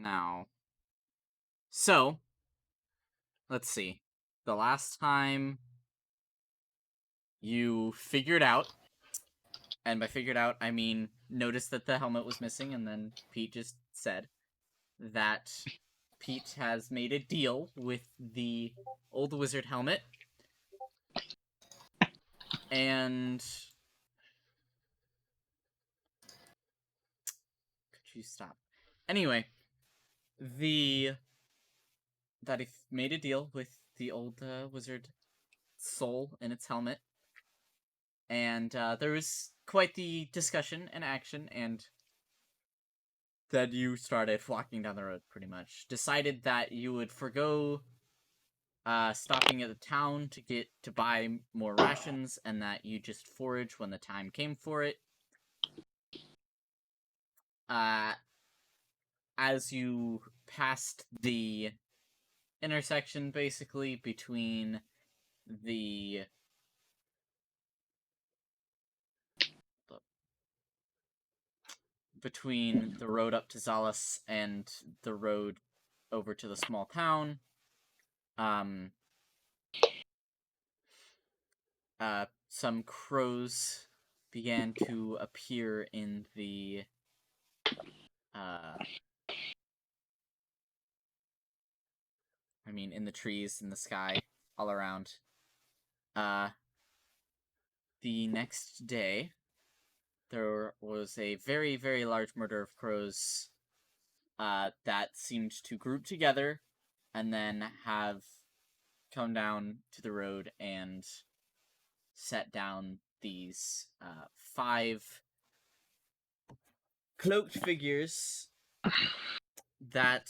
now. So, let's see. The last time you figured out, and by figured out, I mean noticed that the helmet was missing, and then Pete just said that Pete has made a deal with the old wizard helmet, and... Could you stop? Anyway, that he made a deal with the old wizard soul in its helmet, and there was quite the discussion and action, and then you started walking down the road, pretty much. Decided that you would forgo stopping at the town to buy more rations, and that you just forage when the time came for it. As you passed the intersection, basically, between the road up to Zalas and the road over to the small town, some crows began to appear in the in the trees, in the sky, all around. The next day, there was a very, very large murder of crows that seemed to group together and then have come down to the road and set down these 5 cloaked figures that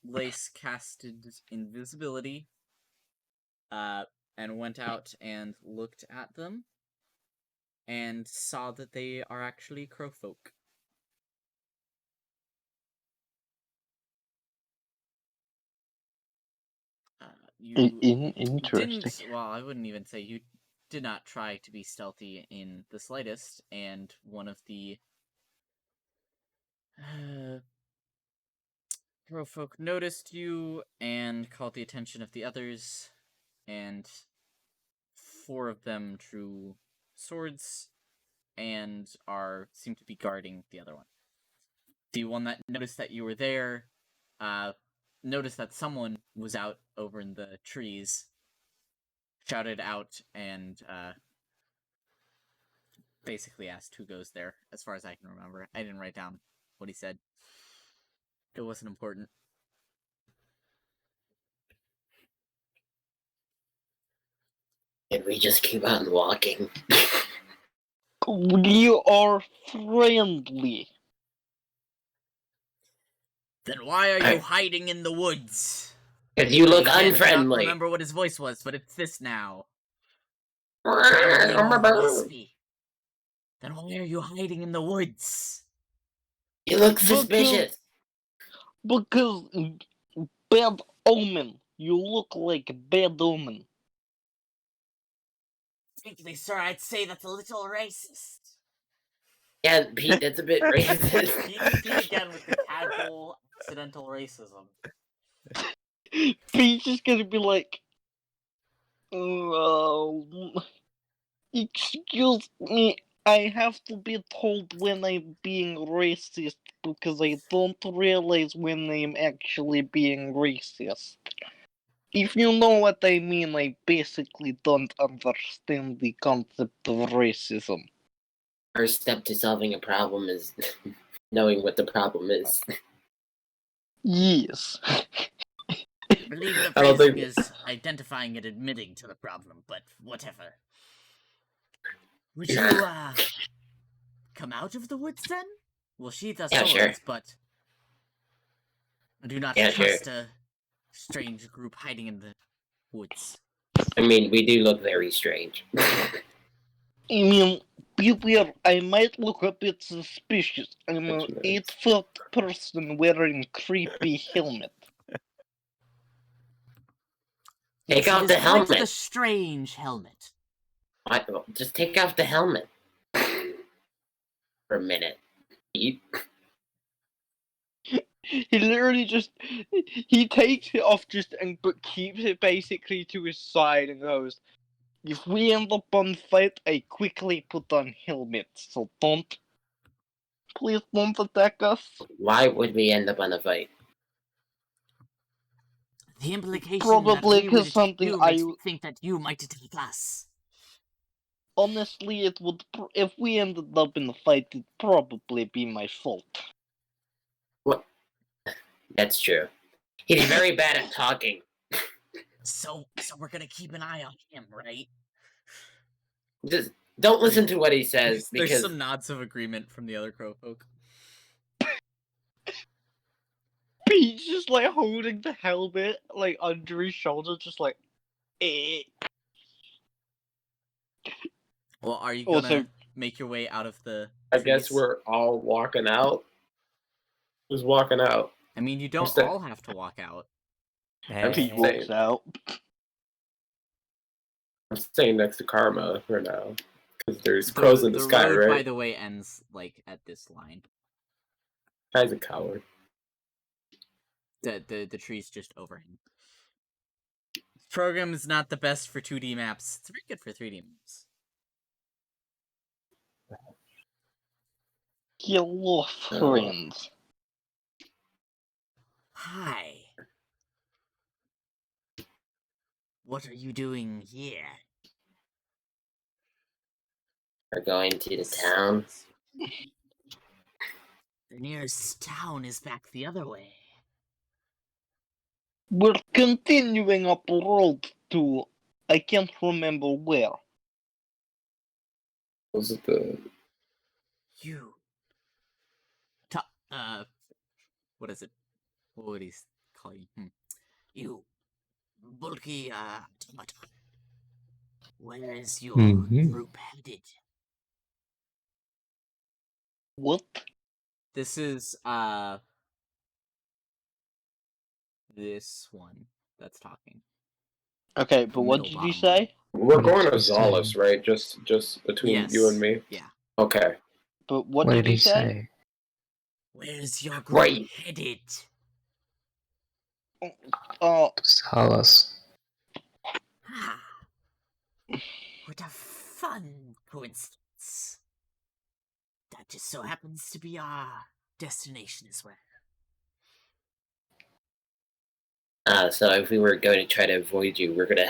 Lace casted invisibility and went out and looked at them and saw that they are actually crowfolk. Interesting. Well, I wouldn't even say you did not try to be stealthy in the slightest, and one of the crowfolk noticed you and called the attention of the others, and 4 of them drew swords and seem to be guarding the other one. The one that noticed that you were there noticed that someone was out over in the trees, shouted out, and basically asked who goes there, as far as I can remember. I didn't write down what he said. It wasn't important. And we just keep on walking. We are friendly. Then why are you hiding in the woods? Because you look I unfriendly. cannot remember what his voice was, but it's this now. Then why are you hiding in the woods? You look suspicious. Because bad omen. You look like a bad omen. Frankly, sir, I'd say that's a little racist. Yeah, Pete, that's a bit racist. Pete again with the casual, accidental racism. Pete's just gonna be like, excuse me, I have to be told when I'm being racist because I don't realize when I'm actually being racist. If you know what I mean, I basically don't understand the concept of racism. First step to solving a problem is knowing what the problem is. Yes. I believe the phrasing is identifying and admitting to the problem, but whatever. Would you, come out of the woods then? We'll sheath our swords, sure. but I do not trust a strange group hiding in the woods. I mean, we do look very strange. I mean, beware, I might look a bit suspicious. I'm an 8-foot person wearing a creepy helmet. Take off the helmet. Quite the strange helmet. Just take off the helmet. For a minute. He literally just he takes it off but keeps it basically to his side and goes, "If we end up on fight, I quickly put on helmets, so please don't attack us." Why would we end up on a fight? The implication that Probably we would because attack something you makes me think that you might attack us. honestly, it would if we ended up in a fight, it'd probably be my fault. What? That's true. He's very bad at talking. So we're gonna keep an eye on him, right? Just don't listen to what he says There's because some nods of agreement from the other crowfolk. Pete's just like holding the helmet like under his shoulder, just like, eh. Well, are you gonna make your way out of the I trees? guess we're all walking out. Who's walking out? I mean, you don't all have to walk out. Pete walks out. I'm staying next to Karma for now. Because there's crows in the sky, road, right? by the way, ends, like, at this line. Guy's a coward. The trees just overhang. This program is not the best for 2D maps. It's very good for 3D maps. Hello, friends. Hi. What are you doing here? we're going to the town. The nearest town is back the other way. We're continuing up road to I can't remember where. Was it the... You. What is it? What would he call you? You. Bulky, automaton. Where is your group headed? What? This is, this one that's talking. Okay, but what did you say? We're going to Zolus, right? Just between you and me? Yeah. Okay. But what did he say? Where's your group headed? Hallows. Ah. What a fun coincidence. That just so happens to be our destination as well. So if we were going to try to avoid you, we would have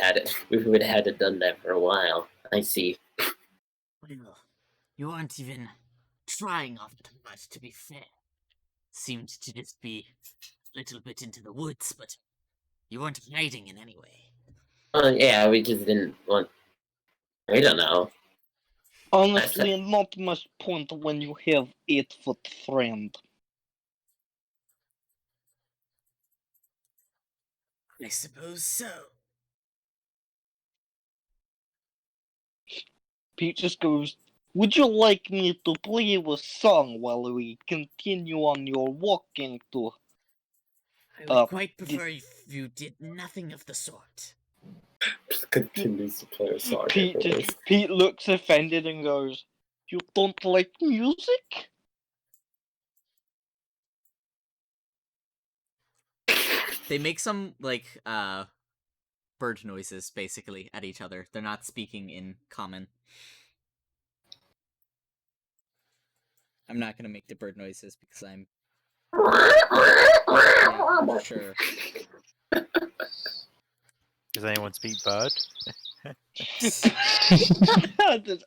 had to done that for a while. I see. Well, you aren't even trying off that much, to be fair. Seemed to just be a little bit into the woods, but you weren't hiding in any way. Yeah, we just didn't want... I don't know. Honestly, not much point when you have 8-foot friend. I suppose so. Pete just goes, "Would you like me to play you a song while we continue on your walking to..." I would quite prefer if you did nothing of the sort. Just continues to play a song. Pete looks offended and goes, "You don't like music?" They make some, like, bird noises, basically, at each other. They're not speaking in common. I'm not gonna make the bird noises because I'm not sure. Does anyone speak bird? Does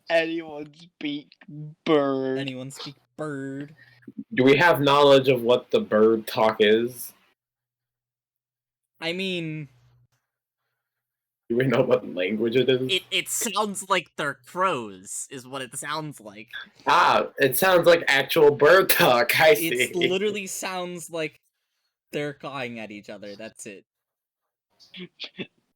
anyone speak bird? Anyone speak bird? Do we have knowledge of what the bird talk is? I mean... Do we know what language it is? It sounds like they're crows, is what it sounds like. It sounds like actual bird talk, I see. It literally sounds like they're cawing at each other, that's it.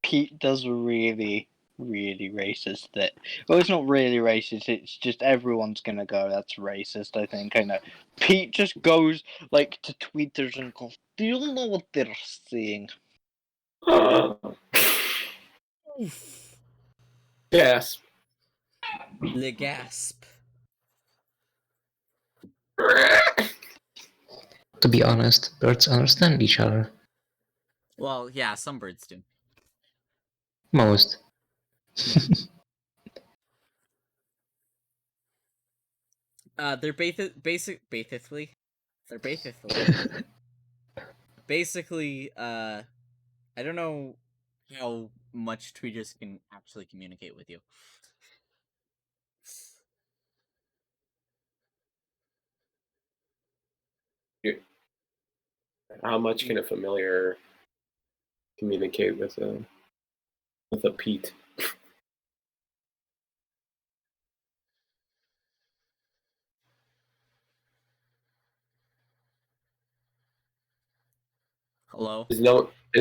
Pete does really racist that. Well, it's not really racist, it's just everyone's gonna go, "That's racist," I think. I know. Pete just goes, like, to tweeters and goes, "Do you know what they're saying?" Oof. Yes. Le gasp. To be honest, birds understand each other. Well, yeah, some birds do. Most. Yeah. They're basically. Basically, I don't know how much tweeters can actually communicate with you. How much can a familiar communicate with a Pete? Hello? Is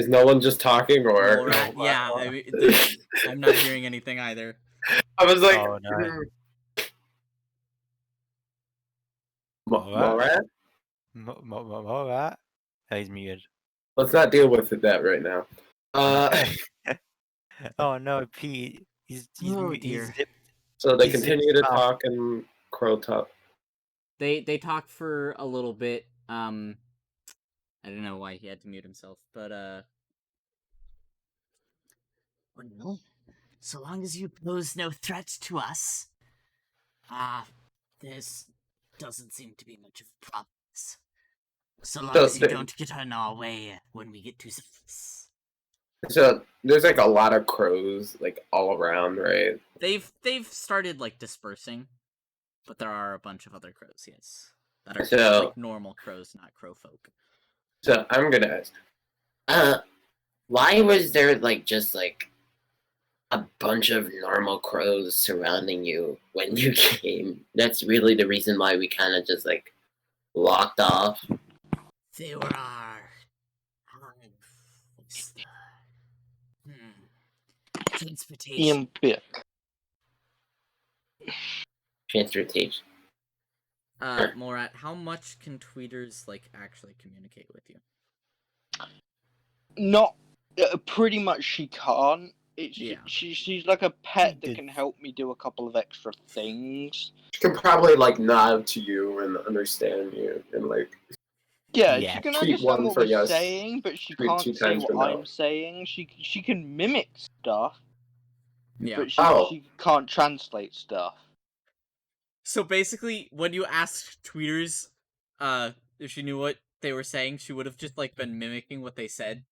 no one just talking or? Morat? Yeah, I'm not hearing anything either. I was like, Oh no. Morat? Morat? Oh, he's muted. Let's not deal with that right now. Oh no, Pete. He's Oh dear. zipped. So they He's zipped continue to off. talk in Crow Top. They talk for a little bit. I don't know why he had to mute himself, but well, so long as you pose no threat to us, this doesn't seem to be much of a problem. So long as you don't get in our way when we get to surface. So there's like a lot of crows like all around, right? They've started like dispersing, but there are a bunch of other crows, yes. That are So- like normal crows, not crowfolk. So I'm gonna ask. Why was there just a bunch of normal crows surrounding you when you came? That's really the reason why we kind of just walked off. They were our transportation. Bit. Transportation. Morat, how much can tweeters actually communicate with you? Not pretty much. She can't. Yeah. She's like a pet that can help me do a couple of extra things. She can probably nod to you and understand you and Yeah, Yeah. she can Tweet understand one what for we're yes, saying, but she tweet can't 2 say times what for no. I'm saying. She can mimic stuff, Yeah. but Oh. she can't translate stuff. So basically, when you asked tweeters, if she knew what they were saying, she would have just been mimicking what they said,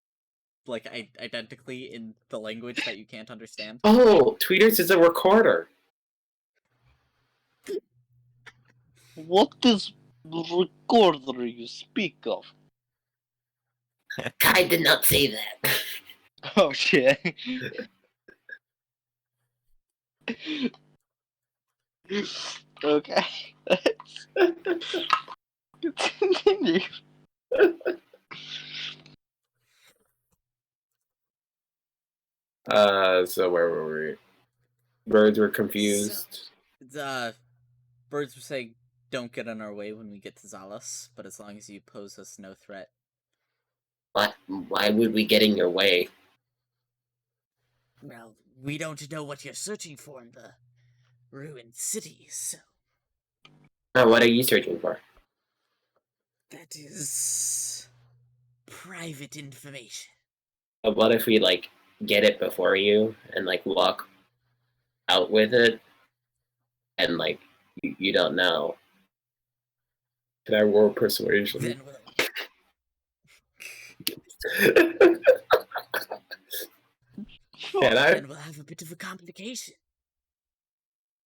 identically in the language that you can't understand. Oh, Tweeters is a recorder. What is recorder you speak of? Kai did not say that. Oh shit. Okay. Let's continue. So where were we? Birds were confused. The birds were saying, "Don't get in our way when we get to Zalos, but as long as you pose us no threat." Why would we get in your way? Well, we don't know what you're searching for in the ruined city, so What are you searching for? that is private information. But what if we get it before you and walk out with it and you don't know? Can I roll persuasion? Then Can I? then we'll have a bit of a complication.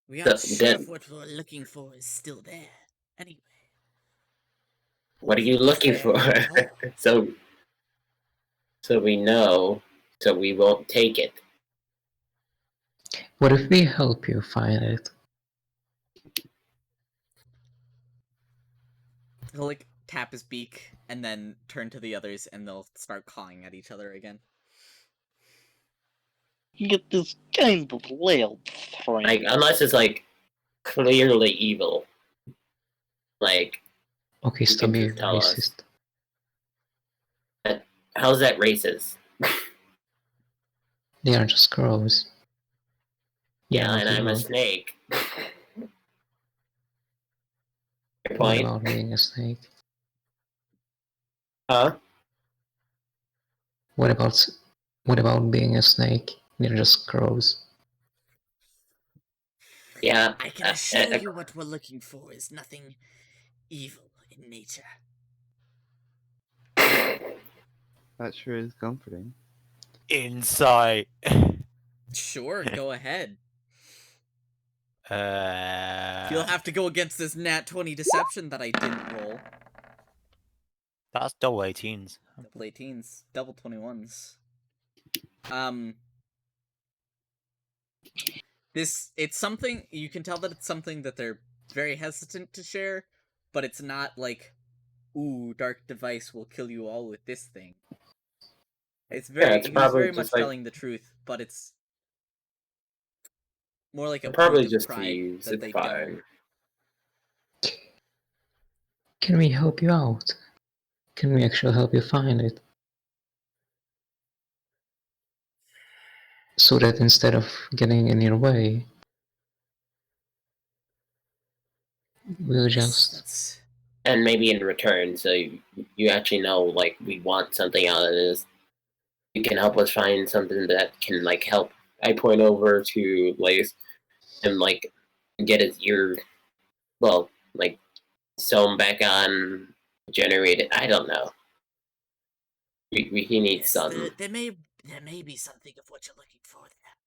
We aren't sure if what we're looking for is still there. Anyway. What are you looking for? so we know, so we won't take it. What if we help you find it? He'll tap his beak and then turn to the others and they'll start clawing at each other again. You get this kind of Railth friend. Unless it's clearly evil. Okay, stop being racist. How's that racist? They are just crows. Yeah, What and I'm a about- snake. What Point. about being a snake? Huh? What about being a snake? They're just crows. Yeah. I can assure you what we're looking for is nothing evil in nature. That sure is comforting. Insight. Sure, go ahead. Uh, You'll have to go against this nat 20 deception that I didn't roll. that's double 18s. Double 18s, double 21s. It's something, you can tell that it's something that they're very hesitant to share, but it's not like, ooh, dark device will kill you all with this thing. It's very, it's he's probably very much just like- telling the truth, but it's more like a Probably point of just pride thieves. that It's they fine. don't. Can we help you out? Can we actually help you find it? So that instead of getting in your way, we'll Yes, just... that's... And maybe in return, so you actually know, like, we want something out of this. You can help us find something that can, like, help. I point over to Lace. And, like, get his ear, well, like, sew him back on, generate it. I don't know. He needs Yes, something. there may be something of what you're looking for there.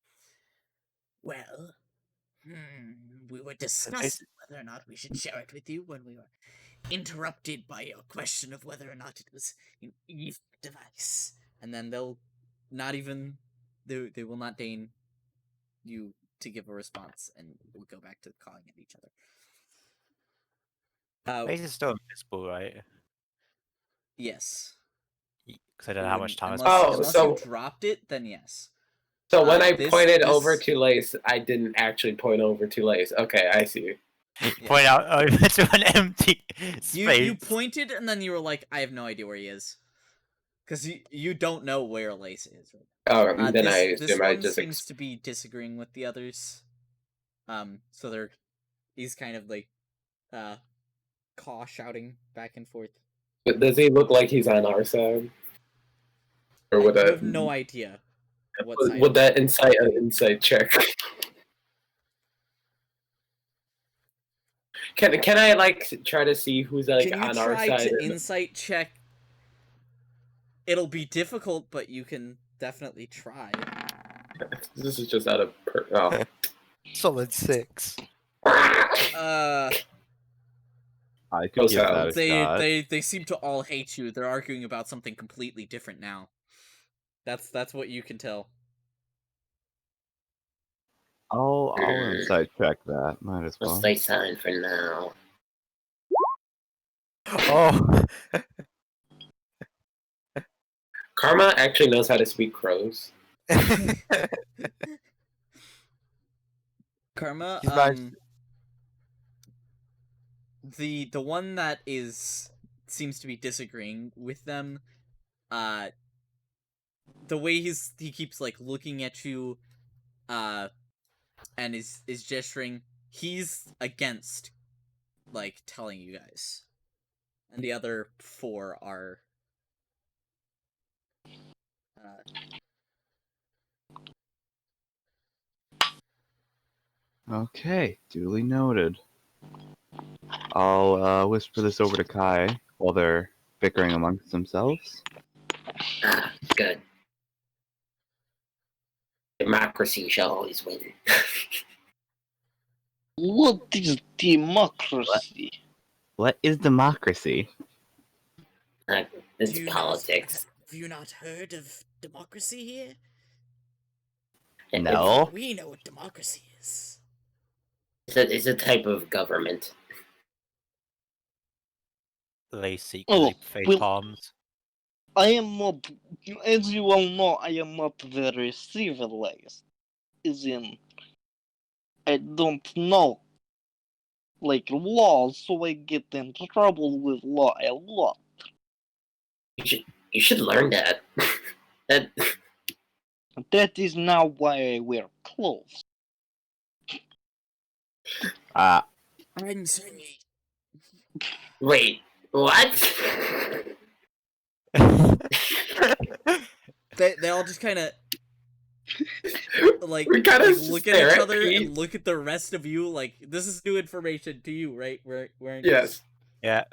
Well, we were discussing whether or not we should share it with you when we were interrupted by your question of whether or not it was an evil device. And then they'll not even... They will not deign you to give a response, and we'll go back to calling at each other. Lace is still invisible, right? Yes. Because I don't know how much time has unless, passed. unless so- you dropped it, then yes. So when I this- pointed over this- to Lace, I didn't actually point over to Lace. Okay, I see. Point out over to an empty space. You pointed, and then you were like, I have no idea where he is. Because you don't know where Lace is. Oh, then I This assume I one just seems to be disagreeing with the others. So he's kind of like, caw shouting back and forth. But does he look like he's on our side? Or would You that have no idea what side. would that incite an insight check? Can I like try to see who's like Can you on our try side? to and- insight check? It'll be difficult, but you can definitely try. This is just out of oh. Solid 6. Uh, I could Close give out. that a shot. they seem to all hate you. They're arguing about something completely different now. That's what you can tell. I'll insight check that. Might as We'll well. stay silent for now. Oh! Karma actually knows how to speak crows. Karma, He's managed- the one that seems to be disagreeing with them, the way he keeps like looking at you, and is gesturing, he's against like telling you guys, and the other 4 are Okay, duly noted. I'll whisper this over to Kai while they're bickering amongst themselves. Ah, good. Democracy shall always win. What is democracy? What is democracy? It's Do you politics. Have you not heard of democracy here? No. We know what democracy is. It's a type of government. Lace secretly face well- palms. I am not, as you all know, I am not very civilized. As in, I don't know, like, law, so I get in trouble with law a lot. You should learn that. That That is now why I wear clothes. I'm sorry. wait, what? They all just kind of like We kinda like just look at stare each at other Pete. and look at the rest of you. Like this is new information to you, right? We're Yes. Yeah.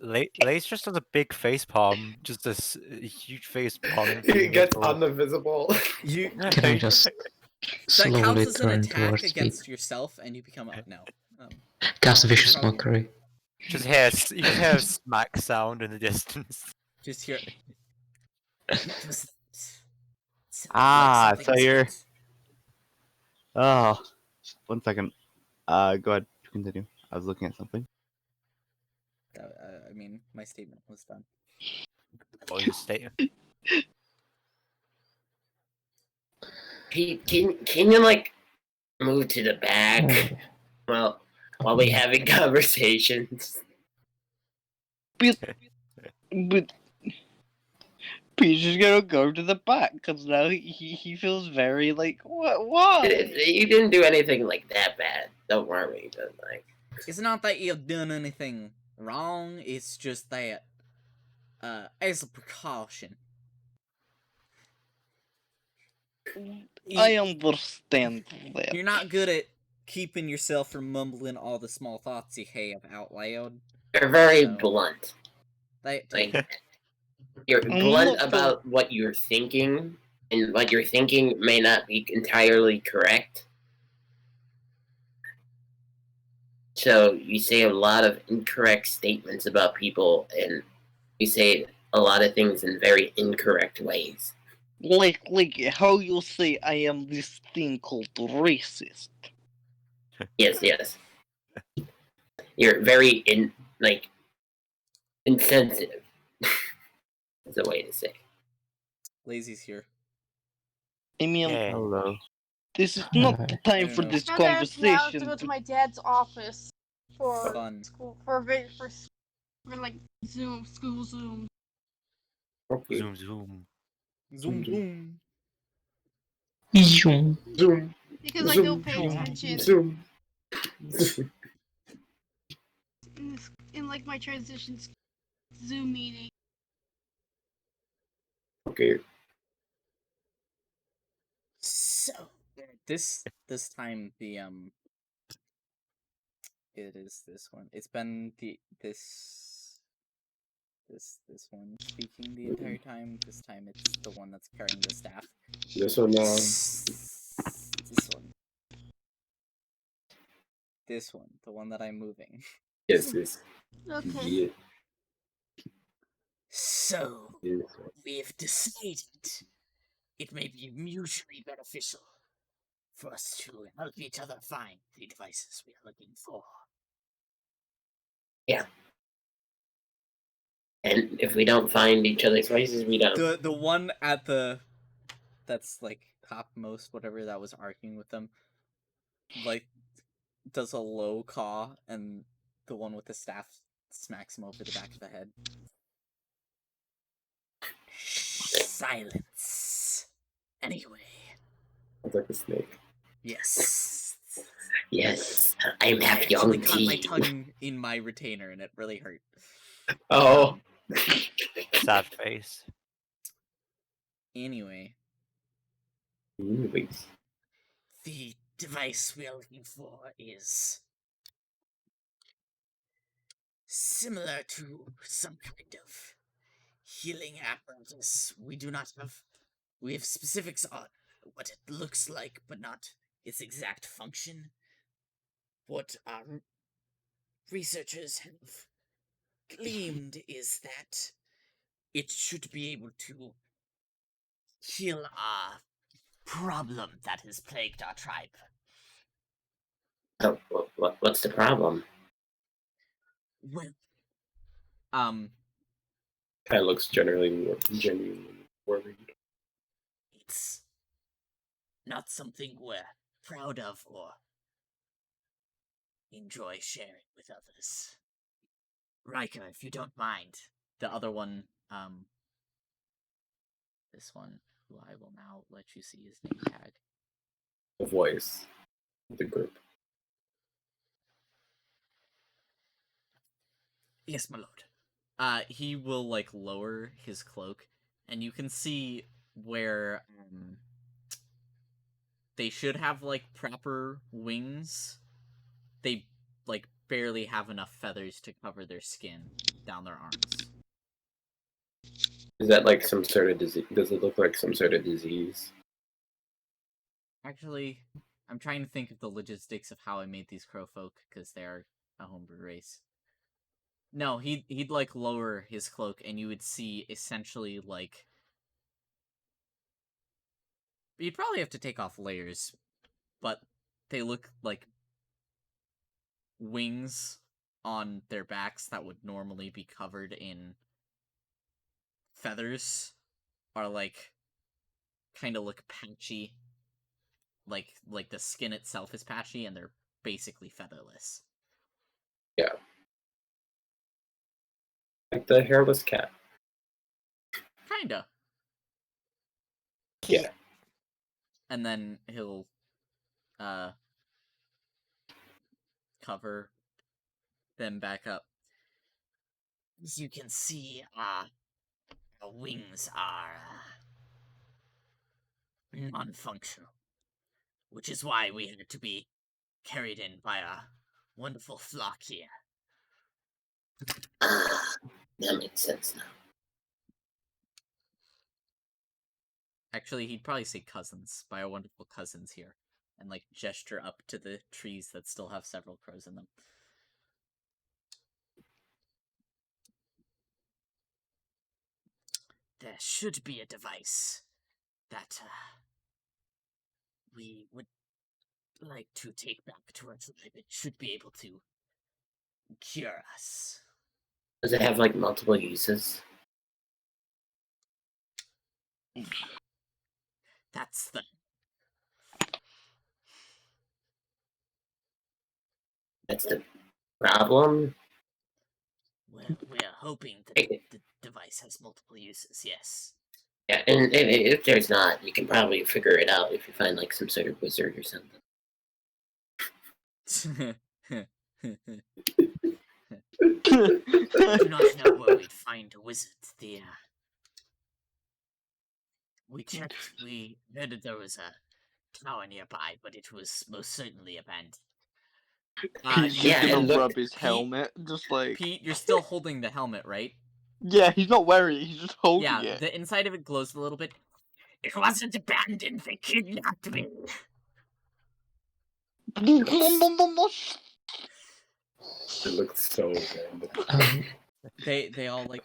Lace just has a big face palm, just this huge face palm. He gets invisible. you. Can I just That counts slowly as an turn attack towards against Pete? yourself, and you become no. Cast vicious Probably- mockery. Just hear you just hear a smack sound in the distance. Just hear. Ah, so you're. Oh, 1 second. Go ahead. Continue. I was looking at something. I mean, my statement was done. Or you stay. Pete, can you like move to the back? Well, while we having conversations. But Peach is gonna go to the back because now he feels very like what? Why? You didn't do anything like that bad. Don't worry. But like, It's not that you've done anything wrong. It's just that, as a precaution. I understand that. You're not good at keeping yourself from mumbling all the small thoughts you have out loud. you're very So- blunt. That Like, you're I'm blunt not about what you're thinking, and what you're thinking may not be entirely correct. So you say a lot of incorrect statements about people, and you say a lot of things in very incorrect ways. like how you say I am this thing called racist. Yes. You're very insensitive. Is a way to say. Lazy's here. I mean, Yeah. Hello. this is not the time for Yeah. this Now I have to conversation. go to but- my dad's office for Fun. school for like school Zoom. Okay. Zoom zoom. Zoom zoom. Zoom. Zoom. Because I Zoom, don't pay zoom, attention Zoom. in like my transition Zoom meeting. Okay. So this time the it is this one. It's been this one speaking the entire time. This time it's the one that's carrying the staff. This one, This one. This one, the one that I'm moving. yes. Okay. Yeah. So Yes. we've decided it may be mutually beneficial for us to help each other find the devices we are looking for. And if we don't find each other's voices, we don't. The one at the that's like topmost, whatever that was arguing with them, like does a low caw, and the one with the staff smacks him over the back of the head. Silence. Anyway, It's like a snake. yes. Yes, I'm I half actually young caught my tea. tongue in my retainer, and it really hurt. Oh. Sad face. Anyway, Anyways. the device we are looking for is similar to some kind of healing apparatus. We have specifics on what it looks like, but not its exact function. What our researchers have gleaned is that it should be able to heal a problem that has plagued our tribe. Oh, what's the problem? Well, Kind of looks genuinely worried. it's not something we're proud of or enjoy sharing with others. Riker, if you don't mind. The other one, this one, who I will now let you see his name tag. The voice of the group. Yes, my lord. he will like lower his cloak, and you can see where they should have like proper wings. They like barely have enough feathers to cover their skin down their arms. Is that like some sort of disease? Does it look like some sort of disease? Actually, I'm trying to think of the logistics of how I made these crowfolk, because they're a homebrew race. No, he'd like lower his cloak, and you would see essentially like you'd probably have to take off layers, but they look like wings on their backs that would normally be covered in feathers are like kind of look patchy, like the skin itself is patchy, and they're basically featherless. Yeah. Like the hairless cat. Kinda. Yeah. And then he'll cover them back up. As you can see, the wings are non-functional, which is why we had to be carried in by a wonderful flock here. Ah, that makes sense now. Actually, he'd probably say cousins, by our wonderful cousins here, and like gesture up to the trees that still have several crows in them. There should be a device that we would like to take back to our tribe. It should be able to cure us. Does it have like multiple uses? That's the That's the problem. well, we are hoping that the device has multiple uses. Yes. Yeah, and if there's not, you can probably figure it out if you find like some sort of wizard or something. I do not know where we'd find a wizard. We checked. We heard that there was a tower nearby, but it was most certainly abandoned. He's just yeah, gonna and look- rub his Pete- helmet, just like... Pete, you're still holding the helmet, right? Yeah, he's not wearing it, he's just holding Yeah, it. the inside of it glows a little bit. It wasn't abandoned. They kidnapped me. It looks so good. They all like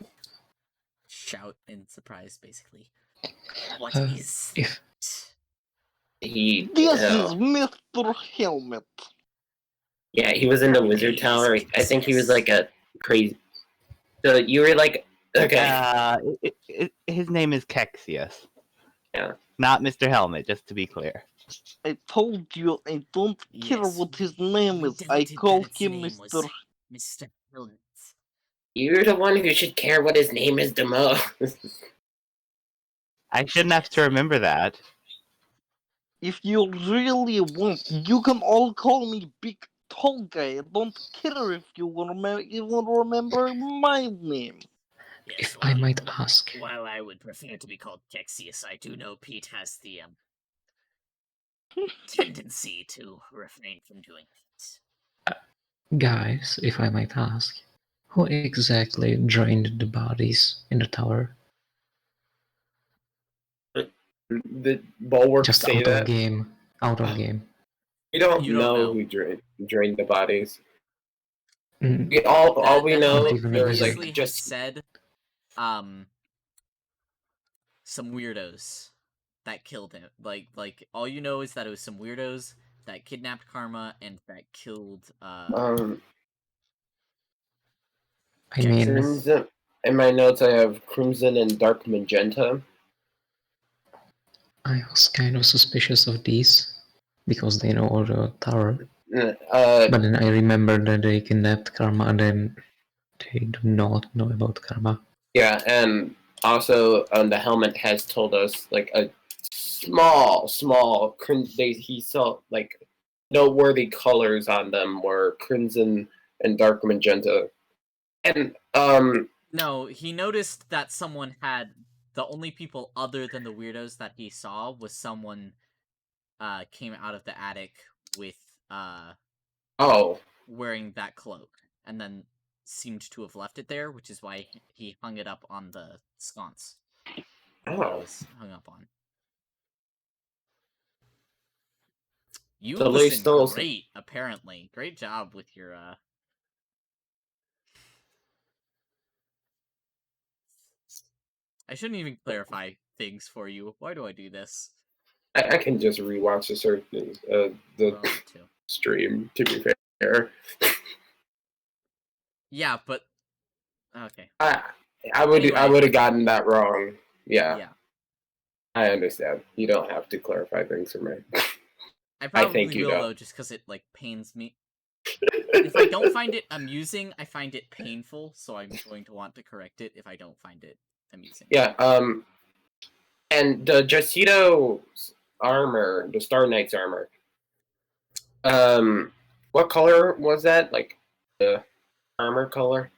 shout in surprise, basically. What Uh, is if He. This is Mr. Helmet. Yeah, he was in the wizard Please, tower. I think he was princess. like a crazy. So you were like, okay. His name is Kexius. Yeah. Not Mr. Helmet, just to be clear. I told you I don't care Yes, what his name we is. I doubted call that its him name was Mr. Mr. Helmet. You're the one who should care what his name is the most. I shouldn't have to remember that. If you really want, you can all call me Big Tall Guy. I don't care if you even remember my name. Yes, if I might ask, while I would prefer to be called Kexius, I do know Pete has the tendency to refrain from doing it. guys, if I might ask, who exactly drained the bodies in the tower? The bulwark Just say out that. of game. Out of game. We don't You don't know know. who drained the bodies. Mm, We all we The know helmet even there's previously like has just said some weirdos that killed him. Like all you know is that it was some weirdos that kidnapped Karma and that killed I Jackson. mean, crimson. In my notes, I have crimson and dark magenta. I was kind of suspicious of these because they know all the tower. But then I remembered that they kidnapped Karma and then they do not know about Karma. Yeah, and also the helmet has told us like a small. He saw like noteworthy colors on them were crimson and dark magenta, and No, he noticed that someone had the only people other than the weirdos that he saw was someone came out of the attic with Oh, wearing that cloak and then seemed to have left it there, which is why he hung it up on the sconce that it oh. was hung up on. You So Lee listen stole great, apparently. Great job with your I shouldn't even clarify things for you. Why do I do this? I can just rewatch the Well, too. stream. To be fair, Yeah, but okay. I would have gotten that wrong. Yeah, Yeah. I understand. You don't have to clarify things for me. I probably think you will know. though, just because it like pains me. If I don't find it amusing, I find it painful, so I'm going to want to correct it if I don't find it amusing. Yeah. And the Jacido's armor, the Star Knight's armor. What color was that? Like the armor color?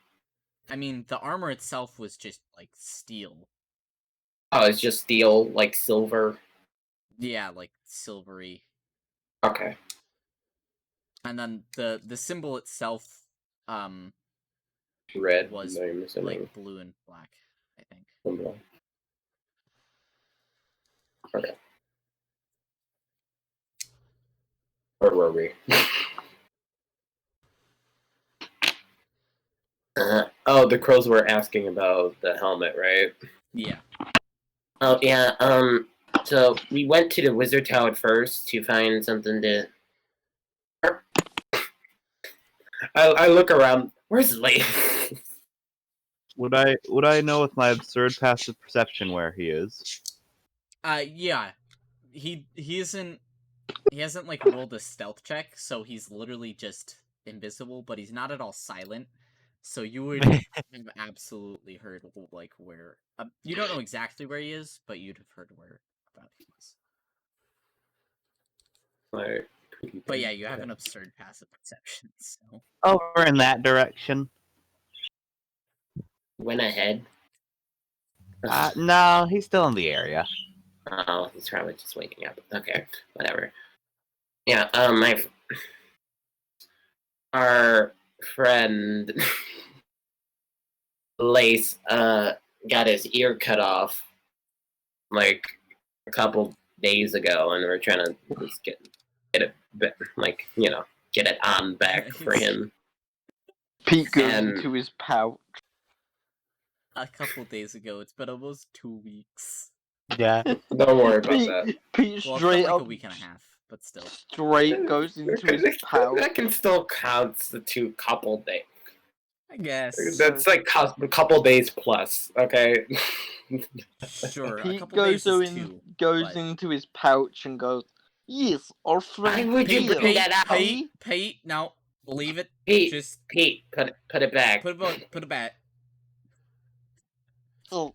I mean, the armor itself was just like steel. Oh, it's just steel, like silver. Yeah, like silvery. Okay. And then the symbol itself, Red was I'm assuming. like blue and black, I think. Okay. Where were we? Oh, the crows were asking about the helmet, right? Yeah. Oh yeah. So we went to the wizard tower first to find something to. I look around. Where's Lee? Would I know with my absurd passive perception where he is? Yeah. He hasn't like rolled a stealth check, so he's literally just invisible, but he's not at all silent. So you would have absolutely heard like where you don't know exactly where he is, but you'd have heard where about he is. But yeah, you have an absurd passive perception. So Over in that direction. Went ahead. No, he's still in the area. Oh, he's probably just waking up. Okay, whatever. Yeah, our friend Lace got his ear cut off like a couple days ago, and we're trying to just get it like get it on back for him. Pete goes into his pouch. A couple days ago, it's been almost 2 weeks. Yeah. Don't worry about that. Pete Well, straight like up, a week and a half, but still. straight goes into his pouch. That can still count the two couple days. I guess. That's like a couple days plus, okay? Sure, a Pete couple days goes is two. goes but- into his pouch and goes, "Yes, our friend Why would you Pete, bring that out? Pete, no, leave it. Pete, Just Pete, put it back. put it back. Oh,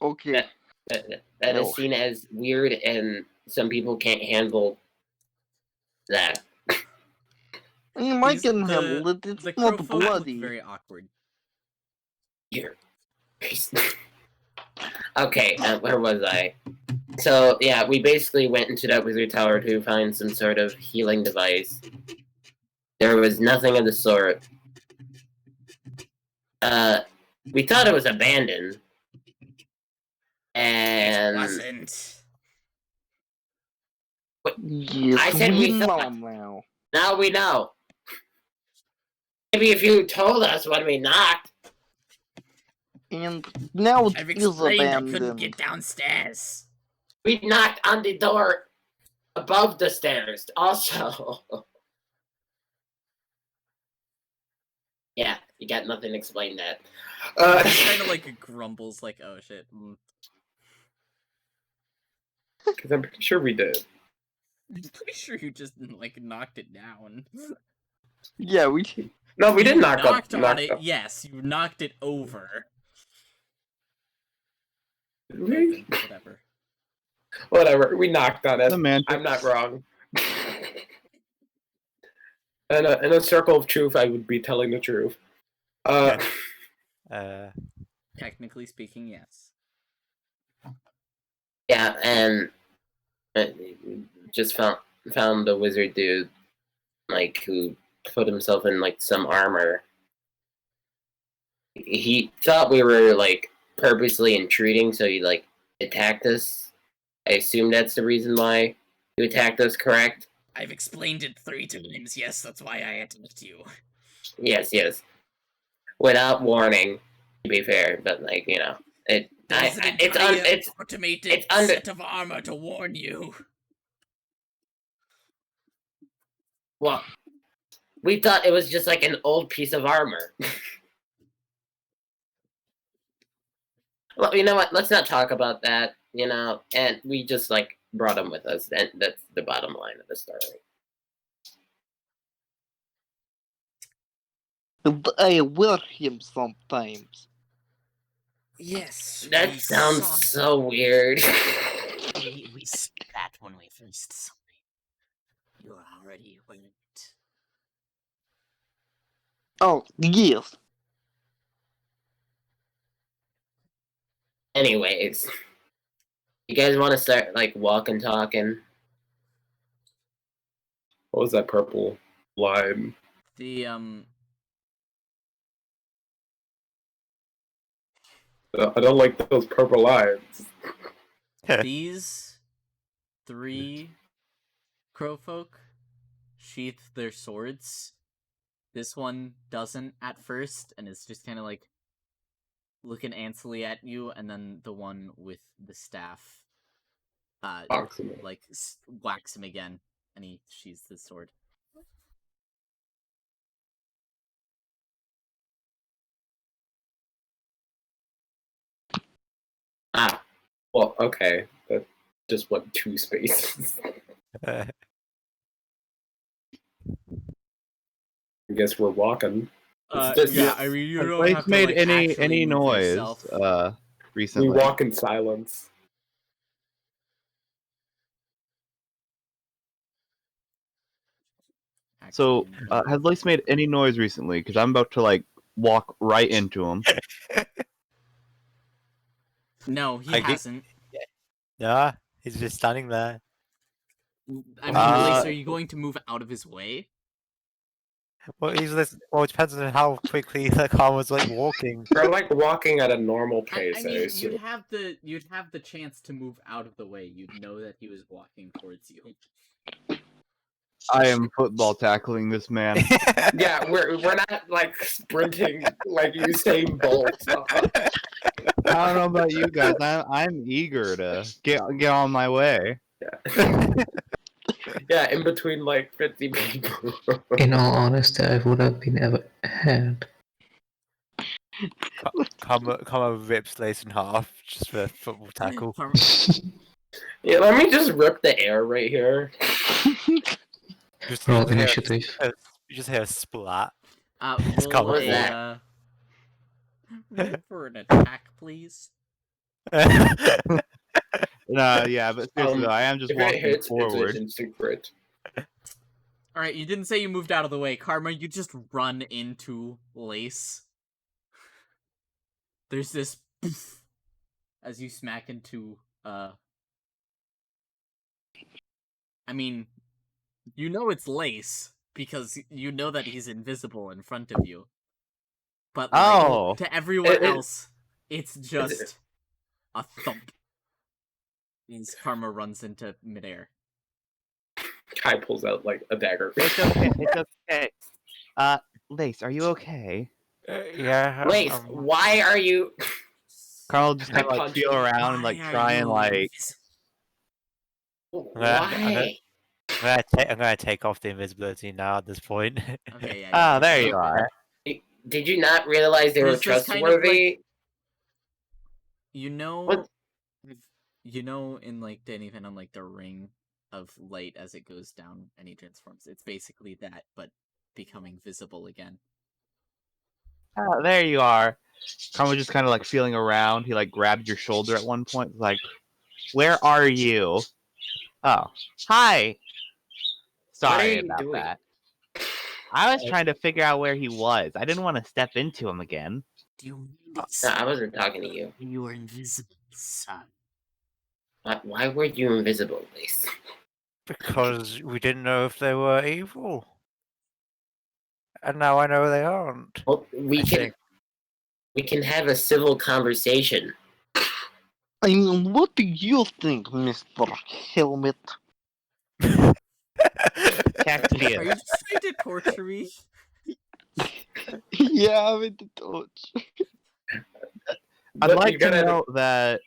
okay. That is seen as weird, and some people can't handle that. You might can handle it. The It's crowfolk not look bloody. very awkward. Here. Okay, where was I? So yeah, we basically went into that wizard tower to find some sort of healing device. There was nothing of the sort. We thought it was abandoned, and It wasn't. Yes, I said we know thought. now. Now we know. Maybe if you told us when we knocked. And now it I've is explained I couldn't abandoned. get downstairs. We knocked on the door above the stairs, also. Yeah, you got nothing to explain that. He kind of like grumbles, like, "Oh shit." Because I'm pretty sure we did. I'm pretty sure you just like knocked it down. Yeah, we. No, we did You knock knocked up. on it. Yes, you knocked it over. We, Whatever. whatever, we knocked on it. Semantics. I'm not wrong. In a circle of truth, I would be telling the truth. Technically speaking, yes. Yeah, and just found the wizard dude, like, who put himself in like some armor. He thought we were like purposely intruding, so he like attacked us. I assume that's the reason why you attacked us, correct? I've explained it 3 times. Yes, that's why I attacked you. Yes, yes. Without warning, to be fair, but like, you know, There's an it's entire automated it's under. set of armor to warn you. Well, we thought it was just like an old piece of armor. Well, you know what? Let's not talk about that, you know, and we just like brought him with us, and that's the bottom line of the story. And I wear him sometimes. Yes, That sounds so weird. We saw that when we first saw it. You're already wearing it. Oh, yes. Anyways, you guys want to start like walking, talking? What was that purple line? The I don't like those purple lines. these 3 crowfolk sheath their swords. This one doesn't at first, and is just kind of like looking antsily at you, and then the one with the staff, like whacks him again, and he sheathes his sword. Ah, Well, okay. That just went 2 spaces. I guess we're walking. Yeah, I mean, you Has don't Lace have to made like any actually move noise yourself. recently? We walk in silence. So, Actually, has Lace made any noise recently? Because I'm about to like walk right into him. no, he I get- hasn't. Yeah, he's just standing there. I mean, Lace, are you going to move out of his way? Well, well, it depends on how quickly the car was like walking. We're like walking at a normal pace. I mean, you'd have the chance to move out of the way. You'd know that he was walking towards you. I am football tackling this man. Yeah, we're not like sprinting like Usain Bolt. I don't know about you guys. I'm eager to get on my way. Yeah, in between like 50 people. In all honesty, I would have been ever ahead. Karma rips Lace in half just for football tackle. Yeah, let me just rip the air right here. Roll initiative. You just hear a splat. Roll was that? roll for an attack, please. Yeah, but seriously, though, I am just If it walking hits, forward. it's an instant crit. All right, you didn't say you moved out of the way, Karma. You just run into Lace. There's this poof, as you smack into I mean, you know it's Lace because you know that he's invisible in front of you. But like, to everyone else, it's just a thump. As Karma runs into midair. Kai pulls out like a dagger. It's okay. It's okay. Lace, are you okay? Yeah. Lace, why are you? Carl just kind of like punch feel him. around and like Why are try and you like. Why? I'm gonna take off the invisibility now at this point. Okay, yeah. Ah, there you are. Did you not realize they were There's this kind of, trustworthy? like, you know, What? you know, in like Danny Venom, like the ring of light as it goes down and he transforms. It's basically that, but becoming visible again. Ah, there you are. Carl was just kind of like feeling around. He like grabbed your shoulder at one point, like, "Where are you?" Oh, hi. What are Sorry you about doing? that. I was trying to figure out where he was. I didn't want to step into him again. Do you mean No, to I wasn't talking to you. you were invisible, son? Why were you invisible, Lace? Because we didn't know if they were evil. And now I know they aren't. Well, I think. we can have a civil conversation. I mean, what do you think, Mr. Helmet? Are Cactus. you just trying to torture me? Yeah, with the torch. I'd But like you to gotta- note that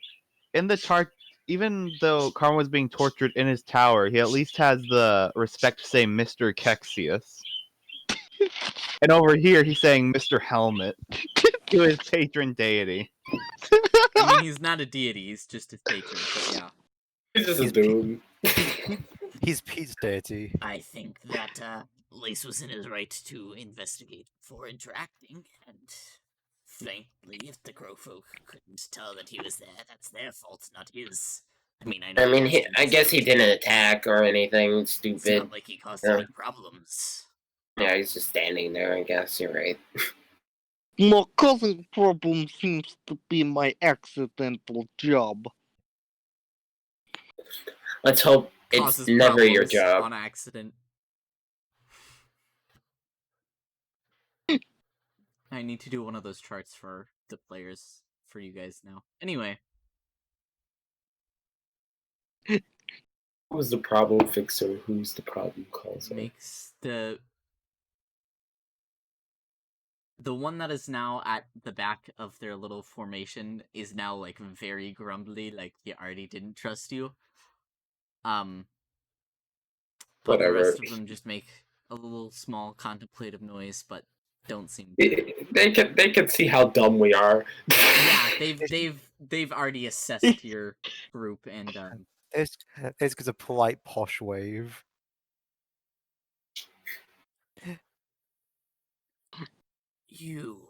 in the chart, even though Karma was being tortured in his tower, he at least has the respect to say Mr. Kexius. And over here, he's saying Mr. Helmet to his patron deity. I mean, he's not a deity; he's just his patron. But yeah, He's just a He's dude. He's Pete's deity. I think that Lace was in his right to investigate before interacting, and frankly, if the crowfolk couldn't tell that he was there, that's their fault, not his. I mean, I know. I guess he didn't attack or anything It's stupid. not like he caused Yeah. any problems. Yeah, he's just standing there, I guess. You're right. No, causing problems seems to be my accidental job. Let's hope it's Causes never your problems job. on accident. I need to do one of those charts for the players for you guys now. Anyway, Who's the problem fixer? Who's the problem causer? makes the one that is now at the back of their little formation is now like very grumbly, like he already didn't trust you. But Whatever. the rest of them just make a little small contemplative noise, but don't seem. They can see how dumb we are. Yeah, they've already assessed your group, and It's because a polite posh wave. you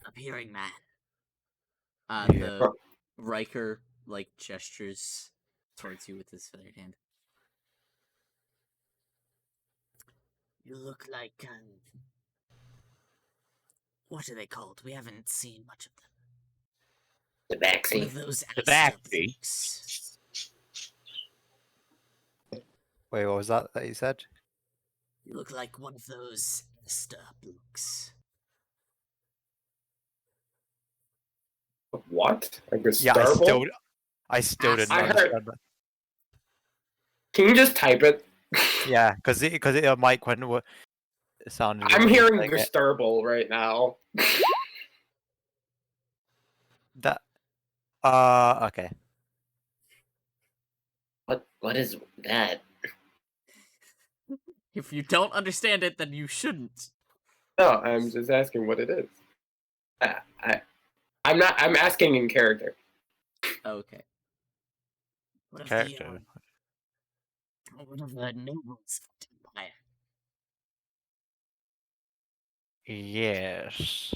appearing man. Yeah. The Riker like gestures towards you with his feathered hand. You look like what are they called? We haven't seen much of them. The One backseat. of those The Alistair backseat. blokes. Wait, what was that you said? You look like one of those Alistair blokes. What? Like a Yeah, starble? I still didn't I heard- understand that. Can you just type it? Yeah, because it mic when it sounded. I'm when you were hearing saying it. Gesturble right now. That. Okay. What is that? If you don't understand it, then you shouldn't. No, I'm just asking what it is. I'm asking in character. Okay. One of Character. one of the nobles of the Empire. Yes.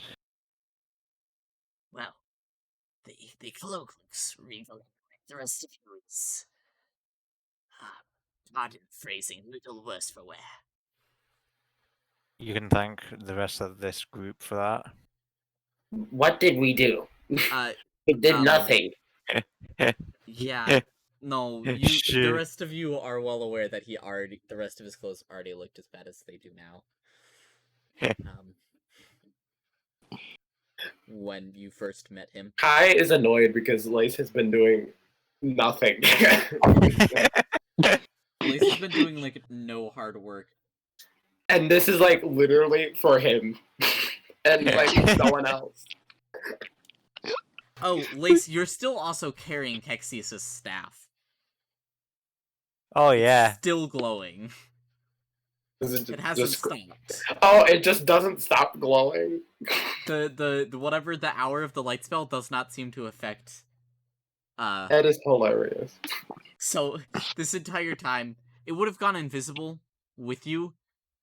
Well, the cloak looks regal. The rest of you is, pardon phrasing, a little worse for wear. You can thank the rest of this group for that. What did we do? Uh, We did um, nothing. yeah. No, the Shit. rest of you are well aware that the rest of his clothes already looked as bad as they do now. When you first met him. Kai is annoyed because Lace has been doing nothing. Lace has been doing like no hard work. And this is like literally for him. And like no one else. Oh, Lace, you're still also carrying Kexius' staff. Oh yeah. Still glowing. Is it It hasn't just- stopped. Oh, it just doesn't stop glowing. The whatever the hour of the light spell does not seem to affect. That is hilarious. So this entire time, it would have gone invisible with you,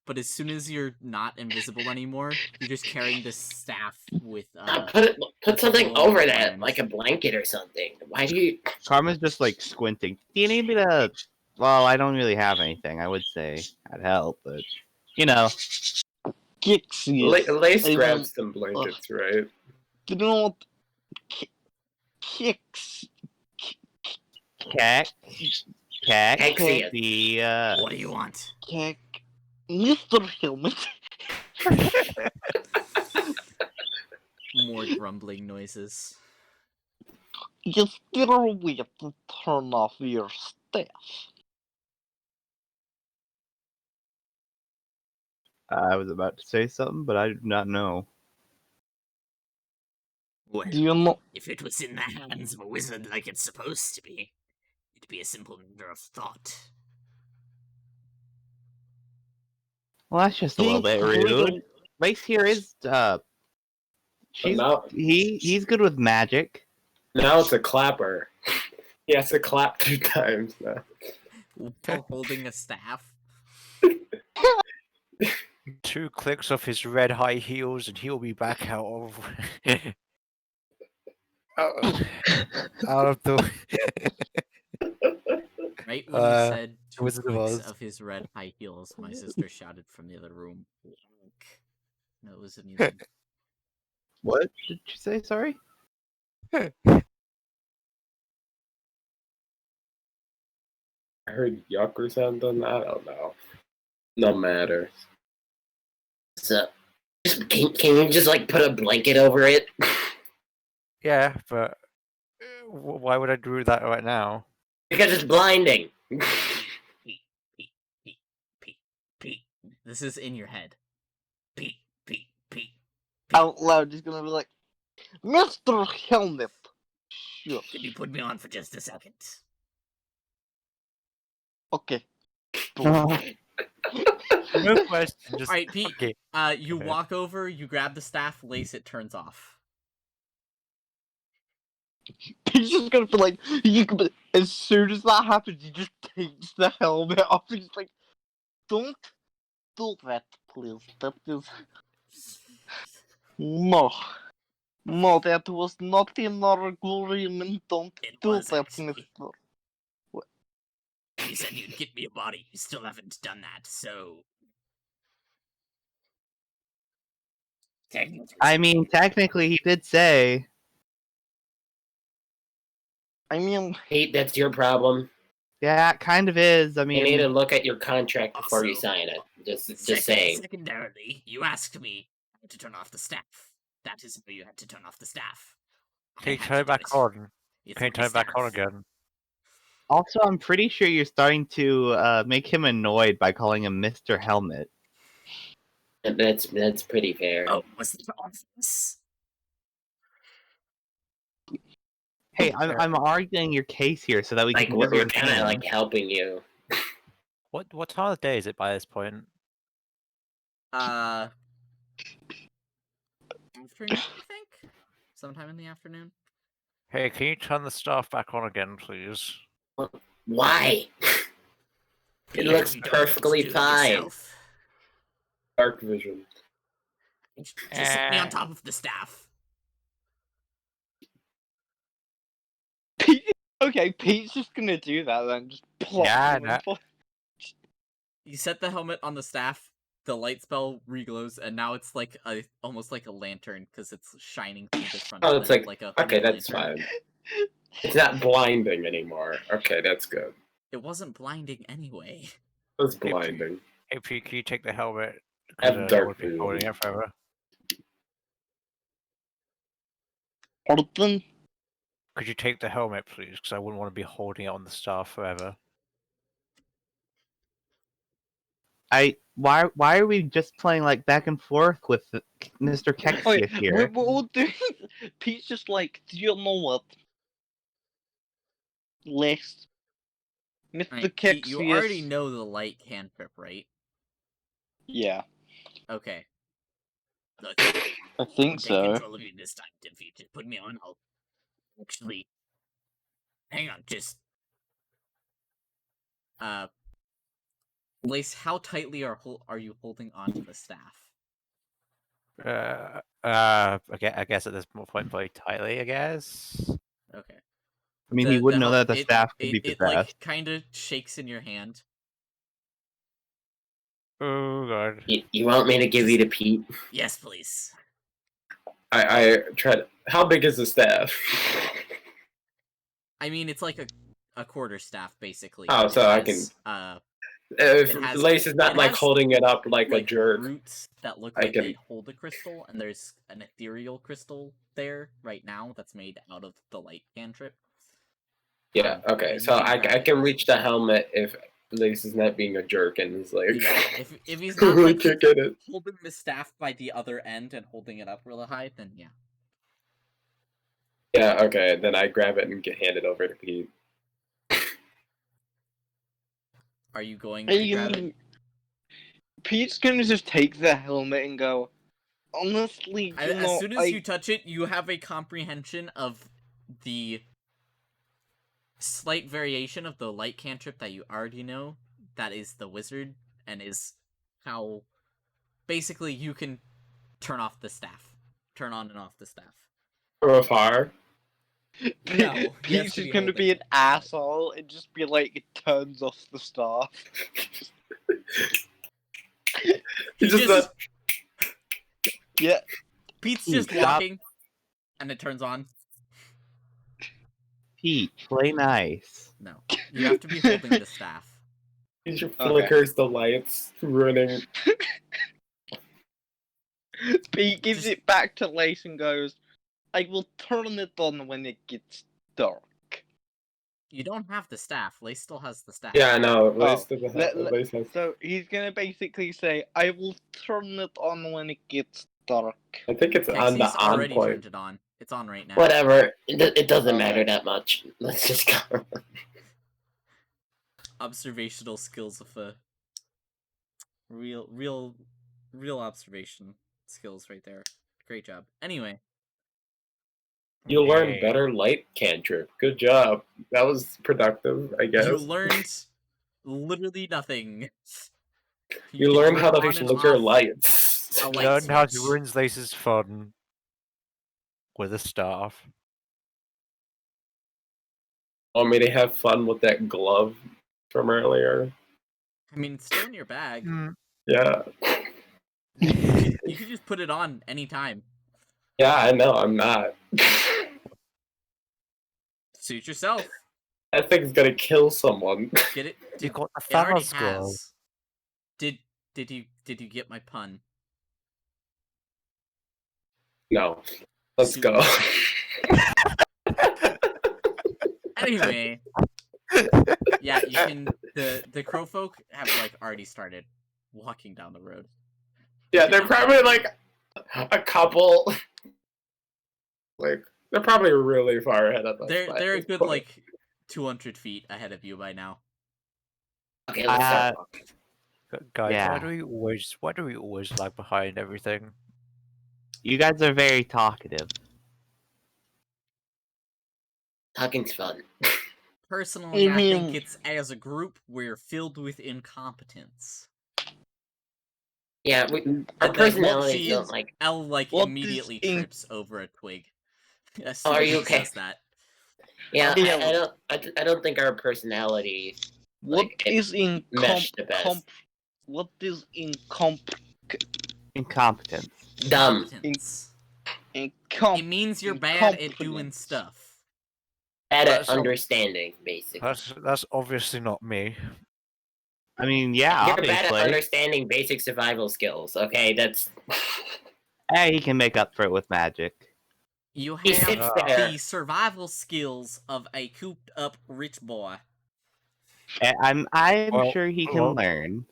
but as soon as you're not invisible anymore, you're just carrying this staff with Put something glowing over that, flames. like a blanket or something. Why do you? Karma's just like squinting. Do you need me to Well, I don't really have anything. I would say I'd help, but you know. Kixius. Lace I grabbed mean, some blankets, right? you know what? Kix. Keck. Hexius. What do you want? Kek. Mr. Helmet. More grumbling noises. Is there a way to turn off your staff? I was about to say something, but I do not know. Well, Do you know? if it was in the hands of a wizard like it's supposed to be, it'd be a simple matter of thought. Well, that's just a little bit rude. Lace here is now- he's good with magic. Now it's a clapper. He has to clap 2 times now. While holding a staff. 2 clicks off his red high heels, and he'll be back out of out of the. Right when you said 2 Wizard of clicks Oz. of his red high heels, my sister shouted from the other room. Wink. No, it was amusing. What did you say? Sorry. I heard yuck or something. I don't know. No matter. So, can you just like put a blanket over it? Yeah, but why would I do that right now? Because it's blinding. Pete, Pete, Pete, Pete, Pete. This is in your head. Pete, Pete, Pete. Out loud, he's gonna be like, Mr. Helmet. Sure. Can you put me on for just a second? Okay. No question. Just Alright, Pete. okay. You Okay. walk over, you grab the staff, lace it turns off. He's just gonna be like, as soon as that happens, he just takes the helmet off. He's like, don't do that, please. That is. No. No, that was not in our agreement. Don't It do was that, actually. mister. You said you'd get me a body. You still haven't done that, so. I mean, technically, he did say. I mean, Pete, that's your problem. Yeah, it kind of is. I You need to mean, look at your contract before you Also, sign it. Just saying. Secondarily, you asked me to turn off the staff. That is how you had to turn off the staff. Can I you had turn to it do back on? It's Can you my turn it back on staff. again? also, I'm pretty sure you're starting to make him annoyed by calling him Mr. Helmet. That's pretty fair. Oh, was it obvious? Hey, I'm arguing your case here so that we Like can we're use your kind of name. like helping you. What time of day is it by this point? Afternoon, I think? Sometime in the afternoon? Hey, can you turn the staff back on again, please? Why? It looks perfectly fine. Dark vision. Just set me on top of the staff. okay, Pete's just gonna do that then. Just plop Yeah, him in no. front. You set the helmet on the staff, the light spell reglows, and now it's like almost like a lantern because it's shining through the front Oh, of it's it, like a okay, hooded that's lantern. fine. It's not blinding anymore. Okay, that's good. It wasn't blinding anyway. It's blinding. Hey, Pete, can you take the helmet? I have Because I dark won't be vision. holding it forever. Pardon? Could you take the helmet, please? Because I wouldn't want to be holding it on the staff forever. Why are we just playing like back and forth with Mr. Kexia here? We'll do. Pete's just like, do you know what? List. Mr. Right, Pete, you already Kexius. know the light cantrip, right? Yeah, Okay. Look, I I'll think take so. control of you this time. If you just put me on, I'll actually. Hang on, just. Lace, how tightly are you holding onto the staff? I guess at this point, very tightly, I guess. Okay. I mean, he wouldn't know that the staff could be it possessed. like kind of shakes in your hand. Oh god. You want me to give you the Pete? Yes, please. I tried. How big is the staff? I mean, it's like a quarter staff basically. Oh, and so I if it has- Lace is not it like has, holding it up like a jerk. roots that look I like can- they hold a crystal, and there's an ethereal crystal there right now that's made out of the light cantrip. Yeah. Okay. you So can grab I it. can reach the helmet if Lace is not being a jerk and is like. Yeah, if he's not I like can't get it. holding the staff by the other end and holding it up really high, then yeah. Yeah. Okay. Then I grab it and hand it over to Pete. Are you going Are to you grab gonna- it? Pete's gonna just take the helmet and go, honestly, As soon as you touch it, you have a comprehension of the slight variation of the light cantrip that you already know. That is the wizard, and is how basically you can turn off the staff, turn on and off the staff. From afar. No, he has Pete's to just be gonna be holding an asshole and just be like, it turns off the staff. He just just- Yeah. Pete's Pete, just stop. walking, and it turns on. Pete, play nice. No, you have to be holding the staff. He just flickers the lights, running. Pete gives Just- it back to Lace and goes, I will turn it on when it gets dark. You don't have the staff. Lace still has the staff. Yeah, I know. Lace Oh, doesn't let- have. Lace has. So he's gonna basically say, I will turn it on when it gets dark. I think it's on the Kexy's on already point. turned it on. It's on right now. Whatever. It doesn't Okay. matter that much. Let's just go. Observational skills of a real observation skills right there. Great job. Anyway, You learn Yay. better light cantrip. Good job. That was productive, I guess. you learned literally nothing. You can learned how turn to on and flicker off lights. a light Learn how to switch. ruin Lace's fun with a staff. Want me to have fun with that glove from earlier? I mean, it's still in your bag. Yeah. You could just put it on anytime. Yeah, I know. I'm not. Suit yourself. That thing's gonna kill someone. Get it? You got the It already Thanos glove. has. Did you get my pun? No. Let's Suit go. Anyway, yeah, you can. The crowfolk have like already started walking down the road. Yeah, they're probably like a couple. Like they're probably really far ahead of us. They're a good like 200 feet ahead of you by now. Okay, let's start. Guys, Yeah. why do we always lag behind everything? You guys are very talkative. Talking's fun. Personally, I think Mhm. it's as a group we're filled with incompetence. Yeah, our And then personalities she- don't like. Elle like What immediately is in- trips over a twig. As Oh, soon are as you she okay? says that. Yeah, Yeah. I don't think our personality What Like, it is meshed the best. What is Incompetence. Dumb. Incompetence. It incompetent? means you're bad at doing incompetence. stuff. Bad at That's all- understanding, basically. That's obviously not me. I mean, yeah, You're bad at obviously. understanding basic survival skills. Okay, that's. Hey, he can make up for it with magic. You He have sits there. the survival skills of a cooped up rich boy. And I'm Well, sure he can well- learn.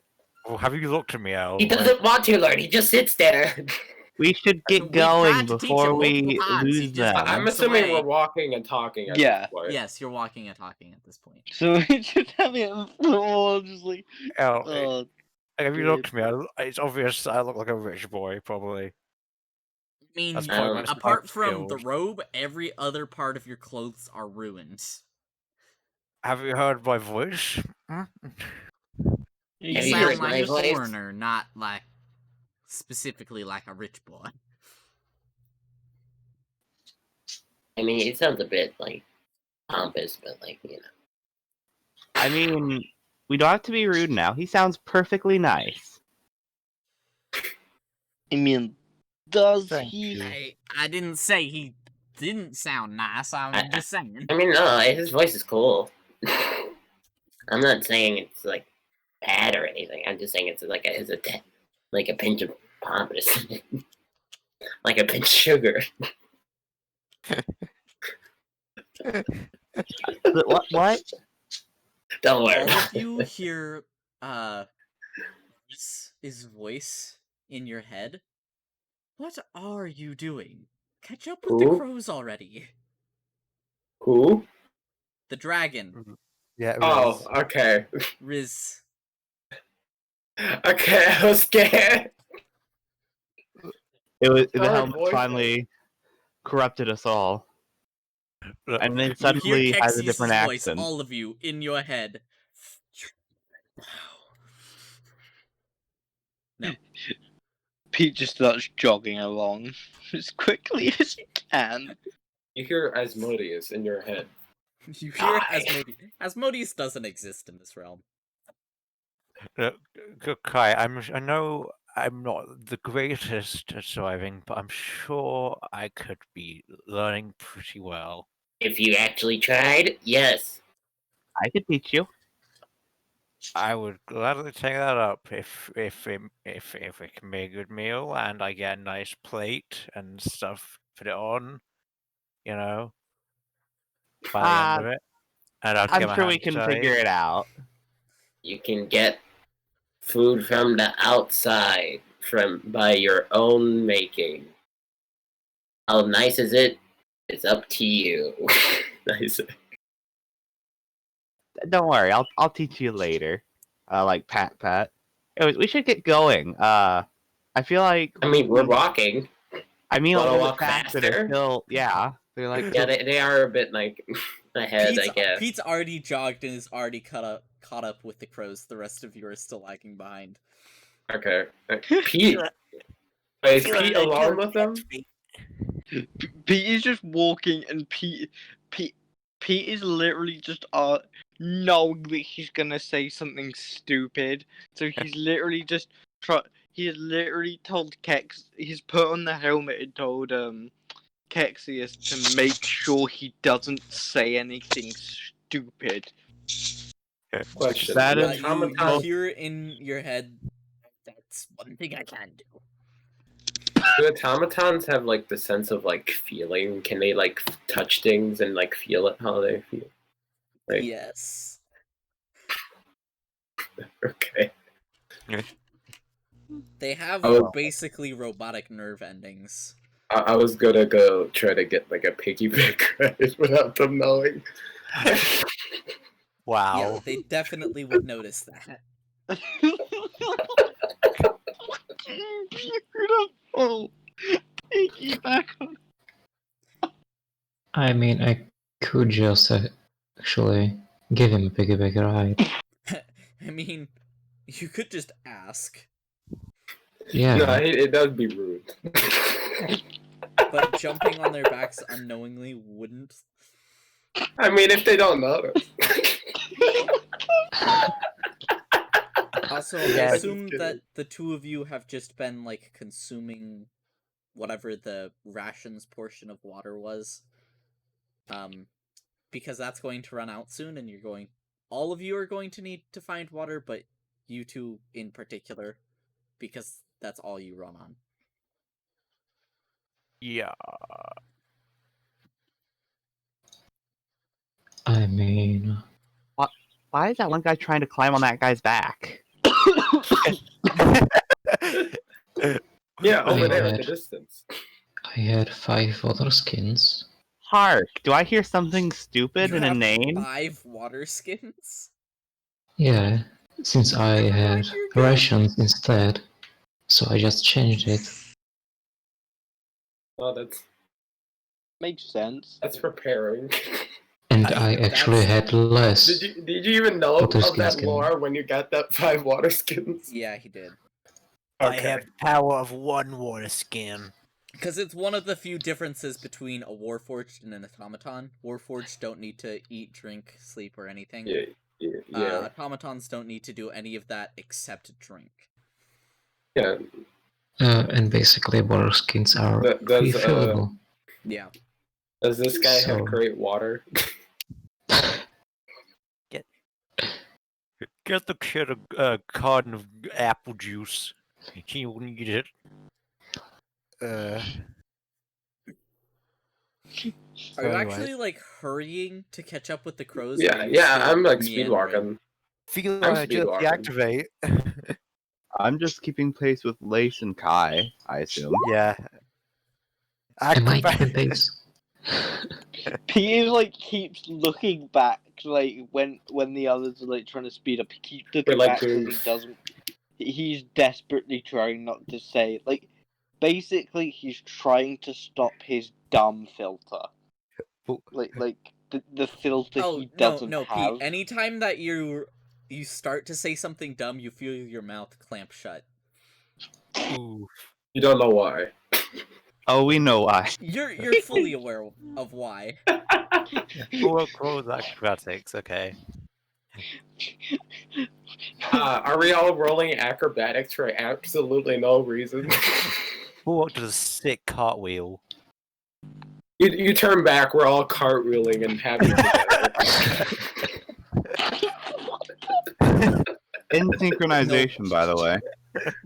Well, have you looked at me, Al? He doesn't want to learn. He just sits there. We should We've get going tried to teach before him we multiple times, he lose just them. I'm Runs assuming away. we're walking and talking. At Yeah. This point. Yes, you're walking and talking at this point. So we just have it all just like, Al, oh, have you good. looked at me? It's obvious I look like a rich boy, probably. I mean, That's probably my apart survival from the skills. robe, every other part of your clothes are ruined. Have you heard my voice? Have You you sound heard like my a voice? foreigner, not like specifically like a rich boy. I mean, it sounds a bit like pompous, but like, you know. I mean, we don't have to be rude now. He sounds perfectly nice. I mean, does Thank he? you. I didn't say he didn't sound nice. I'm just saying. I mean, no, his voice is cool. I'm not saying it's like bad or anything. I'm just saying it's like like a pinch of pompous, like a pinch of sugar. What? Don't worry. All about of you it. hear his voice in your head. What are you doing? Catch up with the Who? crows already. Who? The dragon, Yeah, Riz. Oh, okay. Riz. Okay, I was scared. It was the Hard helmet voice. finally corrupted us all, Look, and then You hear suddenly has a Kexius' different voice, accent. all of you, in your head. No. Pete just starts jogging along as quickly as he can. You hear Asmodeus in your head. You hear Die. Asmodeus. Asmodeus doesn't exist in this realm. look, Kai, I know I'm not the greatest at surviving, but I'm sure I could be learning pretty well. If you actually tried, yes. I could teach you. I would gladly take that up if we can make a good meal and I get a nice plate and stuff, put it on, you know, by the end of it, and I'll get I'm my sure we hands can dirty. figure it out. You can get food from the outside by your own making. How nice is it? It's up to you. Nice. Don't worry, I'll teach you later. Like pat. Anyways, we should get going. I feel like I mean, we're walking. I mean a Wanna little walk bit faster. They're faster? still they're like Yeah, they are a bit like ahead, I guess. Pete's already jogged and is already caught up with the crows. The rest of you are still lagging behind. Okay. Pete. Wait, is Pete along with them? Pete is just walking, and Pete is literally just knowing that he's gonna say something stupid. So he's literally just he has literally told Kex. He's put on the helmet and told Kexius to make sure he doesn't say anything stupid. Question. That Do is- You automatons, hear in your head, that's one thing I can do. do automatons have like the sense of like feeling? Can they like touch things and like feel it how they feel? Right. Yes. Okay. They have Oh. basically robotic nerve endings. I was gonna go try to get like a piggyback ride without them knowing. Wow. Yeah, they definitely would notice that. Beautiful. Piggyback on. I mean, I could just actually give him a piggyback ride. I mean, you could just ask, Yeah. No, it does be rude. but jumping on their backs unknowingly wouldn't. I mean, if they don't notice. Also, Yeah, I just assume kidding. that the two of you have just been, like, consuming whatever the rations portion of water was. Because that's going to run out soon, and all of you are going to need to find water, but you two in particular, because that's all you run on. Yeah. I mean, Why is that one guy trying to climb on that guy's back? Yeah, over I there at had- the distance. I had 5 water skins. Hark! Do I hear something stupid You in a have name? 5 water skins? Yeah, since I Never had mind, you're good. rations instead, so I just changed it. Oh, that's Makes sense. preparing. And I- I actually that's- had less. Did you even know Water of skins that can- lore when you got that 5 water skins? Yeah, he did. I have the power of 1 water skin. Because it's one of the few differences between a Warforged and an automaton. Warforged don't need to eat, drink, sleep, or anything. Yeah. Automatons don't need to do any of that except drink. Yeah. And basically, water skins are refillable. Yeah. Does this guy So- have great water? Get the kid a carton of apple juice. He will need it. Are you actually like hurrying to catch up with the crows? or are you still I'm like speed meandering? walking. Feel I'm like just speedwalking. deactivate. I'm just keeping pace with Lace and Kai, I assume. Yeah. Am I Acrobat- keeping pace? Peter like keeps looking back, like when the others are like trying to speed up. He keeps looking like, back because he "Oof." doesn't. He's desperately trying not to say like. Basically, he's trying to stop his dumb filter. Well, Like the filter Oh he no, doesn't no, have. Pete. Anytime that you start to say something dumb, you feel your mouth clamp shut. Ooh. You don't know why. Oh, we know why. You're fully aware of why. What was acrobatics? Okay. Are we all rolling acrobatics for absolutely no reason? Bulwark does a sick cartwheel. You turn back, we're all cartwheeling and happy together. In synchronization, by the way.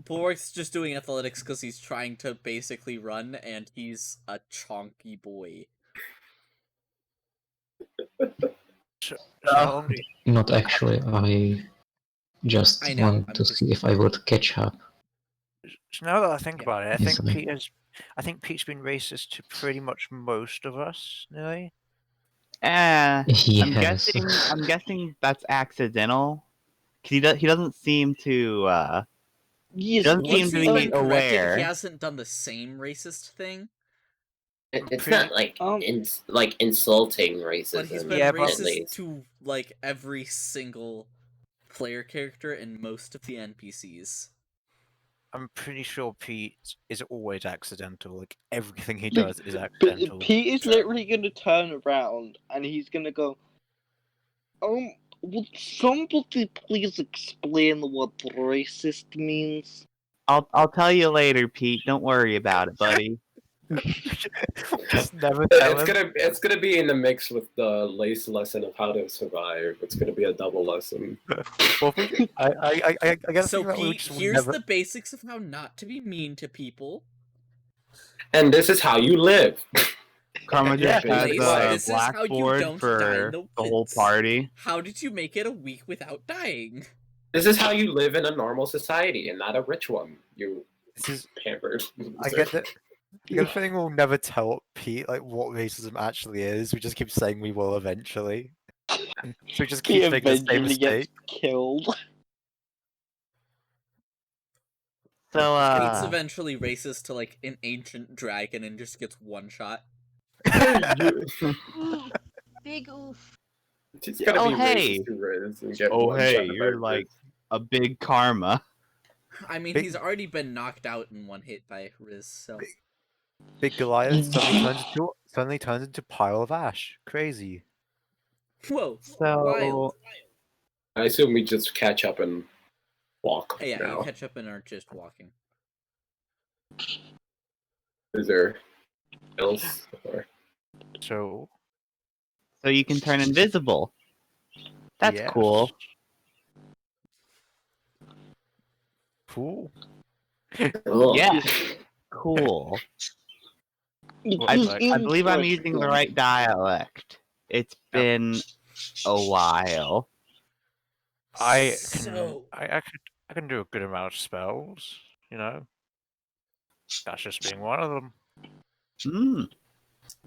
Bulwark's just doing athletics because he's trying to basically run, and he's a chonky boy. Not actually. I just I know, want I'm to just- see if I would catch up. So now that I think Yeah. about it, Easily. I think Pete's been racist to pretty much most of us, really. I'm Yes. guessing that's accidental. 'Cause he doesn't seem to Yes, doesn't seem Once to he's be been corrected, aware. he hasn't done the same racist thing, It's Pretty- not like Um, like insulting racism. but he's been Yeah, but- at racist least. to like every single player character and most of the NPCs. I'm pretty sure Pete is always accidental. Like everything he Like, does is But accidental. Pete is literally going to turn around and he's going to go, would somebody please explain what racist means? I'll tell you later, Pete. Don't worry about it, buddy. Just never tell him. It's gonna be in the mix with the Lace lesson of how to survive. It's gonna be a double lesson. Well, I guess So that we Pete, just here's never. the basics of how not to be mean to people. And this is how you live. Karma just Yeah, has Lace, a this is how you blackboard don't die for in the the whole woods. party. How did you make it a week without dying? This is how you live in a normal society and not a rich one. You This is. pampered. I get that. The thing we'll never tell Pete like what racism actually is. We just keep saying we will eventually. So we just He keep making the same eventually gets mistake. killed. So Pete's eventually racist to like an ancient dragon and just gets one shot. Ooh, big oof. It's gotta Oh, be hey. racist to Riz and get oh one hey, shot by you're Riz. like a big Karma. I mean, Big- he's already been knocked out in one hit by Riz, so Big Goliath suddenly turns into pile of ash. Crazy. whoa, So wild. I assume we just catch up and walk Hey, yeah, now. you catch up and are just walking. Is there else? Or... So you can turn invisible. That's yes. cool. Cool. Cool. Yeah, cool. I believe I'm using the right dialect. It's been a while. I So- can do a good amount of spells. You know. That's just being one of them.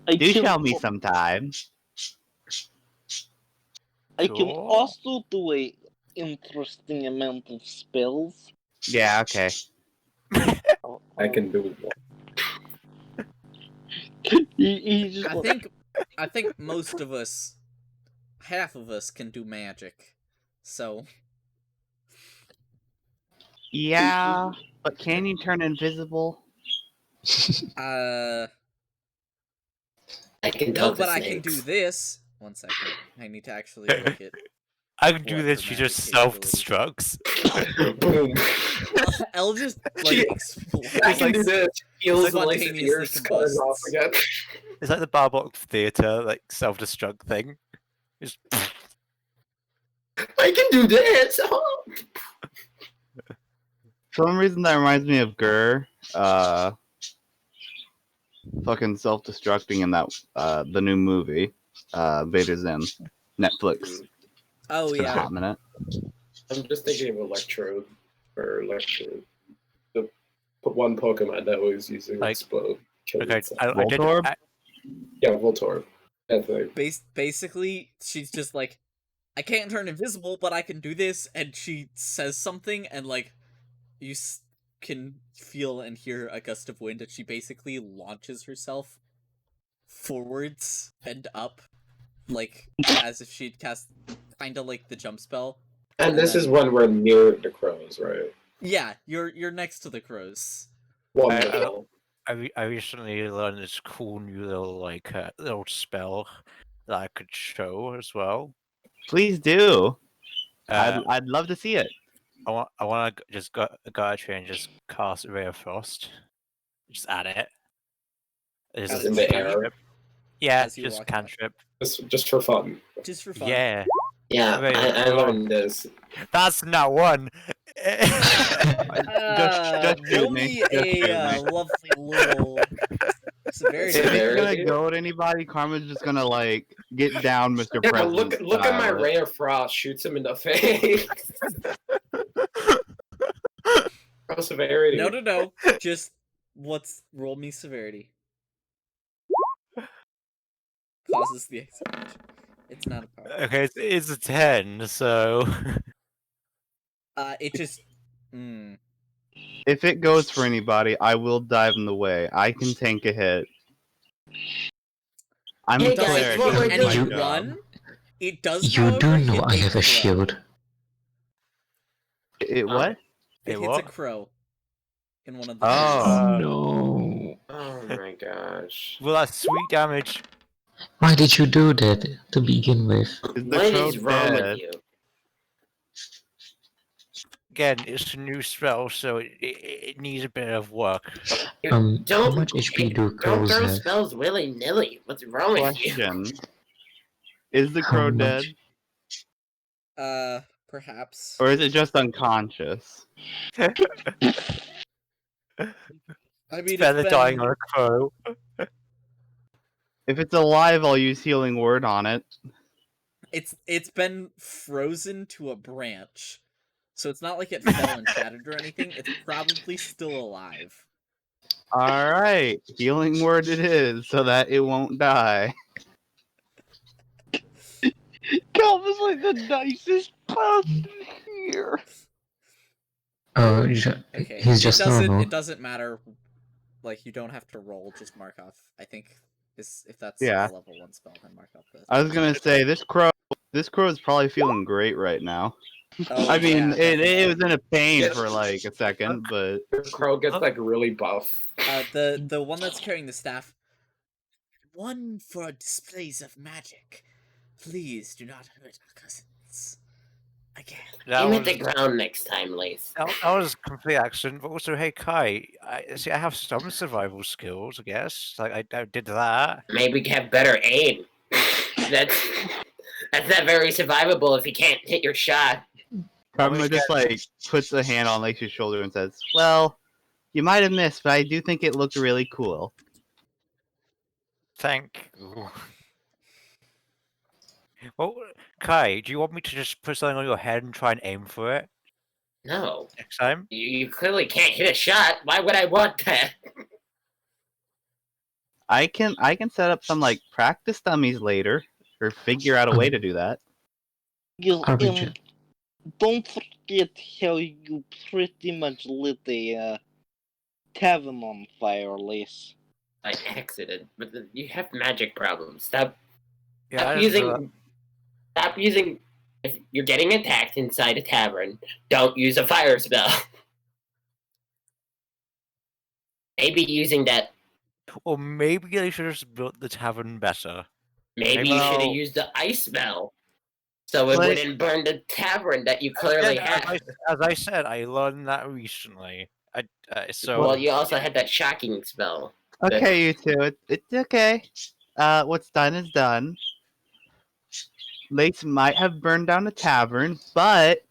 Do show me sometime. I can Sure. also do a interesting amount of spells. Yeah, okay. I can do He's just I think most of us, half of us, can do magic. So Yeah, but can you turn invisible? Uh, I can no, talk to but I can do snakes. this. 1 second. I need to actually look at. I can do What this. her She magic just capabilities are. self-destructs. Boom. Elle just like She- explodes. I can do this. Feels like like the spontaneously ears cutting off combusts. again. It's like the Barbox Theatre like self-destruct thing. Just I can do this. Oh. For some reason, that reminds me of Gurr. Fucking self-destructing in that the new movie, Vader Zim, Netflix. Oh It's been a yeah. hot minute. I'm just thinking of Electrode or Electrode. The one Pokemon that was using Like- explode. Killing okay. itself. I did. Voltorb? Yeah, Voltorb. That thing. Basically, she's just like, I can't turn invisible, but I can do this, and she says something, and like, you can feel and hear a gust of wind, and she basically launches herself forwards and up, like as if she'd cast kind of like the jump spell. And this is when we're near the crows, right? Yeah, you're next to the crows. Wonderful. I recently learned this cool new little little spell that I could show as well. Please do. Uh, I'd love to see it. I want to just go actually and just cast Ray of Frost. Just add it. It's As a in the air? cantrip. Yeah, As you just walk out. cantrip. Just for fun. Just for fun. Yeah, Yeah, Wait, I learned this. that's not one. Just Roll shoot me me. Just shoot a me. lovely little severity. If it's Severity? gonna go at anybody, Karma's just gonna like get down, Mr. Yeah, President. look at my style. Ray of Frost. Shoots him in the face. Pro severity. No. Just roll me severity. Causes the execution. It's not a power. Okay, it's a 10, so It just. If it goes for anybody, I will dive in the way. I can tank a hit. I'm Hey, a guys, cleric. what we're This is my doing- job. It does. You do however, know hit I have a crow. shield. It what? It Hey, hits what? a crow. In one of the. Oh. No. Oh my gosh. well, that's sweet damage. Why did you do that to begin with? Is the What crow is wrong dead? with you? Again, it's a new spell, so it needs a bit of work. How Don't much HP do don't crows throw have? spells willy nilly. What's wrong with you? Question. Is the How crow dead? much? Perhaps. Or is it just unconscious? I mean, Better dying on a crow. If it's alive, I'll use healing word on it. It's been frozen to a branch, so it's not like it fell and shattered or anything. It's probably still alive. Alright, healing word it is, so that it won't die. Calvin's like the nicest person here. Oh, Okay. he's just normal. It doesn't matter. Like, you don't have to roll. Just mark off. I think if that's Yeah. a level 1 spell, then mark off the. I was gonna say this crow is probably feeling great right now. Oh, I mean, yeah, it was in a pain Yes. for like a second, but The crow gets like really buff. The one that's carrying the staff. One for displays of magic. Please do not hurt our cousins. Again. Aim at the ground next time, Lace. That was a complete accident, but also, hey Kai, I have some survival skills, I guess. Like I did that. Maybe have better aim. That's not very survivable if you can't hit your shot. Karma just like puts a hand on Lace's shoulder and says, "Well, you might have missed, but I do think it looked really cool." Thank you. Well, Kai, do you want me to just put something on your head and try and aim for it No. next time? You clearly can't hit a shot. Why would I want that? I can set up some like practice dummies later, or figure out a way to do that. Arbiter. Don't forget how you pretty much lit a tavern on fire, Lace. By accident. But you have magic problems. Stop Yeah, I Stop using. If you're getting attacked inside a tavern, don't use a fire spell. Maybe using that. Or maybe they should have just built the tavern better. Maybe you should have Well- used the ice spell, so it Like- wouldn't burn the tavern that you clearly Again, have. as I said, I learned that recently. So Well, you also had that shocking spell. Okay, you two, it's okay. What's done is done. Lace might have burned down the tavern, but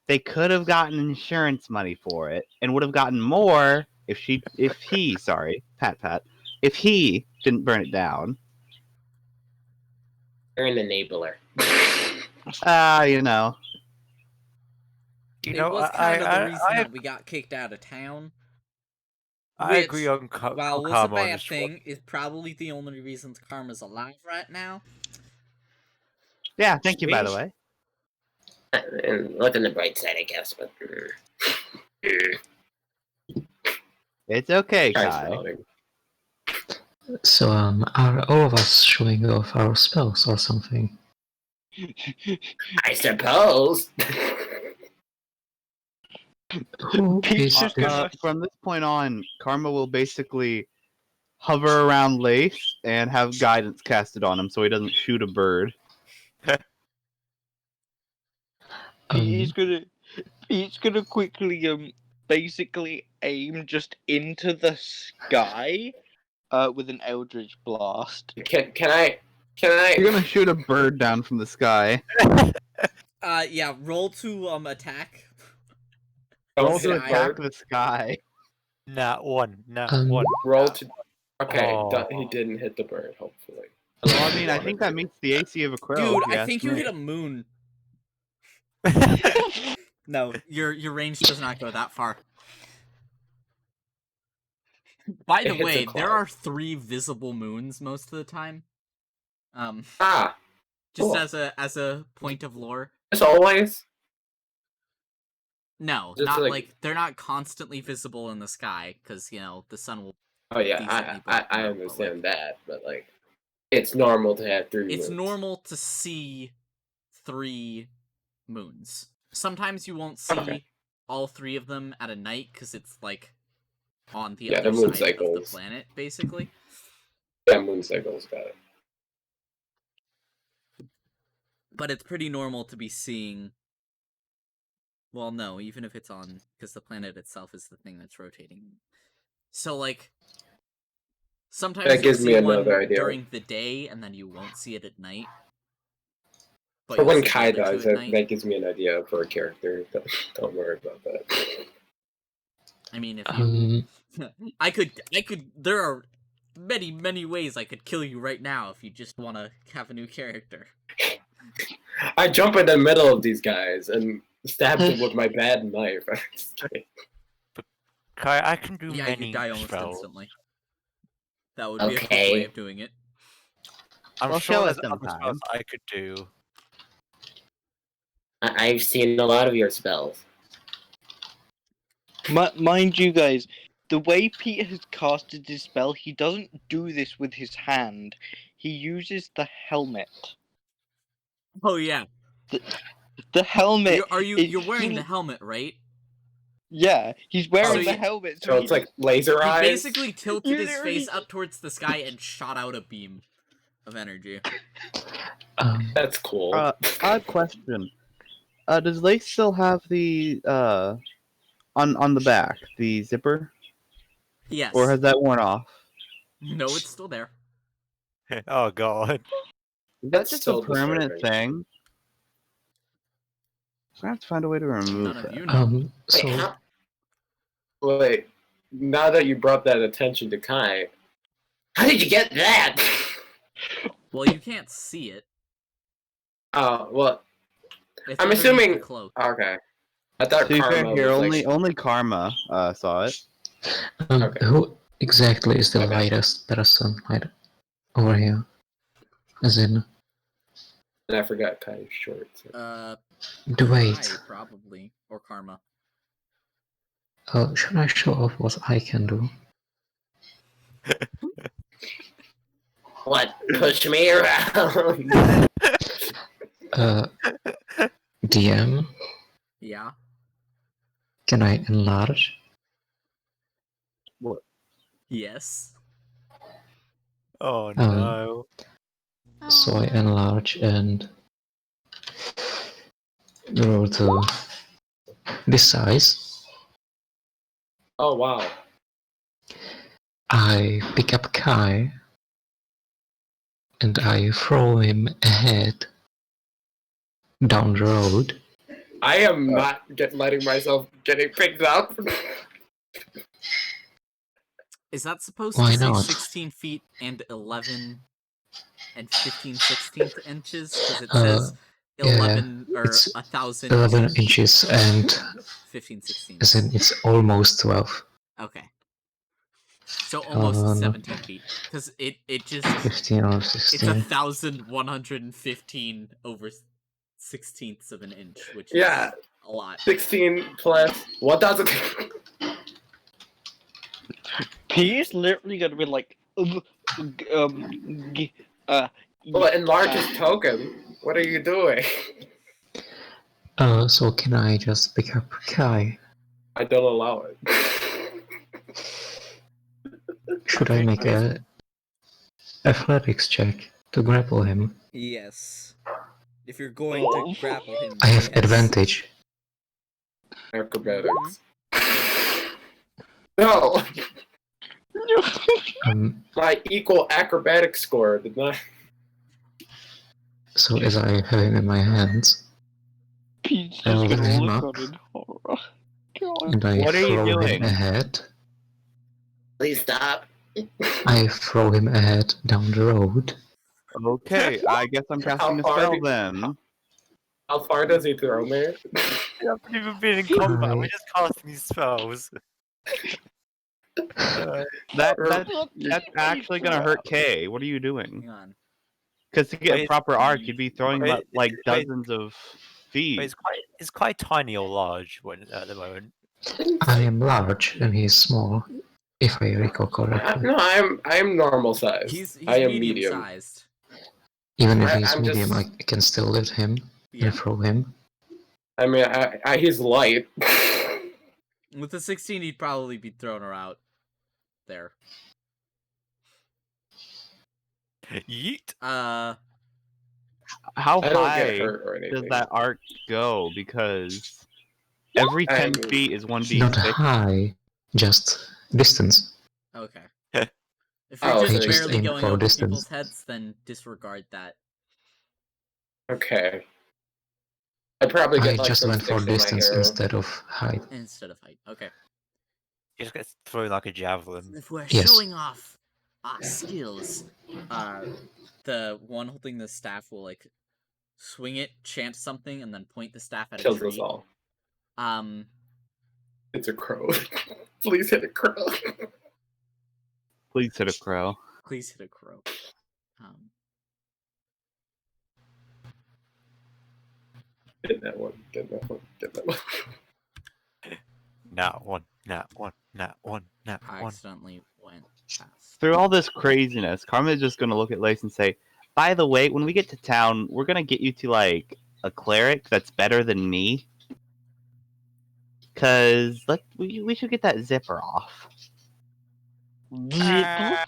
they could have gotten insurance money for it, and would have gotten more if he, Pat, if he didn't burn it down. You're an enabler. You know. you It know, was kind of the reason I that we got kicked out of town. I agree on While was a Karma on bad this one. thing, is probably the only reason Karma's alive right now. Yeah, thank you, by the Sweet. way. And look on the bright side, I guess. But It's okay, Guy's Kai. nodding. So, are all of us showing off our spells or something? I suppose. Who Pete's is just this? gonna- From this point on, Karma will basically hover around Lace and have guidance casted on him so he doesn't shoot a bird. He's gonna quickly basically aim just into the sky with an Eldritch Blast. Can I? You're gonna shoot a bird down from the sky. Yeah, roll to attack. Roll to Sky. attack the sky. Not one. Um, roll to? Okay, Oh. he didn't hit the bird. Hopefully. Well, I mean, I think that meets the AC of a crow. Dude, if I ask think you me. hit a moon. No, your range does not go that far. By It the hits a way, there cloud. are 3 visible moons most of the time. Ah, Just cool. as a point of lore. as always. No, Just not like- like they're not constantly visible in the sky because the sun will. Oh yeah, decently I black out, but, understand that, but like, it's normal to have 3 It's moons. normal to see 3 moons. Sometimes you won't see Okay. all 3 of them at a night because it's like on the Yeah, other the moon side of the cycles. planet, basically. Yeah, moon cycles got it. But it's pretty normal to be seeing. Well, no, even if it's on, because the planet itself is the thing that's rotating. So, like, sometimes That you'll gives me see one another idea. during the day, and then you won't see it at night. But For you'll when see the Kai other two dies, at that night. gives me an idea for a character. Don't worry about that. I mean, if you, um, there are many ways I could kill you right now if you just want to have a new character. I jump in the middle of these guys and stab them with my bad knife. I'm just kidding. Kai, I can do Yeah, many you die almost spells. instantly. That would be a quick Okay. way of doing it. I'm Well, sure show there's us other sometime. spells I could do. I've seen a lot of your spells. Mind you, guys, the way Peter has casted his spell, he doesn't do this with his hand. He uses the helmet. Oh yeah, The helmet. you're wearing the helmet, right? Yeah, he's wearing So the you- helmet. So it's like laser He eyes. basically tilted You his literally- face up towards the sky and shot out a beam of energy. That's cool. Odd question. Does Lace still have the on the back the zipper, Yes. or has that worn off? No, it's still there. Oh god. Is that That's just so a permanent disturbing. thing? I have to find a way to remove None of that. you know. Wait, So, how? Wait, now that you brought that attention to Kai, How did you get that? Well, you can't see it. well, It's I'm underneath assuming- the cloak. okay. I thought To be fair, Karma here was like, only Karma saw it. Okay. who exactly is the Okay. lightest person over here? As in, and I forgot Kai's short. So. the weight. Kai, probably, or Karma. Should I show off what I can do? What? Push me around? DM, Yeah. can I enlarge? Yes. Oh no. So I enlarge and grow to this size. Oh wow. I pick up Kai and I throw him ahead down the road. I am not letting myself getting picked up. Is that supposed Why to say not? 16 feet and 11 and 15/16 inches? Because it Uh, says yeah, 11 or it's 1,000 11 inches and 15/16. as in it's almost 12. Okay. So almost No. 17 feet. Because it just 15 or it's 16. 1,115 over 16ths of an inch, which is Yeah. a lot. 16 plus 1,000. He's literally gonna be like, Well, enlarge his token. What are you doing? So can I just pick up Kai? I don't allow it. Should I make a athletics check to grapple him? Yes. If you're going to grapple him, I have yes. advantage. Acrobatics. No! My equal acrobatic score did not. So as I have him in my hands, Pete's I just lift gonna him look up on in horror. God. and I What are you throw him doing? ahead. Please stop. I throw him ahead down the road. Okay, I guess I'm casting a far spell do- then. How far does he throw me? We haven't even been in combat. We're I- just casting these spells. That's actually gonna hurt Kay. What are you doing? Hang on. Because to get a Wait, proper arc, you'd be throwing wait, like wait. dozens of But feet. it's quite tiny or large at the moment. I am large and he is small, if I recall correctly. No, I'm normal size. He's I am medium medium. sized. Even if I- he's I'm medium, just- I can still lift him Yeah. and throw him. I mean, he's light. With the 16, he'd probably be thrown out there. Yeet. How I don't get high hurt or does anything. that arc go? Because every 10 I- feet is Not 1d6. high, just distance. Okay. If you're Oh, just so you barely aim going for over distance. people's heads, then disregard that. Okay. I probably get I like just some went for sticks in my distance arrow. instead of height. Instead of height. Okay. You just get thrown like a javelin. If we're Yes. showing off our skills, the one holding the staff will like swing it, chant something, and then point the staff at a Kills tree. us all. It's a crow. Please hit a crow. Please hit a crow. Please hit a crow. Get that one. Get that one. Get that one. Nat one. I accidentally went past. Through all this craziness, Karma's just gonna look at Lace and say, by the way, when we get to town, we're gonna get you to like a cleric that's better than me. Cause we should get that zipper off. Zipper?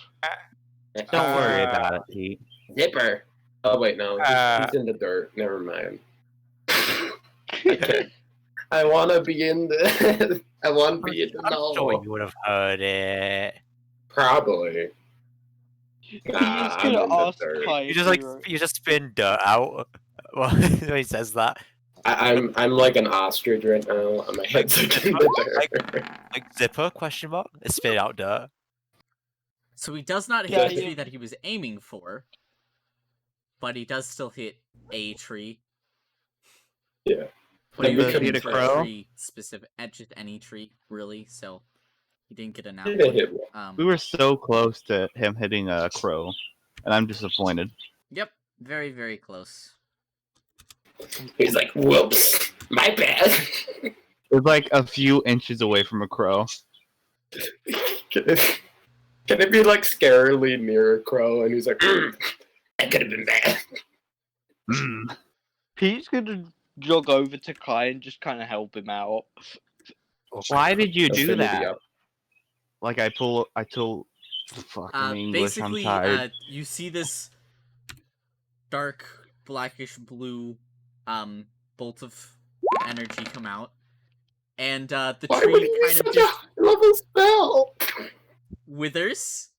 Don't worry about it, Pete. Zipper. Oh wait, no. He's in the dirt. Never mind. Okay. I want to be in the. I want to be in the I'm sure know. you would have heard it. Probably. He's I'm gonna in the ask dirt. Kai. You just spin dirt out when he says that. I'm like an ostrich right now. My head's like in the dirt. Like zipper question mark? Spit out dirt. So he does not hit Yeah, the yeah. tree that he was aiming for, but he does still hit a tree. Yeah. But he And was we aiming hit a for crow? a tree specific, just any tree, really. So he didn't get an He out. didn't hit one. We were so close to him hitting a crow, and I'm disappointed. Yep, very very close. He's like, whoops, my bad. It was like a few inches away from a crow. Can it be like scarily near a crow? And he's like, that could have been bad. Mm. Pete's gonna jog over to Kai and just kind of help him out. Why did you Affinity do that? up. Like I told fucking English. Basically, I'm tired. you see this dark blackish blue bolt of energy come out, and the Why would he tree use kind of such just a level spell? withers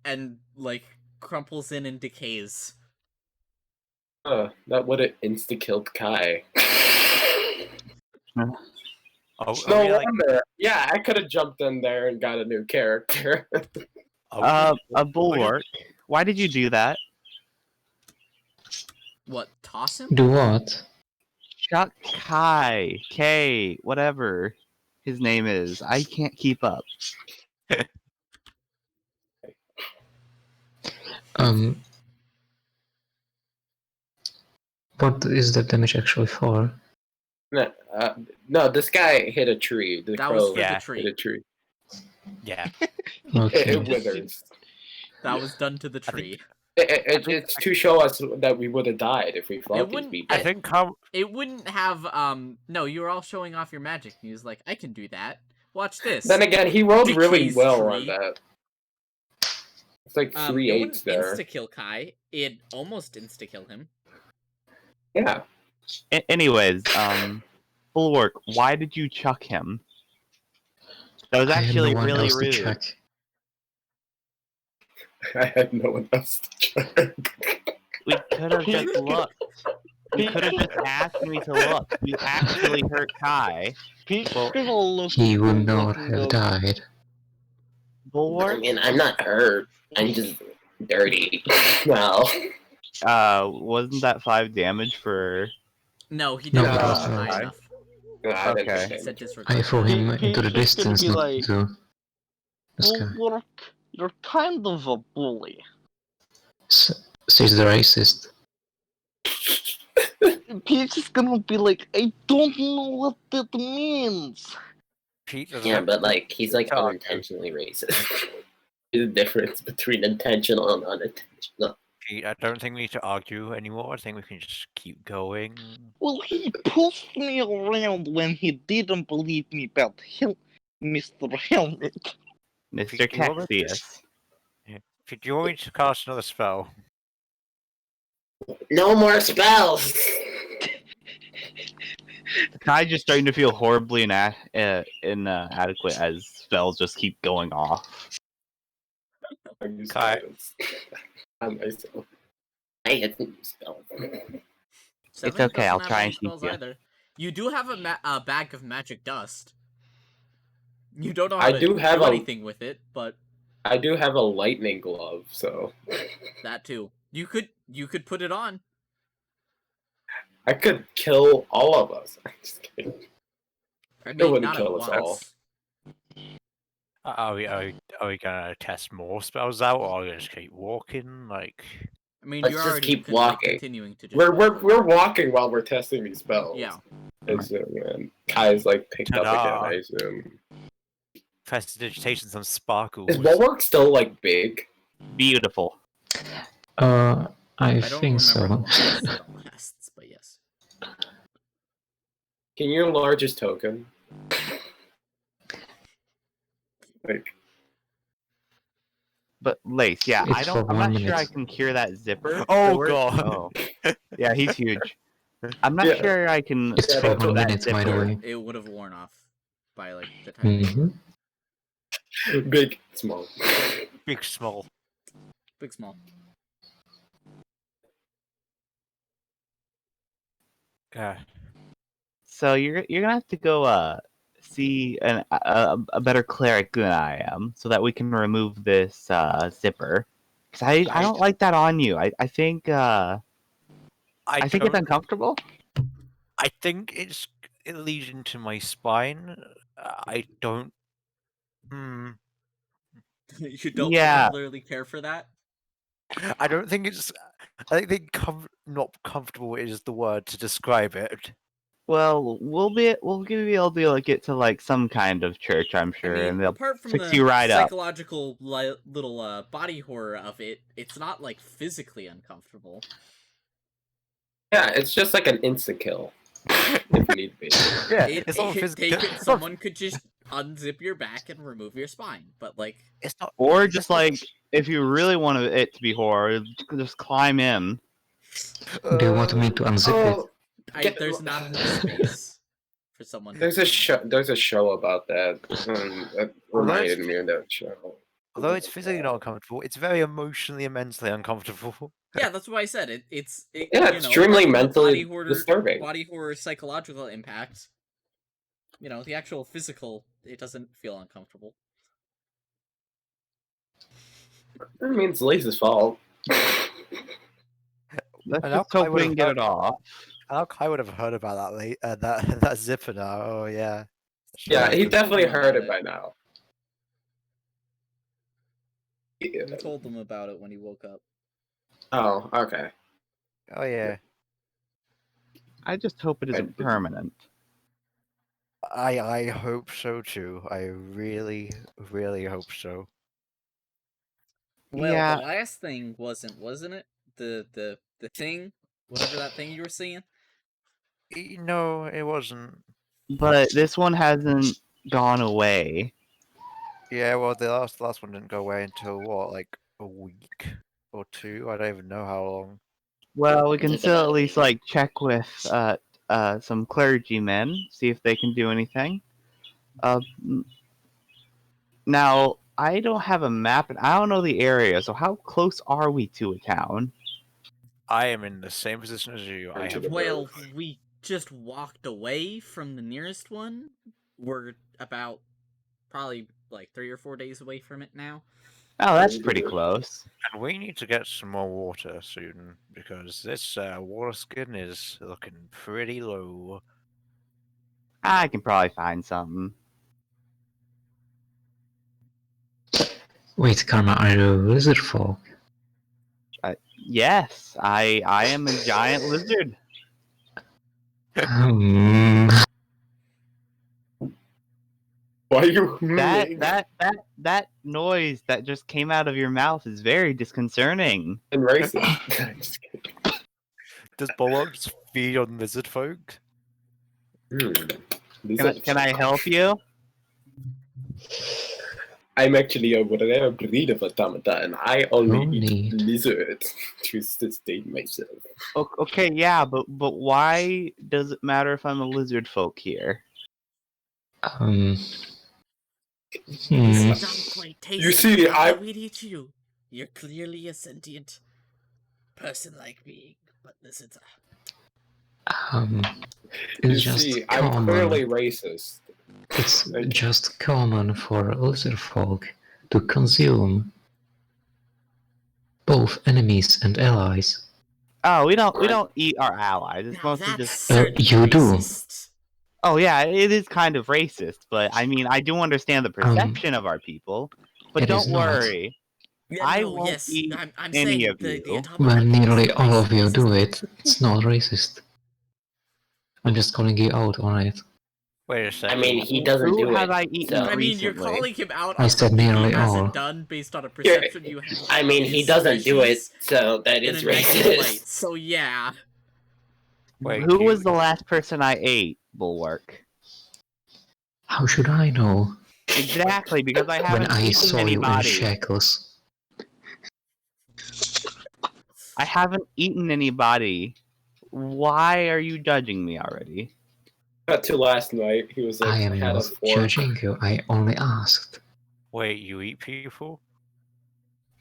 and like crumples in and decays. That would have insta-killed Kai. Oh, No are we, like, wonder. Yeah, I could have jumped in there and got a new character. A bulwark. Why did you do that? What, toss him? Do what? Chuck Kai, K, whatever his name is. I can't keep up. What is the damage actually for? No, this guy hit a tree. The That crow was for Yeah. the tree. hit a tree. Yeah. Okay. It withers. That was done to the I think- tree. It's to show us that we would have died if we fought these wouldn't- people. I think how It wouldn't have no, you were all showing off your magic. He was like, I can do that. Watch this. Then again, he rolled really Decays well tree. on that. It's like it 3 wouldn't 8s there. insta-kill Kai. It almost insta-kill him. Yeah. Anyways, bulwark. Why did you chuck him? That was I had actually no one really else to rude. check. I had no one else to check. We could have just looked. You could have just asked me to look. You actually hurt Kai. People look. He would not have died. I Bulwark. mean, I'm not hurt. I'm just dirty. Well, Wasn't that 5 damage for? No, he No, didn't that roll was high right. enough. I didn't Okay. He think said it. disregard. I threw him into the Peach is gonna distance, be not like, to the sky. Bulwark, you're kind of a bully. Says the racist. Peach is gonna be like, I don't know what that means. Pete doesn't yeah, have but like he's like Talk. unintentionally racist. There's a difference between intentional and unintentional. Pete, I don't think we need to argue anymore. I think we can just keep going. Well, he pushed me around when he didn't believe me about Mr. Helmet. Mr. Do you want me to- Caxius. Pete, do you want me to cast another spell? No more spells. Kai just starting to feel horribly inadequate as spells just keep going off. I use Kai. guidance. On myself. I hit the spell. Seven okay, I'll doesn't have try any and keep spells you. either. You do have a bag of magic dust. You don't know how I to do have do a- anything with it, but I do have a lightning glove, so that too. You could put it on. I could kill all of us. I'm just kidding. I It mean, wouldn't not kill at us all. once. Are we gonna test more spells out, or are we gonna just keep walking? Like, I mean, Let's you're just already keep walking. continuing to just We're walking while we're testing these spells. Yeah. I assume, and Kai's like picked up Ta-da. again. I assume. prestidigitation, some sparkles. Is Bulwark still like big? Beautiful. I I don't think remember so. how long this spell lasts, but yes. Can you enlarge his token? Like, But Lace, yeah, It's for I'm not 1 sure I minute. can cure that zipper. Oh, Or- God. Oh. Yeah, he's huge. I'm not Yeah. sure I can. It's Yeah, for that's 1 that minute, by the zipper. way. It would have worn off by like the time. Mm-hmm. big, small. Big, small. Big small. Yeah. So you're gonna have to go see a better cleric than I am, so that we can remove this zipper. Cause I don't like that on you. I think I think it's don't- uncomfortable. I think it leads into my spine. I don't. You don't Yeah. particularly care for that. I don't think it's. I think not comfortable is the word to describe it. Well, we'll be able to be able to get to like some kind of church, I'm sure, I mean, and they'll apart from fix the you right up. psychological little body horror of it, it's not like physically uncomfortable. Yeah, it's just like an insta kill. if need be. Yeah, It, it's not it- physical. they could, someone could just unzip your back and remove your spine, but like, It's not. Or just like, if you really want it to be horror, just climb in. Do you want me to unzip it? there's not enough space for someone. There's a show. There's a show about that. That reminded me of that show. Although it's physically not uncomfortable, it's very emotionally and mentally uncomfortable. Yeah, that's why I said it. It's Yeah, extremely mentally disturbing. Body horror, psychological impact. You know, the actual physical, it doesn't feel uncomfortable. I mean, it's Lisa's fault. Let's And how just hope Kai we can would've get it off. How Kai would have heard about that zipper now. Oh yeah. Yeah, he I definitely told him heard about it by now. I told him about it when he woke up. Oh, okay. Oh yeah. I just hope it isn't permanent. I hope so too. I really, really hope so. Well, Yeah. the last thing wasn't it? The thing, whatever that thing you were seeing. No, it wasn't. But this one hasn't gone away. Yeah, well, the last one didn't go away until what, like a week or two? I don't even know how long. Well, we can still at least like check with some clergymen, see if they can do anything. Now I don't have a map and I don't know the area, so how close are we to a town? I am in the same position as you. Well, we just walked away from the nearest one. We're about probably like 3 or 4 days away from it now. Oh, that's pretty close. And we need to get some more water soon because this water skin is looking pretty low. I can probably find something. Wait, Karma, are you a lizard folk? Yes, I am a giant lizard. Why are you that noise that just came out of your mouth is very disconcerting. and racist? Does Prologues feed on lizard folk? Can I help you? I'm actually a rare breed of automata, and I only No eat need. lizards to sustain myself. Okay, yeah, but why does it matter if I'm a lizard folk here? This don't quite taste You see, like we'd eat you. You're clearly a sentient person-like being, but lizards are. It's You just see, common. I'm clearly racist. It's just common for lizard folk to consume both enemies and allies. Oh, we don't eat our allies. It's Now mostly that's just certainly you do. racist. Oh yeah, it is kind of racist, but I mean I do understand the perception of our people. But it is don't not. worry, Yeah, I no, won't yes, eat I'm any saying of the you. automata When nearly is all of you racist. do it, it's not racist. I'm just calling you out on it. Wait a second. I mean, he doesn't Who do have it. I eaten so- I mean, you're recently? calling him out I on said something he nearly hasn't all. done based on a perception you have. I mean, of he his doesn't do it, species so that in is a negative light. racist. So yeah. Wait, Who was the last person I ate, Bulwark? How should I know? Exactly, because I When haven't I eaten saw you in anybody. shackles. I haven't eaten anybody. Why are you judging me already? Cut to last night. He was like, I am had a not fork. judging you, I only asked. Wait, you eat people?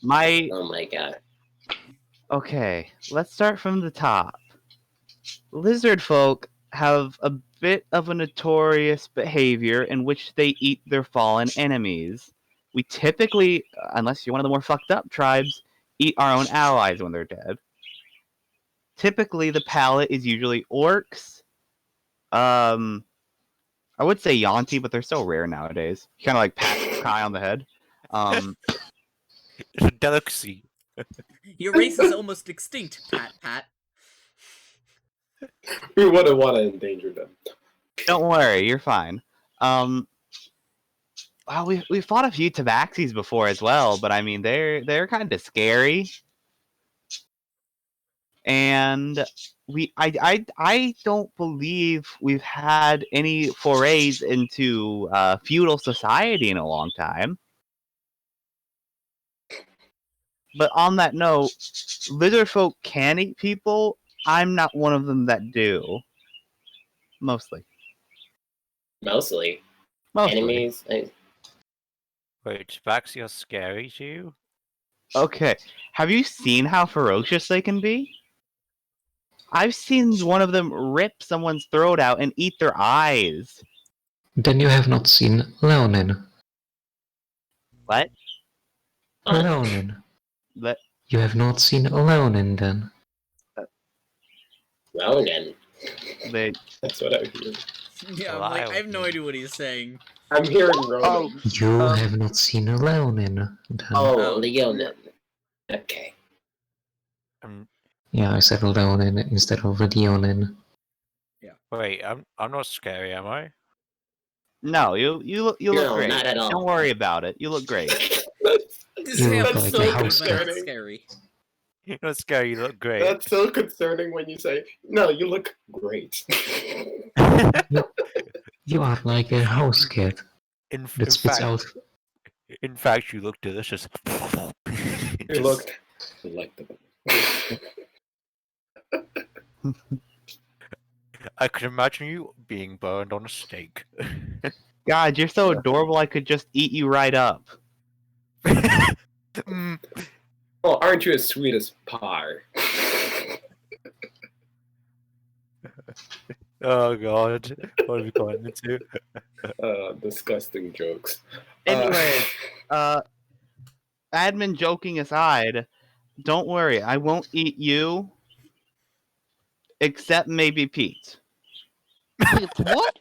Oh my god. Okay, let's start from the top. Lizard folk have a bit of a notorious behavior in which they eat their fallen enemies. We typically, unless you're one of the more fucked up tribes, eat our own allies when they're dead. Typically, the palate is usually orcs. I would say Yanti, but they're so rare nowadays. You kind of like pat Kai on the head. It's a delicacy. Your race is almost extinct, Pat. We wouldn't want to endanger them. Don't worry, you're fine. Well, we fought a few tabaxis before as well, but I mean they're kind of scary. and I don't believe we've had any forays into feudal society in a long time. But on that note, lizard folk can eat people. I'm not one of them that do. Mostly. Mostly. Enemies. Wait, Spaxios scary to you? Okay. Have you seen how ferocious they can be? I've seen one of them rip someone's throat out and eat their eyes. Then you have not seen Leonin. What? Leonin. That You have not seen Leonin then. Ronan. they That's what I hear. Yeah, I'm like, I have no idea what he's saying. I'm hearing Ronan. You have not seen Leonin then. Oh, Leonin. Okay. Yeah, I said Leonin instead of Leonin. Yeah. Wait, I'm not scary, am I? No, you look No, great. not at all. Don't worry about it. You look great. Sam, look I'm like so a good, house but not cat. scary. You're not scary, you look great. That's so concerning when you say, "No, you look great." You are like a house cat that spits out. In fact, you look delicious. You looked delectable. I could imagine you being burned on a stake. God, you're so adorable. I could just eat you right up. Well, aren't you as sweet as Par? Oh god, what have we gone into? Disgusting jokes. Anyway, admin joking aside, don't worry. I won't eat you, except maybe Pete. Wait, what?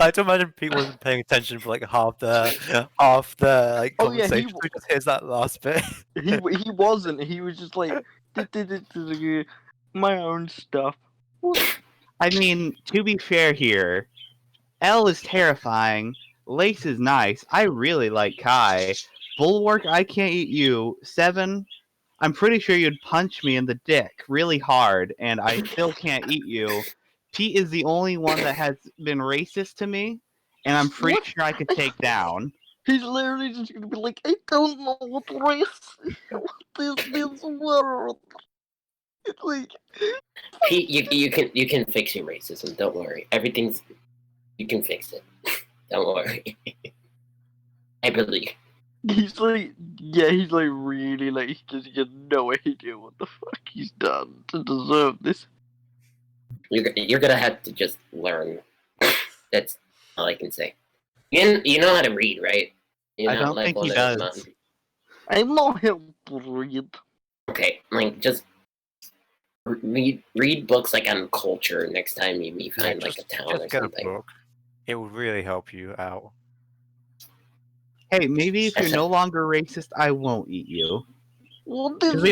I don't imagine Pete wasn't paying attention for like half the like Oh, yeah, conversation. So he just hears that last bit. He wasn't. He was just like my own stuff. I mean, to be fair here, L is terrifying. Lace is nice. I really like Kai. Bulwark, I can't eat you. 7, I'm pretty sure you'd punch me in the dick really hard, and I still can't eat you. Pete is the only one that has been racist to me, and I'm pretty sure I could take down. He's literally just gonna be like, I don't know what race this world. It's like Pete, you can fix your racism. Don't worry. You can fix it. Don't worry. I believe. he's like really like he just has no idea what the fuck he's done to deserve this. You're gonna have to just learn. That's all I can say. You know how to read, right? You're I not don't like think one he of those does. mountain- I'm not helped to read. Okay, like just read books like on culture next time you find like a town or Just get a something. book. It will really help you out. Hey, maybe if you're no longer racist, I won't eat you. Well, 'Cause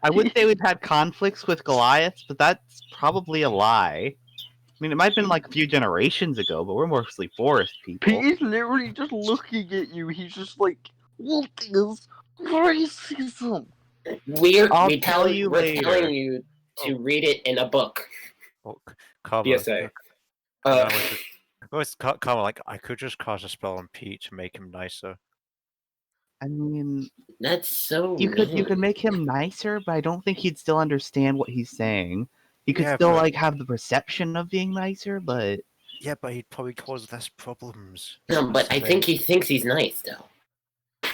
I would say we've had conflicts with Goliaths, but that's probably a lie. I mean, it might have been like a few generations ago, but we're mostly forest people. Pete is literally just looking at you. He's just like, what is racism? We're I'll telling tell you later. telling you to read it in a book. Well, Karma, PSA. Karma, like I could just cast a spell on Pete to make him nicer. I mean, That's so you could mean. make him nicer, but I don't think he'd still understand what he's saying. He could Yeah, still but- like have the perception of being nicer, but Yeah, but he'd probably cause less problems. No, but That's the I think he thinks he's nice though.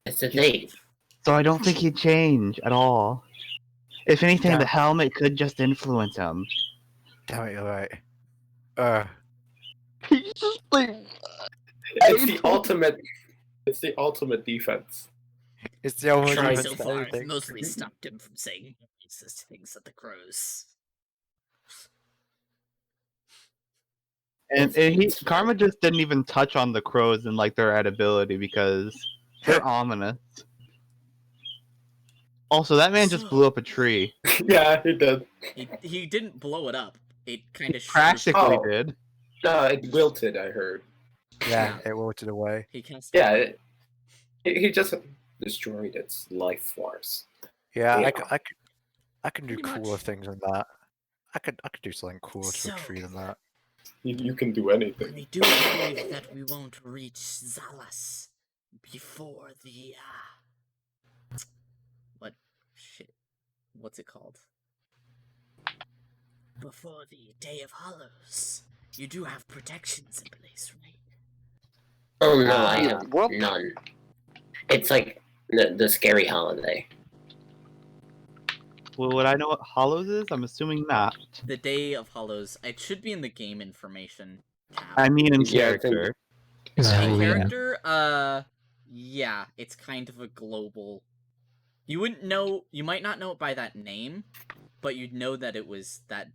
That's the thing. so I don't think he'd change at all. If anything, Yeah. the helmet could just influence him. Damn it, you're right. He's just like, It's the ultimate. It's the ultimate defense. It's the only Try defense So to far, I've anything. mostly stopped him from saying racist things at the crows. And Karma just didn't even touch on the crows and like their edibility because they're ominous. Also, that man just blew up a tree. Yeah, he did. He didn't blow it up. It kind of Practically Oh. did. No, it wilted. I heard. Yeah, it wilted away. He cast. Yeah, he just destroyed its life force. Yeah, Yeah. I can do Pretty cooler much. things than that. I could do something cooler to a So- tree than that. You can do anything. I do believe that we won't reach Zalas before the what's it called? Before the Day of Hallows. You do have protections in place, right? Oh no, I have What? none. It's like the scary holiday. Well, would I know what Hallows is? I'm assuming not. The Day of Hallows. It should be in the game information tab. I mean, in Yeah, I think- character. It's In Halloween. character, yeah, it's kind of a global. You wouldn't know. You might not know it by that name, but you'd know that it was that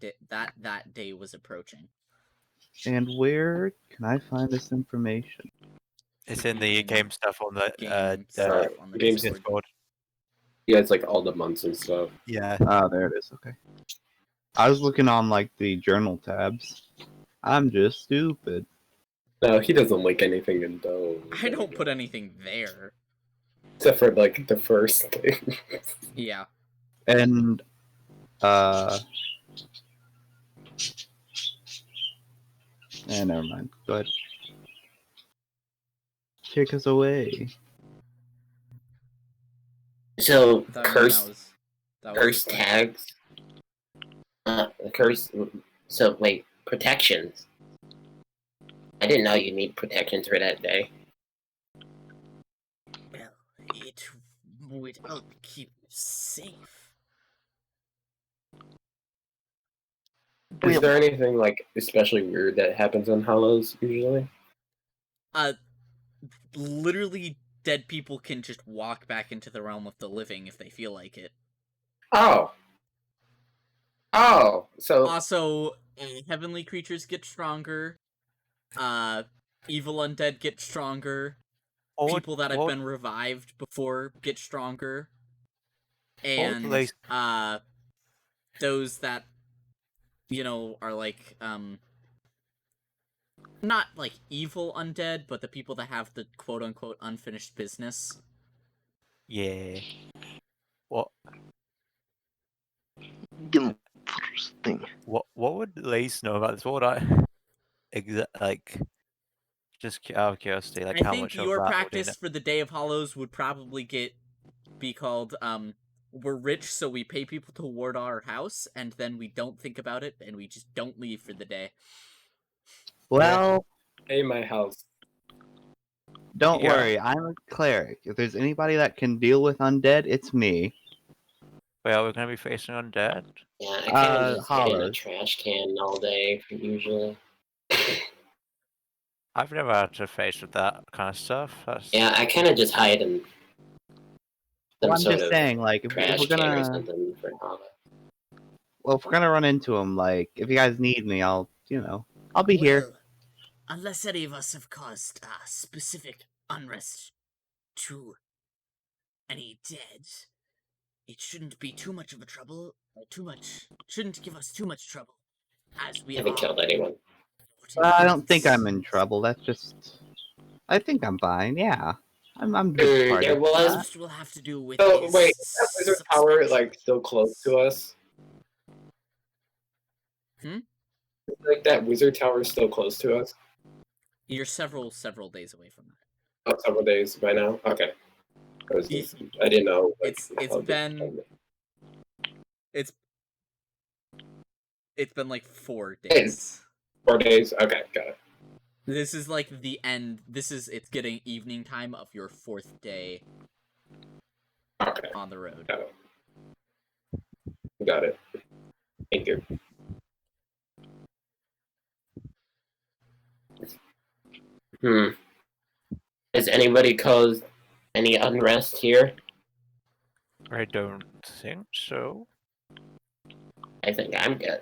day was approaching. And where can I find this information? It's in the game stuff on the Game stuff on the game Discord. Discord. Yeah, it's like all the months and stuff. Yeah. Ah, there it is. Okay. I was looking on like the journal tabs. I'm just stupid. No, he doesn't link anything in those. I don't put anything there. Except for like the first thing. Yeah. And never mind. Go ahead. Take us away. So That curse was the curse question. tags. Curse. So wait, protections. I didn't know you need protections for that day. Well, it would help keep you safe. Is there anything like especially weird that happens on Hallows usually? Literally, dead people can just walk back into the realm of the living if they feel like it. Oh. Oh, so Also, heavenly creatures get stronger. Evil undead get stronger. People that have been revived before get stronger. And those that are like not like evil undead, but the people that have the quote unquote unfinished business. Yeah. What Interesting. what would Lace know about this? What would I like? Just out of curiosity, like I how think much of your that practice for the Day of Hallows would probably be called we're rich, so we pay people to ward our house, and then we don't think about it, and we just don't leave for the day. Well, hey, my house. don't Yeah. worry. I'm a cleric. If there's anybody that can deal with undead, it's me. Well, we're gonna be facing undead. Yeah, I kind of just hide in a Hallows. trash can all day usually. I've never had to face with that kind of stuff. Yeah, I kind of just hide in Well, I'm sort just of saying, like, if trash we're can or gonna, something for Halloween. well, if we're gonna run into him, like, if you guys need me, I'll be here. Well, unless any of us have caused specific unrest to any dead, it shouldn't be too much of a trouble, or shouldn't give us too much trouble, as we Haven't killed anyone. I don't think I'm in trouble. That's just, I think I'm fine. Yeah, I'm good. Part There of was. Most will have to do with. So is wait, is that wizard tower suspension. like still close to us? Like that wizard tower is still close to us? You're several days away from that. Oh, several days by now? Okay. I didn't know. Like, It's been like 4 days. 4 days? Okay, got it. This is like the end. It's getting evening time of your 4th day Okay, on the road. got it. Thank you. Has anybody caused any unrest here? I don't think so. I think I'm good.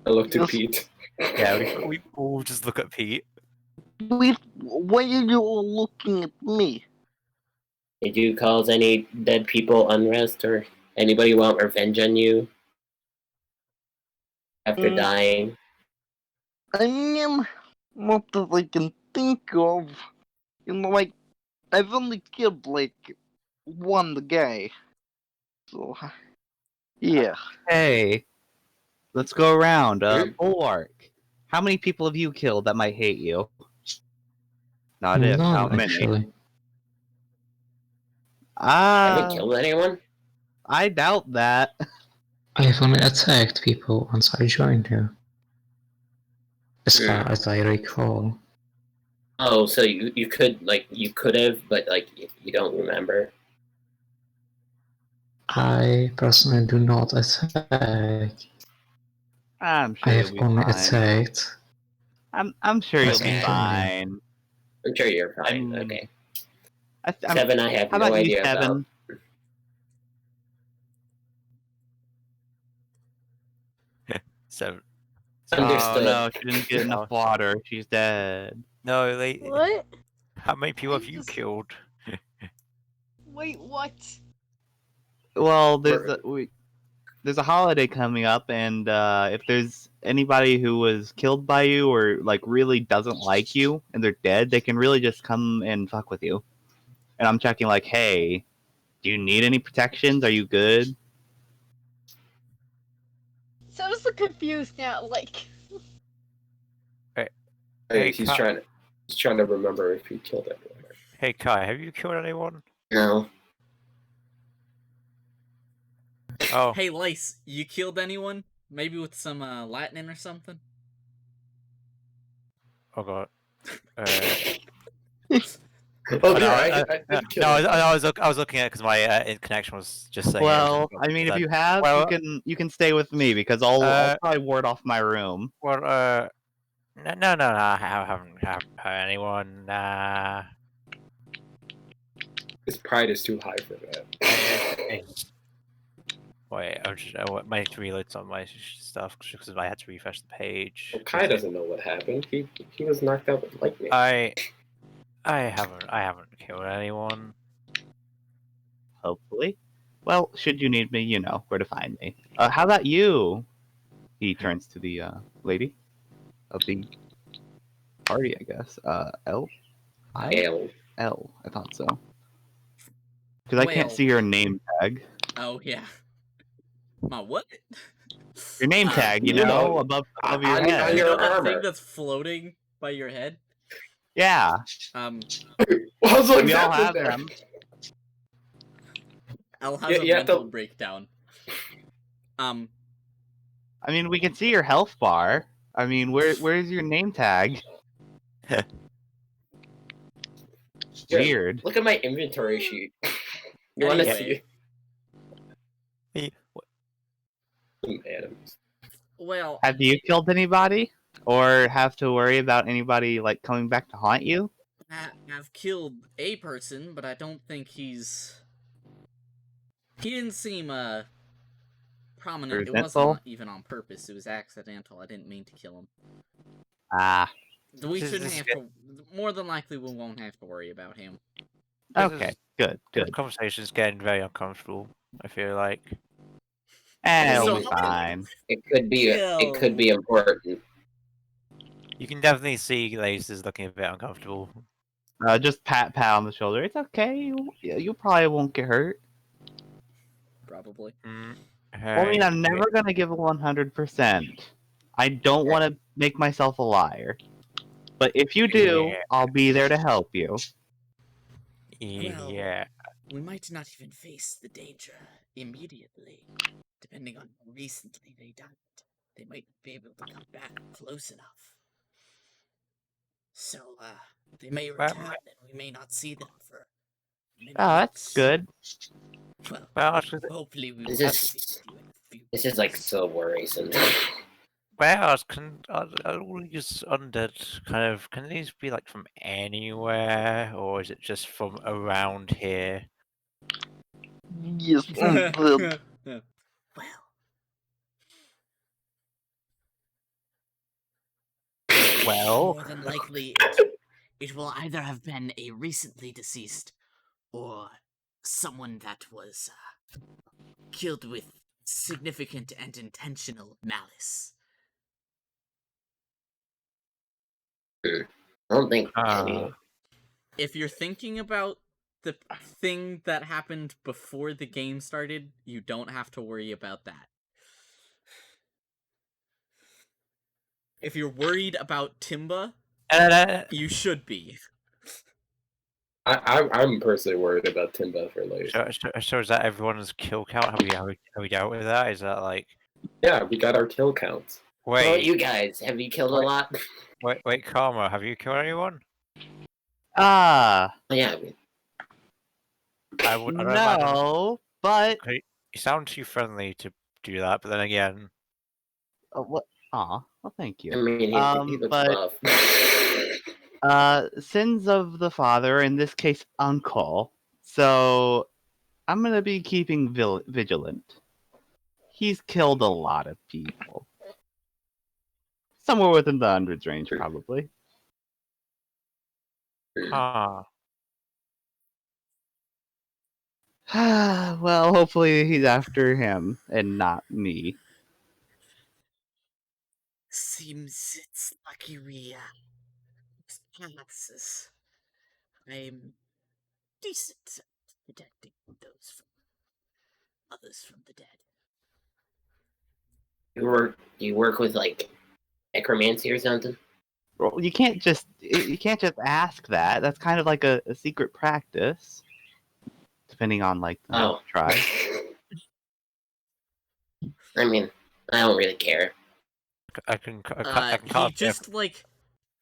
I look to Yes. Pete. Yeah, we all just look at Pete. Why are you all looking at me? Did you cause any dead people unrest or anybody want revenge on you after dying? I mean, not that I can think of. Like, I've only killed, like, one guy. So, yeah. Hey, let's go around. Bulwark, how many people have you killed that might hate you? Not if, how None, many? actually. Haven't killed anyone? I doubt that. I've only attacked people once I joined you. As far as I recall. Oh, so you could have, but like you don't remember. I personally do not attack. I'm sure I you'll have be only fine. attacked. I'm sure you'll be Okay. fine. I'm sure you're fine. I mean, Okay. I'm, Seven, I have how no about you, idea Seven? about. So, Understood. Oh no, she didn't get enough water. She's dead. no, like, What? how many people have I you just- killed? Wait, what? Well, there's a holiday coming up, and if there's anybody who was killed by you or like really doesn't like you and they're dead, they can really just come and fuck with you. And I'm checking like, hey, do you need any protections? Are you good? So I'm so confused now. Like, Hey, he's Kai. trying to remember if he killed anyone. Hey, Kai, have you killed anyone? No. Oh, Hey, Lice, you killed anyone? Maybe with some Latin or something? oh god. Oh, no, yeah, I did kill him. I was looking at it because my connection was just saying. Well, I mean, if you have, Well, you can stay with me because I'll probably ward off my room. Well, no, I haven't hurt anyone. His pride is too high for that. Wait, I need to reload some of my stuff because I had to refresh the page. Well, Kai doesn't know what happened. He was knocked out with lightning. I haven't killed anyone. Hopefully. Well, should you need me, you know where to find me. How about you? He turns to the lady of the party, I guess. L? L. I thought so. Because I can't see your name tag. Oh, yeah. My what? Your name tag, you know, above your head. You know that thing that's floating by your head? Yeah. We all have them. Al has a mental breakdown. I mean, we can see your health bar. I mean, where's your name tag? Weird. Look at my inventory sheet. You want to see? Well, have you killed anybody, or have to worry about anybody like coming back to haunt you? I've killed a person, but I don't think he didn't seem prominent. Resentful? It wasn't even on purpose. It was accidental. I didn't mean to kill him. Ah. We shouldn't have to. More than likely, we won't have to worry about him. Okay, good. The conversation's getting very uncomfortable. I feel like. It'll be fine. It could be important. You can definitely see Lace is looking a bit uncomfortable. Just pat on the shoulder. It's okay. You probably won't get hurt. Probably. I mean, I'm never gonna give 100%. I don't want to make myself a liar. But if you do, I'll be there to help you. Well, we might not even face the danger immediately. Depending on how recently they died, they might be able to come back close enough. So, they may return and we may not see them for many that's good. Well, hopefully we will see you in a few. This is like so worrisome. Well, are all these undead can these be like from anywhere, or is it just from around here? Yes, undead. Well, more than likely it will either have been a recently deceased or someone that was killed with significant and intentional malice. I don't think any. If you're thinking about the thing that happened before the game started, you don't have to worry about that. If you're worried about Timba, you should be. I'm personally worried about Timba for late. So is that everyone's kill count? Have we dealt with that? Is that like? Yeah, we got our kill counts. What about Wait, you guys? Have you killed a lot? wait, Karma, have you killed anyone? Ah, Yeah. I don't imagine. no, but You sound too friendly to do that, but then again, what? Aw, well, thank I you. mean, he looks But buff. sins of the father, in this case, uncle. So I'm gonna be keeping vigilant. He's killed a lot of people. Somewhere within the hundreds range, probably. huh? Well, hopefully he's after him and not me. Seems it's lucky we passes. I'm decent at detecting those from others from the dead. You work with like necromancy or something? Well, you can't just ask that. That's kind of like a secret practice, depending on like the tribe. I mean, I don't really care. I can He just like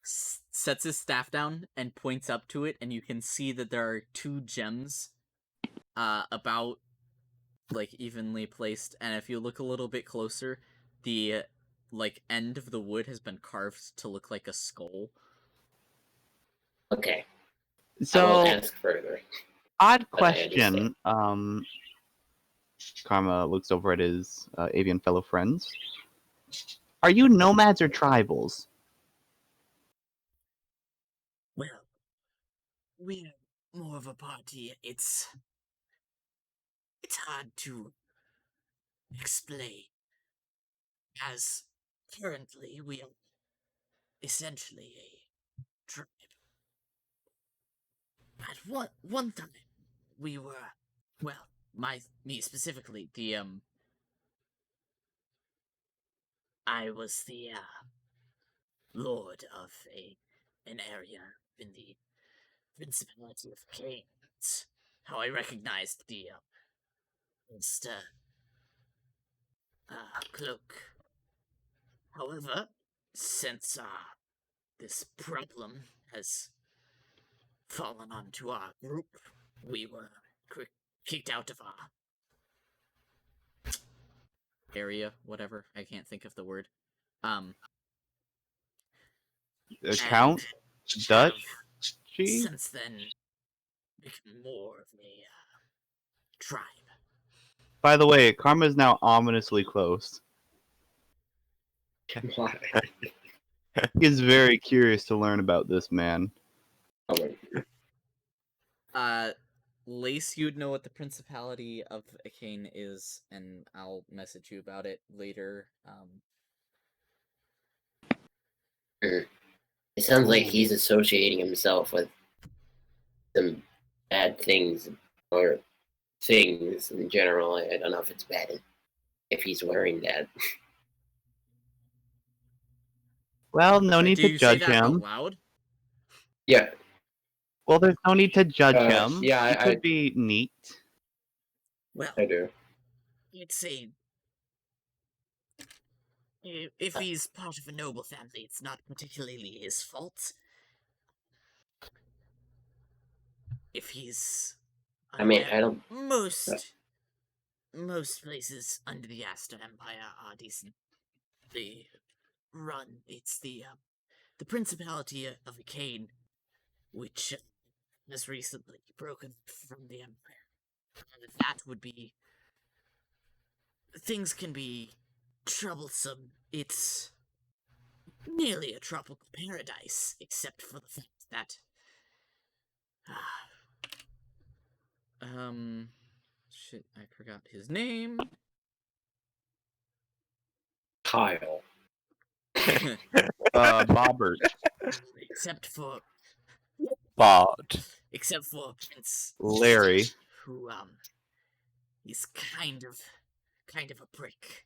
sets his staff down and points up to it, and you can see that there are 2 gems about like evenly placed, and if you look a little bit closer, the like end of the wood has been carved to look like a skull. Okay. So, I won't ask further. Odd question. Karma looks over at his avian fellow friends. Are you nomads or tribals? Well, we're more of a party. It's hard to explain, as currently we are essentially a tribe. At one time, we were, well, me specifically, I was the lord of an area in the Principality of Kane. That's how I recognized the first cloak. However, since this problem has fallen onto our group, we were kicked out of our area, whatever. I can't think of the word. Count? Dutch? Since then, become more of a tribe. By the way, Karma is now ominously close. Why? He is very curious to learn about this man. Lace, you'd know what the Principality of Akane is, and I'll message you about it later. It sounds like he's associating himself with some bad things, or things in general. I don't know if it's bad if he's wearing that. Well, no need to judge him. Out loud? Yeah. Well, there's no need to judge him. Yeah, he could be neat. Well, I do. It's if he's part of a noble family, it's not particularly his fault. If he's, I mean, I don't. Most places under the Asta Empire are decent. It's the Principality of Akane, which has recently broken from the Empire. That would be. Things can be troublesome. It's nearly a tropical paradise, except for the fact that. Shit, I forgot his name. Kyle. Bobbert. Except for Bart. except for Prince Larry. who he's kind of a prick.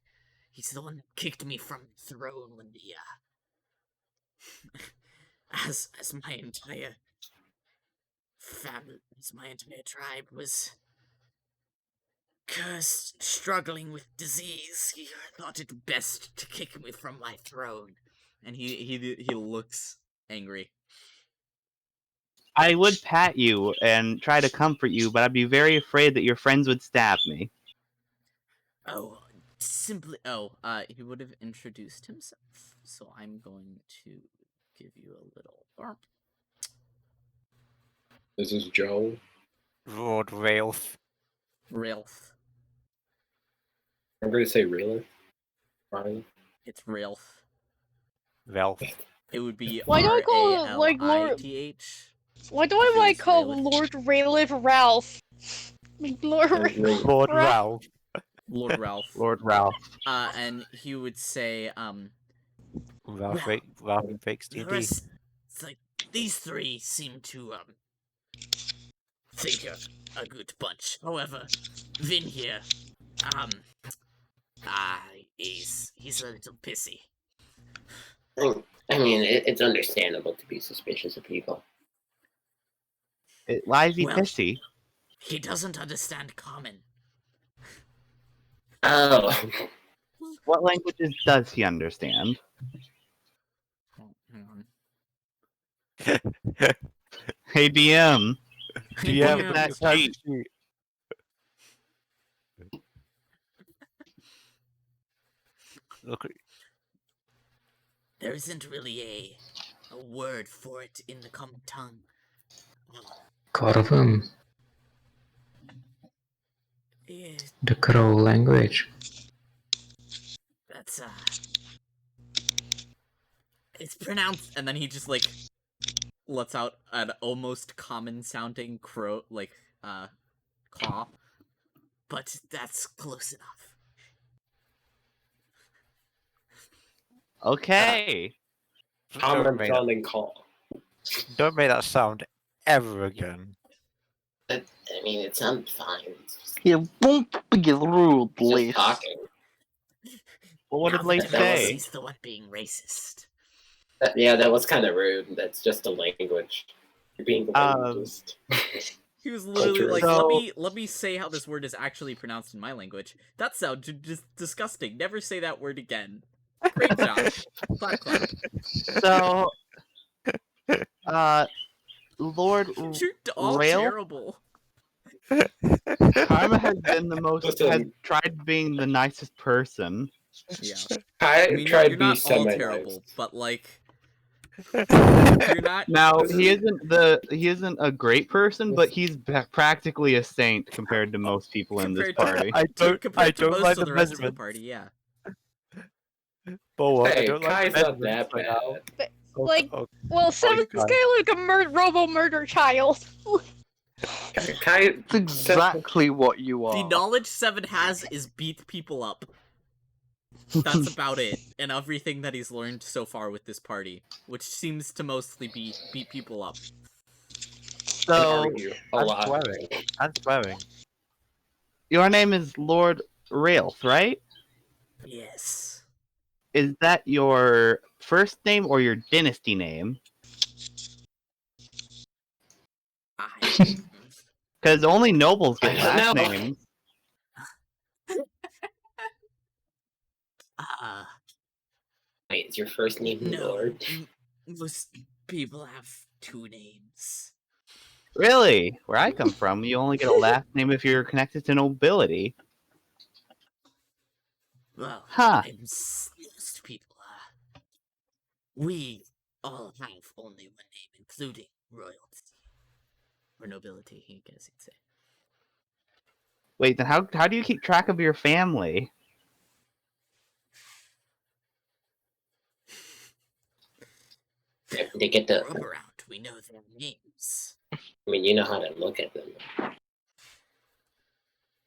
He's the one that kicked me from the throne when the as my entire family, as my entire tribe was cursed, struggling with disease. He thought it best to kick me from my throne, and he looks angry. I would pat you and try to comfort you, but I'd be very afraid that your friends would stab me. Oh, he would have introduced himself, so I'm going to give you a little bump. This is Joe. Lord Railth. Railth. I'm going to say really. Ryan. It's Railth. Railth. It would be Why do I call it, like, Lord- Railith. Why do I like call Lord Railith Ralph? Like, Lord Lord Ralph. Ralph. Lord Ralph. Lord Ralph. And he would say, Ralph Fakes the DD. rest, it's like, these three seem to, think you're a good bunch. However, Vin here, he's a little pissy. I mean, it's understandable to be suspicious of people. Why is he Well, pissy? He doesn't understand common. Oh. What languages does he understand? Oh, hang on. Hey, DM. DM, Look at that that's sheet. Look at There isn't really a word for it in the common tongue. Corvum, Yeah, the crow language. that's it's pronounced, and then he just like lets out an almost common sounding crow caw, but that's close enough. Uh, Okay. Common sounding call. Don't make that sound ever again. I mean, it sounds fine. It's just, Yeah, don't be rude, it's just Lace. talking. Well, what Now did the Lace developer say? sees the one being racist. Yeah, that was kind of rude. That's just a language. You're being the languagist. He was literally like, So- let me say how this word is actually pronounced in my language. That sounds just disgusting. Never say that word again. Great job. Clap, clap. So, Lord You're all Rail? terrible. Karma has been the most, Listen. has tried being the nicest person. Yeah. I, I mean, tried you're to be not all semi-nice. terrible, but like, you're not. Now, he isn't a great person, but he's practically a saint compared to most people in this Compared to- party. compared to don't most like of the the rest of the measurements. party, yeah. But what? I Hey, don't like Kai's the not that measurements right now. bad. Like, Oh, well, Seven's God. kind of like a robo-murder child. Kai, That's exactly what you The are. knowledge Seven has is beat people up. That's about it, and everything that he's learned so far with this party, which seems to mostly be beat people up. and So, argue a I'm lot. swearing. I'm swearing. your name is Lord Railth, right? Yes. Is that your first name or your dynasty name? I. Because only nobles get I don't last know. names. Wait, is your first name No. Lord? Most people have two names. Really? Where I come from, you only get a last name if you're connected to nobility. Well, Huh. most people, we all have only one name, including royalty. Or nobility, I guess you'd say. Wait, then how do you keep track of your family? They get the. Rub around, we know their names. I mean, you know how to look at them.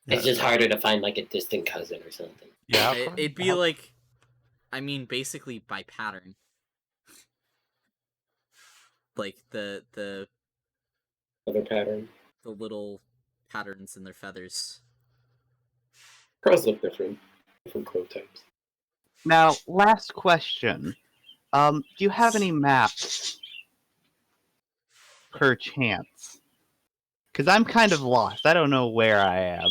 It's just harder to find like a distant cousin or something. Yeah. It'd be like, I mean, basically by pattern. Like the Other pattern. The little patterns in their feathers. Crows look different. Different crow types. Now, last question. Do you have any maps? Perchance. Because I'm kind of lost. I don't know where I am.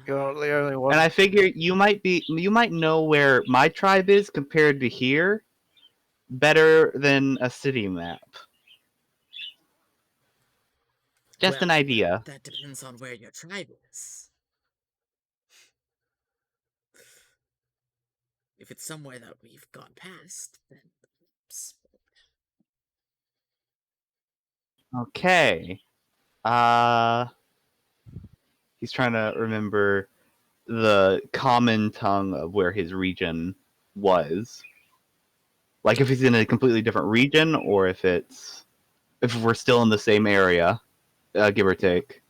You're the only one. And I figure you might know where my tribe is compared to here better than a city map. Just an idea. That depends on where your tribe is. If it's somewhere that we've gone past, then Okay. He's trying to remember the common tongue of where his region was. Like if he's in a completely different region, or if we're still in the same area, give or take.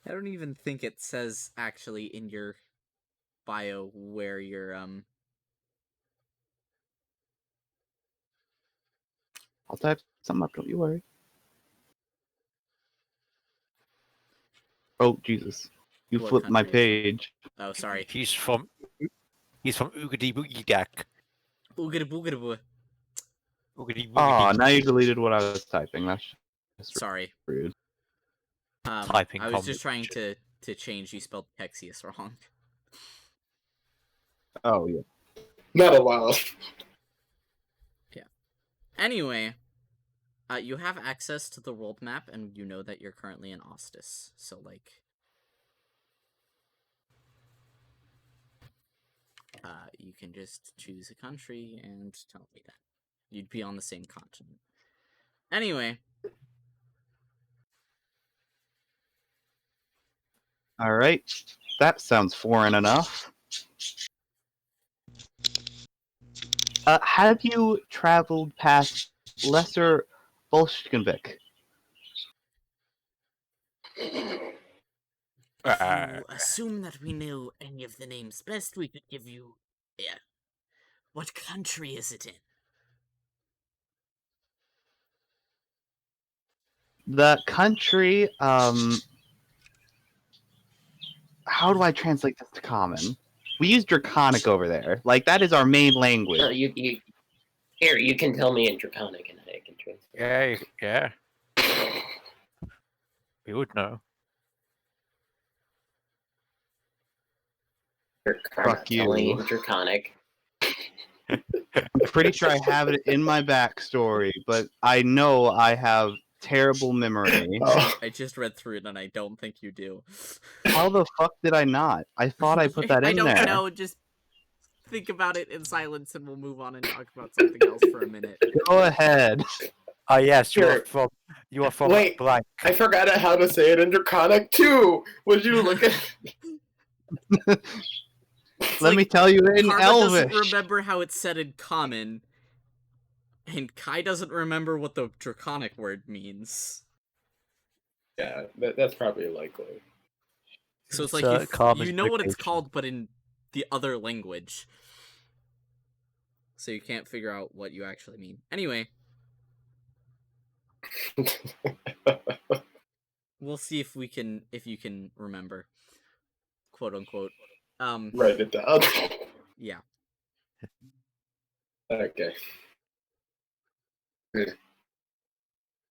I don't even think it says actually in your bio where you're I'll type something up, don't you worry. Oh, Jesus. You What flipped my country are you page. Oh, sorry. He's from Oogity Boogie Dak. Boogada boogada boo. Oogity Aw, Boogity. now you deleted what I was typing. That's just Sorry. rude. Typing I was just comment. trying to change. You spelled Texius wrong. Oh, yeah. Not allowed. Anyway, you have access to the world map, and you know that you're currently in Ostis. So, like, you can just choose a country and tell me that. You'd be on the same continent. Anyway. Alright. That sounds foreign enough. Have you traveled past Lesser Bolshevik? If you assume that we know any of the names best, we could give you... Yeah. What country is it in? The country, how do I translate this to common? We use Draconic over there. Like, that is our main language. No, you can tell me in Draconic and I can translate. Yeah. We would know. Fuck Tell me you. in Draconic. I'm pretty sure I have it in my backstory, but I know I have terrible memory. Oh. I just read through it and I don't think you do. How the fuck did I not? I thought I put that in there. I don't know, just think about it in silence and we'll move on and talk about something else for a minute. Go ahead. Oh yes, you Sure. are from Wait. blank. I forgot how to say it in Draconic too. Would you look at? Let me tell you in Karma Elvish. doesn't remember how it's said in common, and Kai doesn't remember what the Draconic word means. Yeah, that's probably likely. So it's like you know what it's called, but in the other language. So you can't figure out what you actually mean. Anyway. We'll see if you can remember. Quote unquote. Write it down. Yeah. Okay.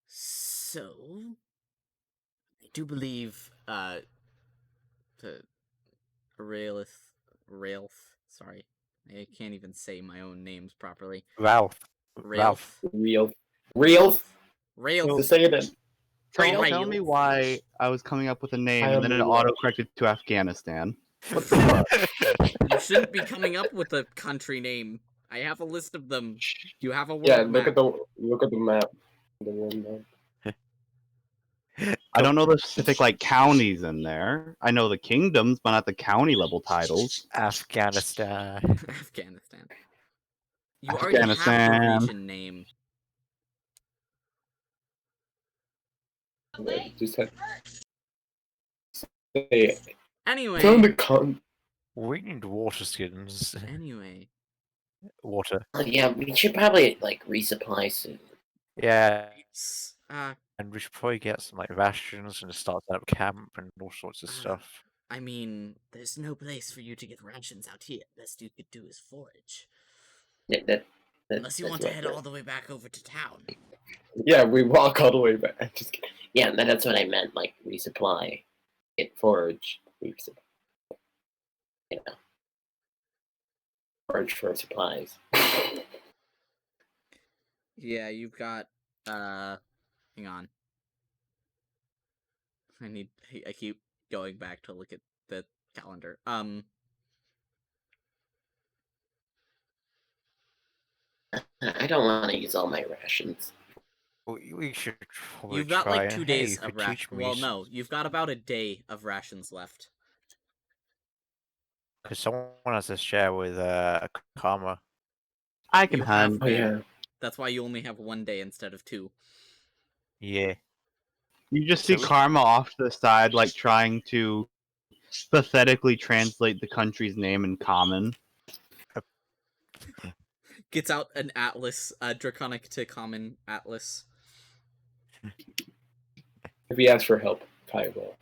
So I do believe the Railth, sorry. I can't even say my own names properly. Railth. Real. Railth. To say it in. Tell me why I was coming up with a name and then it auto-corrected to Afghanistan. What the fuck? You shouldn't be coming up with a country name. I have a list of them. You have a world look map. at the map. The world map. I don't know the specific like counties in there. I know the kingdoms, but not the county level titles. Afghanistan. Afghanistan. You already have the region name. Just had say Anyway. found a con. We need water skins. Anyway. Water. Oh, yeah, we should probably like resupply soon. Yeah. And we should probably get some like rations and start up camp and all sorts of stuff. I mean, there's no place for you to get rations out here. Best you could do is forage. Unless you want to head all the way back over to town. Yeah, we walk all the way back. Just kidding. Yeah, that's what I meant. Like resupply, get forage, resupply. You know, forage for supplies. Yeah, you've got. Hang on. I keep going back to look at the calendar. I don't want to use all my rations. We should probably You've got try like and, 2 hey, days you of could teach rations. me Well, no, you've got about a day of rations left. Because someone has to share with Karma. I can You have hunt. Oh yeah. That's why you only have 1 day instead of 2. Yeah. You just So see we- Karma off to the side, like trying to pathetically translate the country's name in common. Gets out an atlas, draconic to common atlas. If he asks for help, probably will.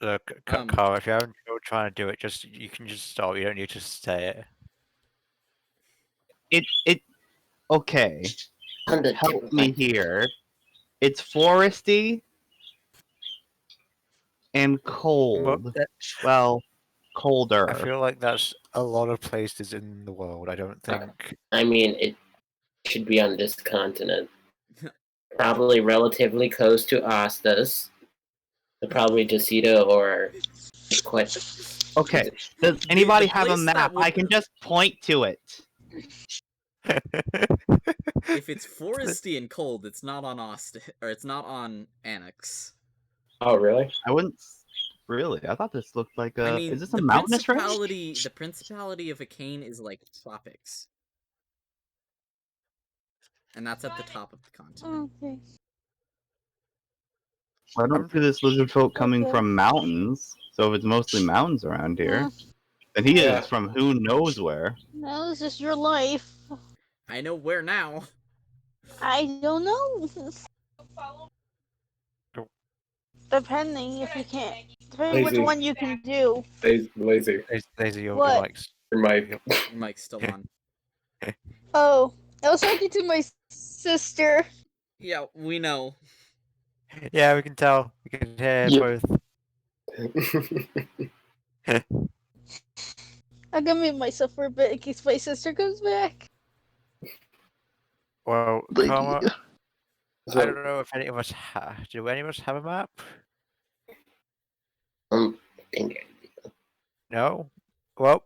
Look, Karma, if you're having trouble trying to do it, you can just stop. You don't need to say it. Okay. Help me here. It's foresty and cold. Well, colder. I feel like that's a lot of places in the world. I don't think. I mean, it should be on this continent. Probably relatively close to Ostas. Probably Jacinto or quite. Okay. Does anybody have a place that map? would- I can just point to it. If it's foresty and cold, it's not on Austin, or it's not on Annex. Oh really? I wouldn't. Really? I thought this looked like a. I mean, is this a mountainous range? The Principality of Akane is like tropics. And that's at the top of the continent. Okay. I don't see this lizard folk coming Okay. from mountains. So if it's mostly mountains around here, then he Yeah. is from who knows where. No, this is your life. I know where now. I don't know. Depending if you can't. Depending which Lazy. one you can do. Lazy. Lazy your What? mics. Your mic. Your mic's still on. Oh, I was talking to my sister. Yeah, we know. Yeah, we can tell. We can hear Yep. both. I'm gonna mute myself for a bit in case my sister comes back. Well, Like, Karma, So- I don't know if any of us do any of us have a map? No? Well,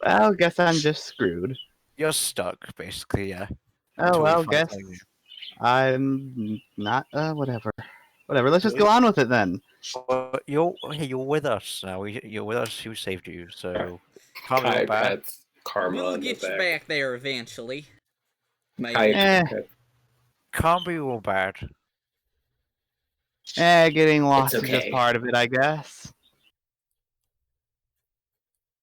Well, guess I'm just screwed. you're stuck, basically, yeah. Oh Until we well, find guess something. I'm not. Whatever. Whatever. Let's just go on with it then. Well, you're with us now. You're with us. Who saved you? So, Karma, Kai you're back. pets Karma We'll in the get you back. back there eventually. Kai Eh. pet. Can't be all bad. Getting lost is okay. just part of it, I guess.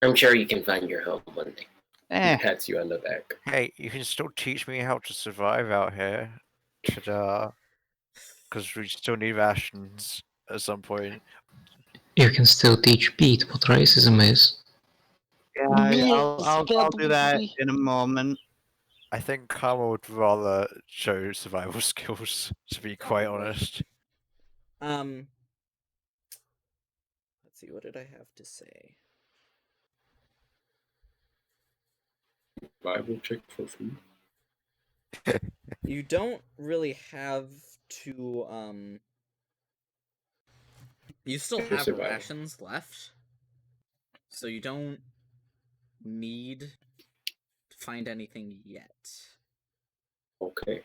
I'm sure you can find your home one day. Eh. He pets you on the back. Hey, you can still teach me how to survive out here. Ta-da. Because we still need rations at some point. You can still teach Pete what racism is. Yeah, Yes, I'll do that probably. in a moment. I think Karma would rather show survival skills, to be quite honest. Let's see, what did I have to say? Bible check for food. You don't really have to, you still For have survival. rations left, so you don't need to find anything yet. Okay.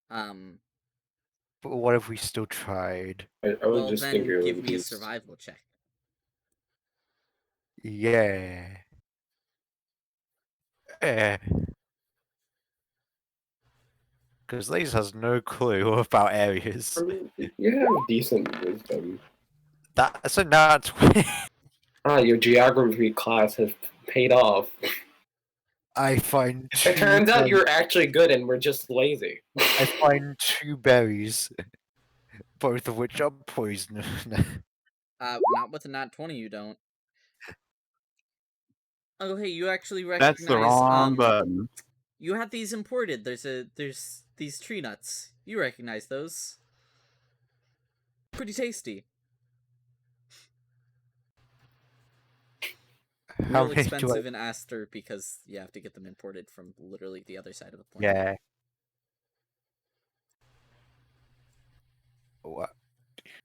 But what if we still tried? I was Well, just then thinking it give would me a be survival check. Yeah. Eh. Because Lace has no clue about areas. I mean, you have decent wisdom. That's a nat 20. Your geography class has paid off. I find It turns out you're actually good and we're just lazy. I find 2 berries, both of which are poison. Not with a nat 20, you don't. Oh, hey, you actually That's the recognize, wrong button. you had these imported. There's these tree nuts. You recognize those. Pretty tasty. How Real many do I? expensive in Aster because you have to get them imported from literally the other side of the planet. Yeah. What?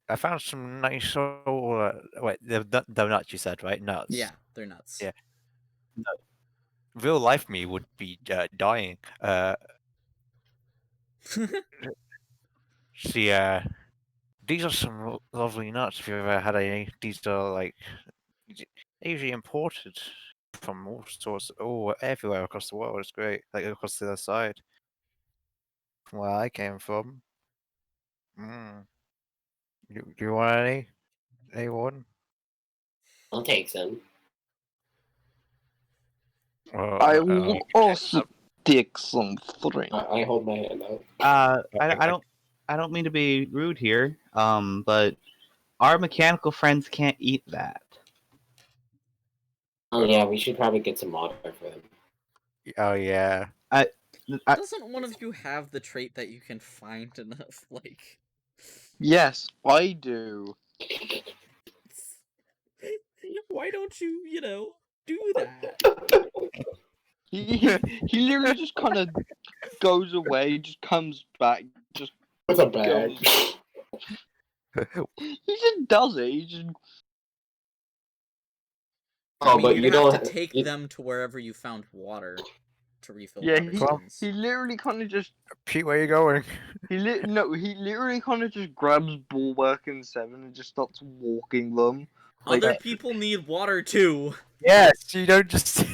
I found some nice. Wait, they're nuts. You said right? Nuts. Yeah, they're nuts. Yeah. Real life me would be dying. See, these are some lovely nuts. If you've ever had any, these are like usually imported from all sorts, everywhere across the world. It's great, like across the other side, from where I came from. Do you want any? Anyone? I'll take some. I will also take some three. I hold my hand out. I don't mean to be rude here, but our mechanical friends can't eat that. Oh yeah, we should probably get some water for them. Oh yeah. Doesn't one of you have the trait that you can find enough, like... Yes, I do. Why don't you, do that? He literally just kind of goes away, just comes back, just With a bag. he just does it. He just I mean, but you you have don't to take them to wherever you found water to refill yeah. water skins. He literally kind of just Pete, where are you going? he literally kind of just grabs Bulwark and Seven and just starts walking them. Other people need water too. Yes, you don't just.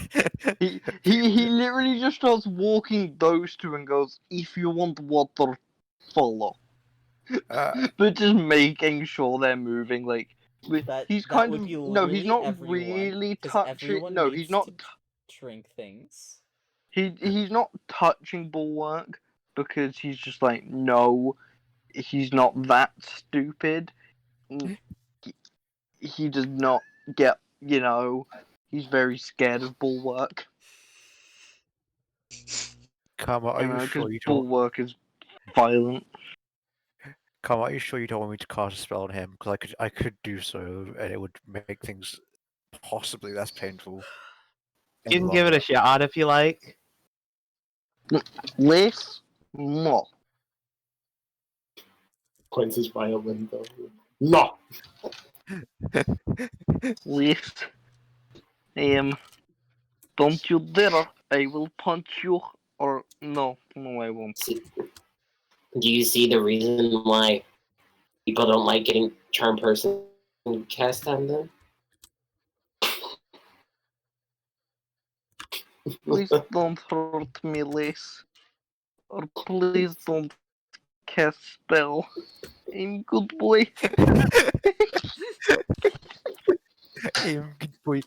He literally just starts walking those two and goes, "If you want water, follow." But just making sure they're moving. Like he's That kind would of be no, he's literally not everyone, really 'cause touching. everyone No, needs he's not. to drink things. He's not touching Bulwark because he's just like no, he's not that stupid. He does not get, he's very scared of Bulwark. Come on, are you Because sure you don't? Bulwark is violent. Come on, are you sure you don't want me to cast a spell on him? Because I could do so, and it would make things possibly less painful. You can give it a shot if you like. Less? No. Quince's violin though. No. Less. Don't you dare. I will punch you. Or, no, I won't. Do you see the reason why people don't like getting charm person cast on them? Please don't hurt me, Les. Or please don't cast spell. I'm good boy. I'm good boy.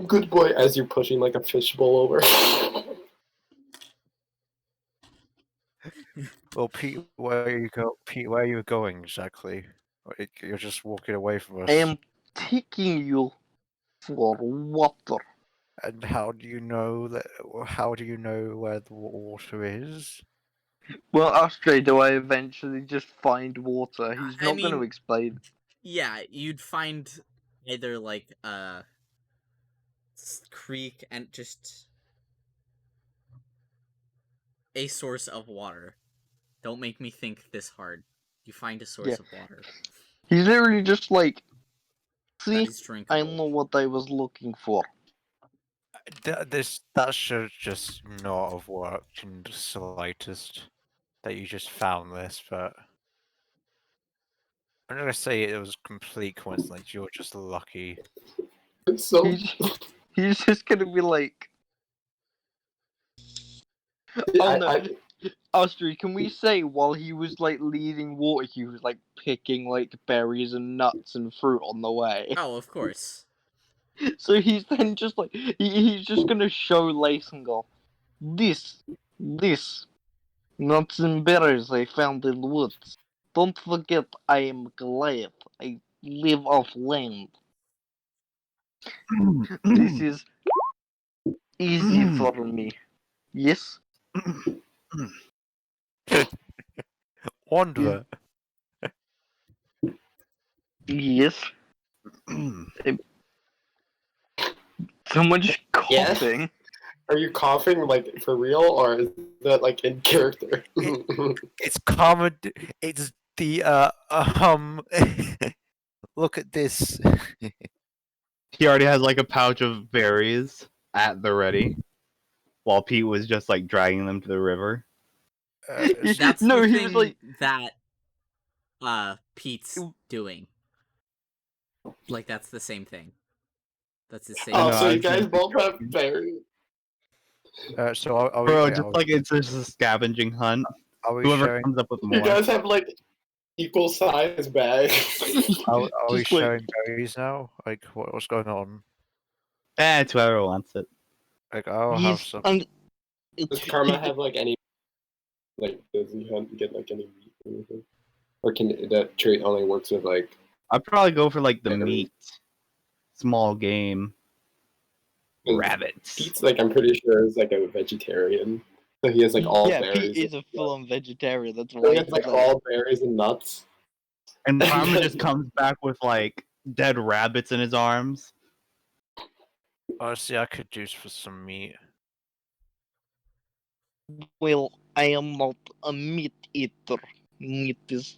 Good boy, as you're pushing like a fishbowl over. Well, Pete, where are you Pete, where are you going exactly? You're just walking away from us. I am taking you for water. And how do you know that? How do you know where the water is? Well, Astray, do I eventually just find water? He's not going to explain. Yeah, you'd find either like a creek and just a source of water. Don't make me think this hard. You find a source of water. He's literally just like, see, That is I drinkable. know what I was looking for. That should just not have worked in the slightest. That you just found this, but I'm gonna say it was complete coincidence. You're just lucky. So He's just gonna be like, Oh no, Austria, can we say while he was like leading water, he was like picking like berries and nuts and fruit on the way? Oh, of course. So he's then just like he's just gonna show Lace and go, this nuts and berries I found in the woods. Don't forget I am Goliath. I live off land. This is easy for me. Yes? Wanderer. Yes. Someone's Yes? coughing. Are you coughing like for real, or is that like in character? It's common. It's the Look at this. He already has like a pouch of berries at the ready, while Pete was just like dragging them to the river. That's No, the he thing was like that Pete's doing. Like that's the same thing. That's the same. Oh, know, so I you was guys gonna- both have berries. So are we, Bro, wait, just like it's just a scavenging hunt. are we Whoever showing? comes up with You more. guys have like equal size bags. Are we Just like- showing berries now? Like what's going on? It's whoever wants it. Like I'll have he's some. Does Karma have like any? Like, does he get like any meat or anything? Or can that trait only works with like? I'd probably go for like the Berries. meat, small game, rabbits. Pete's like I'm pretty sure is like a vegetarian, so he has like all yeah, berries. Pete is a full-on vegetarian. That's So why he has he's like like, all berries and nuts. And Karma just comes back with like dead rabbits in his arms. Honestly, I could juice for some meat. well, I am not a meat eater. Meat is.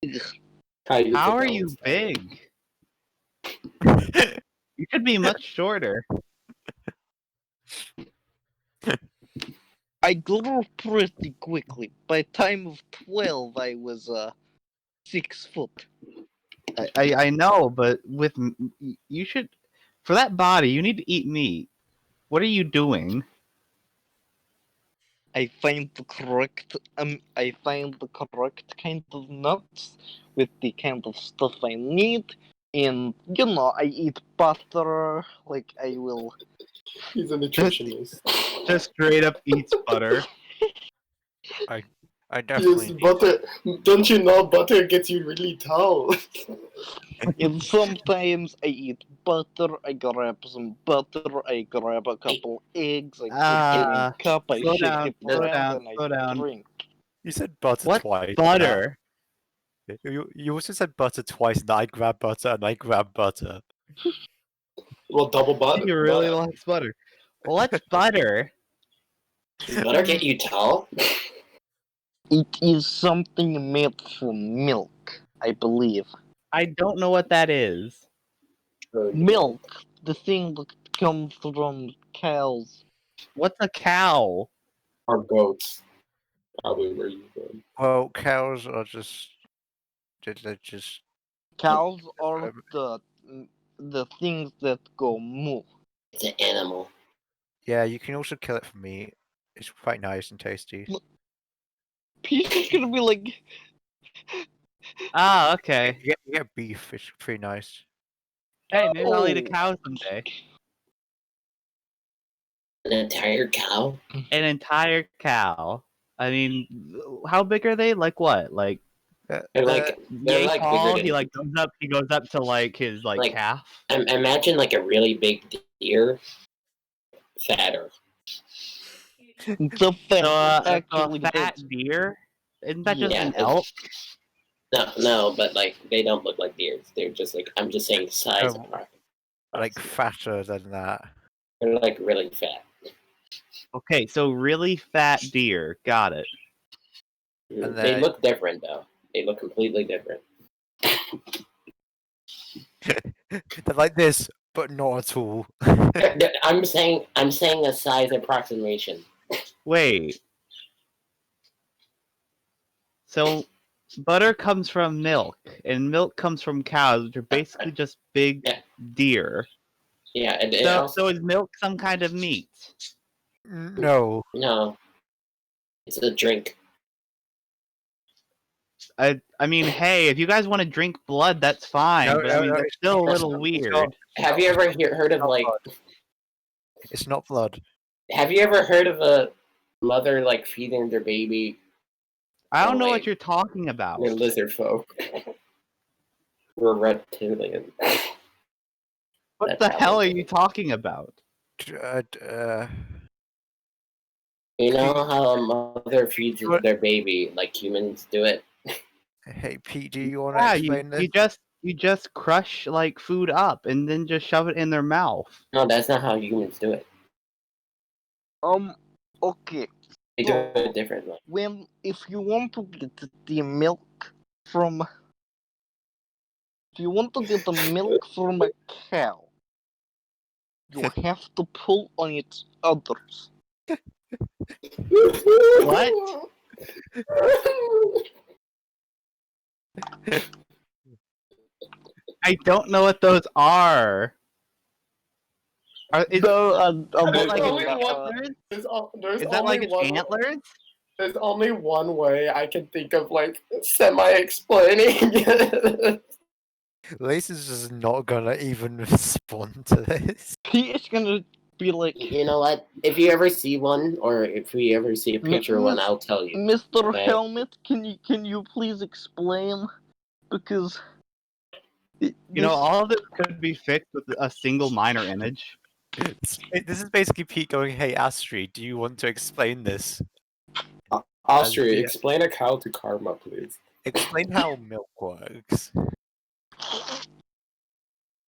Ugh. How are you big? You should be much shorter. I grew pretty quickly. By time of 12, I was 6 foot. I know, but with you should for that body you need to eat meat. What are you doing? I find the correct kind of nuts with the kind of stuff I need, and you know I eat butter. Like I will. He's a nutritionist. Just straight up eats butter. I Yes, definitely. butter. Don't you know butter gets you really tall? And sometimes I eat butter. I grab some butter. I grab a couple eggs. I put them in a cup. I slow shake down, it slow around, down, and slow I down. drink. You said butter What twice. butter? You also said butter twice, and I grab butter, and I grab butter. Well, double butter. He really likes butter. What's butter? Does butter get you tall? It is something made from milk, I believe. I don't know what that is. Milk, the thing that comes from cows. What's a cow? Or goats. Probably where you go. Well, cows are just. They're just. Cows are the things that go moo. It's an animal. Yeah, you can also kill it for meat. It's quite nice and tasty. Pete's just gonna be like, Ah, okay. You get beef. It's pretty nice. Hey, maybe I'll eat a Oh. cow someday. An entire cow? An entire cow. I mean, how big are they? Like what? Like They're like yay like tall? bigger than. He goes up to like his Like- calf. Imagine like a really big deer, fatter. the fat So, a actually fat hits. deer? Isn't that just Yeah, an it's- elk? No, but like they don't look like deers. They're just like I'm just saying size Oh. apart. Like fatter than that. They're like really fat. Okay, so really fat deer. Got it. And They then- look different though. They look completely different. They're like this, but not at all. I'm saying a size approximation. Wait. So butter comes from milk, and milk comes from cows, which are basically just big Yeah. deer. Yeah, and So, also, so is milk some kind of meat? No. no. It's a drink. I mean, hey, if you guys want to drink blood, that's fine. No, but no, I mean, no, that's it's still a not- little it's weird. not- Have you ever heard of like? It's not blood. Have you ever heard of a mother like feeding their baby? I don't know wait. what you're talking about. We're lizard folk. We're reptilian. What That's the how hell we are do you it. talking about? You know how a mother feeds What? their baby like humans do it? Hey, Pete, do you want to Yeah, explain this? you just crush like food up and then just shove it in their mouth. No, that's not how humans do it. Okay. They do it differently. If you want to get the milk from, if you want to get the milk from a cow, you have to pull on its udders. What? I don't know what those are. Is that like its antlers? There's only one way I can think of, like, semi-explaining it. Lace is just not gonna even respond to this. He is gonna be like, You know what? If you ever see one, or if we ever see a picture of one, I'll tell you. Mr. Okay. Helmet, can you please explain? Because You know, all of this could be fixed with a single minor image. This is basically Pete going, "Hey, Astrid, do you want to explain this? Austria, Yeah. explain a cow to Karma, please. Explain how milk works."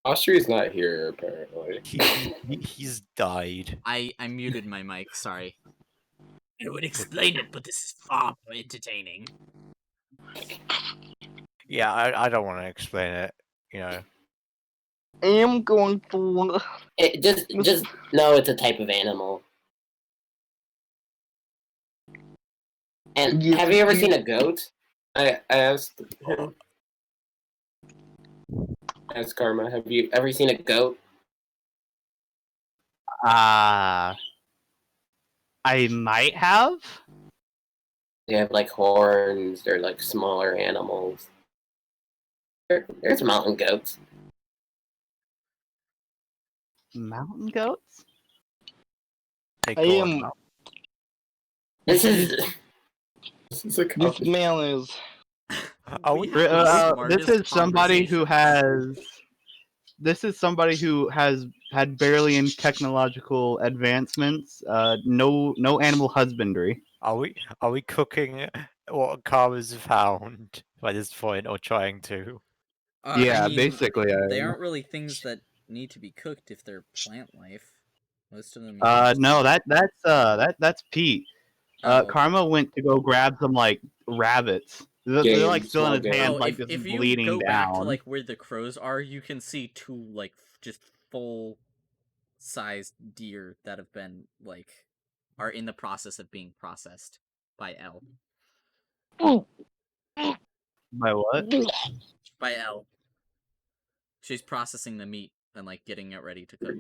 Austria's not here, apparently. He's died. I muted my mic, sorry. I would explain it, but this is far more entertaining. Yeah, I don't want to explain it. You know. I am going to. Just know it's a type of animal. And Yes, have you ever seen a goat? I asked him. Ask Karma, have you ever seen a goat? I might have. They have like horns. They're like smaller animals. There's mountain goats. Mountain goats? They I call am. him out. This is a cow. This man is. Are we This is somebody who has. This is somebody who has had barely any technological advancements. No animal husbandry. Are we cooking what Karma's found by this point, or trying to? Yeah, basically, They aren't really things that need to be cooked if they're plant life. Most of them. You can just no, eat. that's Pete. Oh. Karma went to go grab some like rabbits. They're like still in his hand, like just if you bleeding go down. back to like where the crows are, you can see two like just full sized deer that have been like are in the process of being processed by L. By what? By L. She's processing the meat and like getting it ready to cook.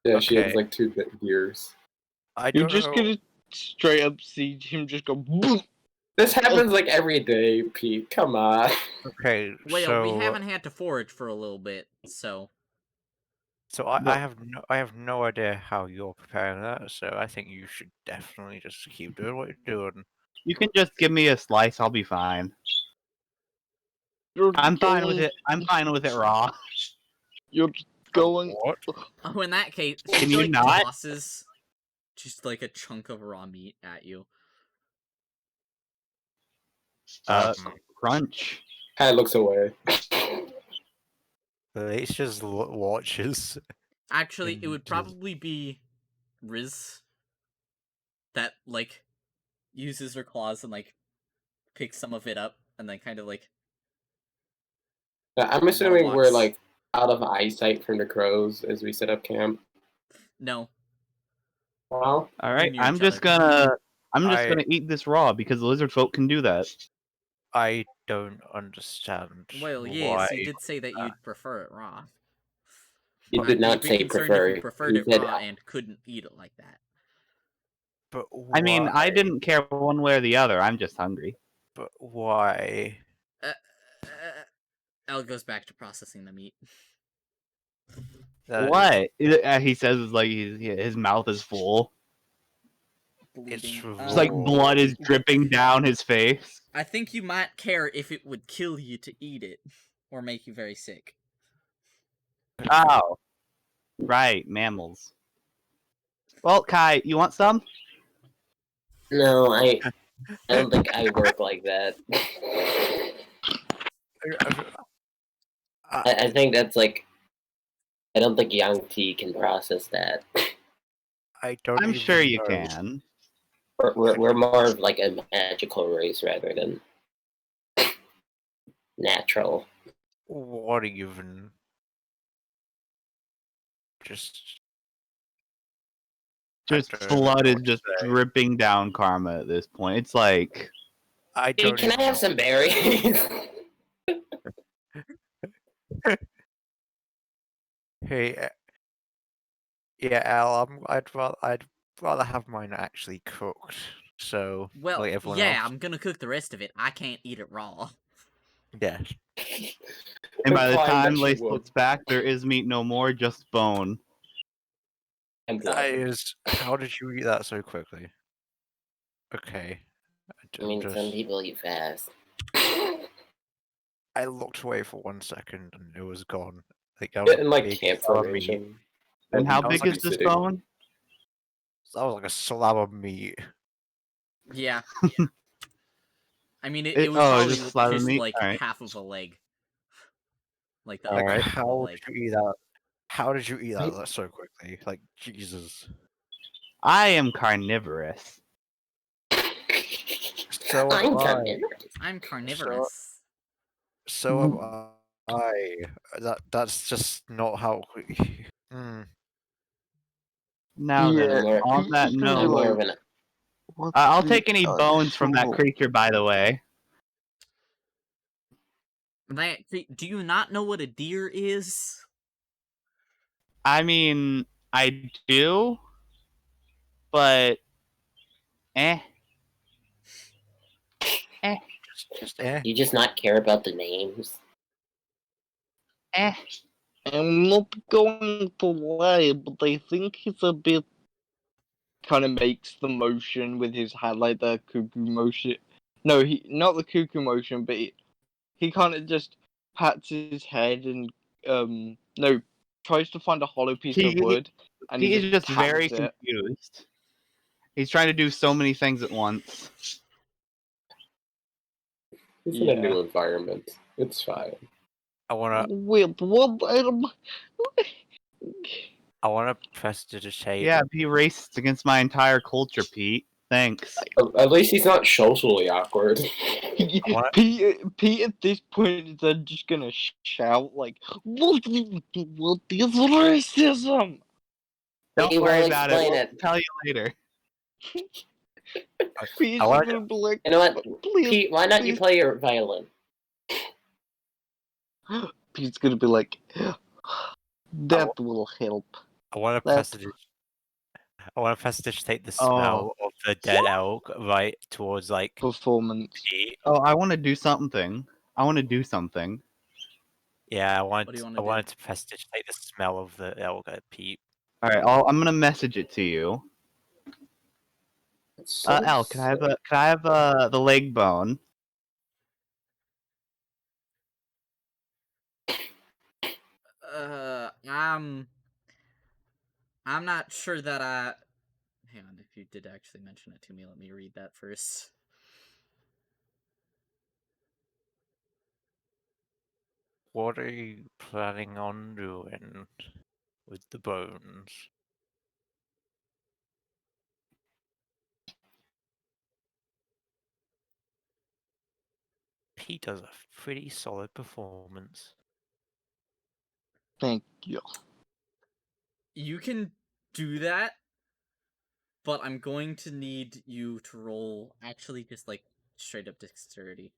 Yeah, she has Okay. like 2 years. I You're don't just know. gonna straight up see him just go. This happens like every day, Pete. Come on. Okay, Well, so we haven't had to forage for a little bit, so. So I have no idea how you're preparing that, so I think you should definitely just keep doing what you're doing. You can just give me a slice. I'll be fine. I'm fine with it. I'm fine with it raw. You're going. What? Oh, in that case, Can she you like not? tosses just like a chunk of raw meat at you. Crunch. Hat looks away. It's just watches. Actually, it would probably be Riz that like uses her claws and like picks some of it up and then kind of like. I'm assuming we're walks. like out of eyesight from the crows as we set up camp. No. Well, All right, near I'm each just other. gonna eat this raw because lizard folk can do that. I don't understand. Well, yes, why. you did say that you'd prefer it raw. You did not I'd be say concerned prefer. if you preferred You it said raw and couldn't eat it like that. But I mean, I why? didn't care one way or the other. I'm just hungry. But why? Elle goes back to processing the meat. That What? He says is like his mouth is full. Bleeding. It's like blood is dripping down his face. I think you might care if it would kill you to eat it, or make you very sick. Oh, right, mammals. Well, Kai, you want some? No, I don't think I work like that. I think that's like, I don't think Yang T can process that. I don't. I'm even sure you know. can. We're more of like a magical race rather than natural. What even? Just Just I don't even blood know is what to just say. dripping down Karma at this point. It's like, I Hey, don't. can I even have know. some berries? Hey, yeah, Al. I'd rather have mine actually cooked. So, Well, like everyone yeah, else. I'm gonna cook the rest of it. I can't eat it raw. Yes. and by the Implying that time she Lace would. looks back, there is meat no more, just bone. I'm That glad. is. How did you eat that so quickly? Okay. I mean, some people eat fast. I looked away for 1 second and it was gone. Like that In like big camp slab of meat. formation. And how That was big like is this sitting. bone? That was like a slab of meat. Yeah. I mean, it It- was oh, probably just slab of just meat? like Alright. half of a leg. Like the Alright. upper half of a How leg. did you eat that? How did you eat I- that so quickly? Like Jesus. I am carnivorous. So I'm am I. carnivorous. I'm carnivorous. So am I. That's just not how. Hmm. Now Yeah, then, on that Pete's gonna be I'm note, more like, of an. what's I'll the take any bones from that actual- creature, by the way. Do you not know what a deer is? I mean, I do, but eh. Just eh. You just not care about the names. Eh. I'm not going to lie, but I think he's a bit. Kind of makes the motion with his hand, like the cuckoo motion. No, he not the cuckoo motion, but he kind of just pats his head and no, tries to find a hollow piece of wood, and He is just taps very it. confused. He's trying to do so many things at once. He's in a Yeah. new environment. It's fine. I wanna Wait, what item? prestidigitate. Yeah, he raced against my entire culture, Pete. Thanks. At least he's not socially awkward. What? Pete at this point is then just gonna shout like, "What is racism?" Don't He worry will about it. explain We'll it. tell you later. Pete's I wanna- gonna be like, You know what, please, Pete? Why not you please. play your violin? Pete's gonna be like, that will help. I want to That- prestidigitate the smell of the dead elk right towards like Performance. Pete. Oh, I want to do something. Yeah, I What do you wanna do? wanted to prestidigitate the smell of the elk at Pete. All right, I'm gonna message it to you. Al, can I have the leg bone? I'm not sure that I. Hang on, if you did actually mention it to me, let me read that first. What are you planning on doing with the bones? Pete does a pretty solid performance. Thank you. You can do that, but I'm going to need you to roll actually just like straight up dexterity.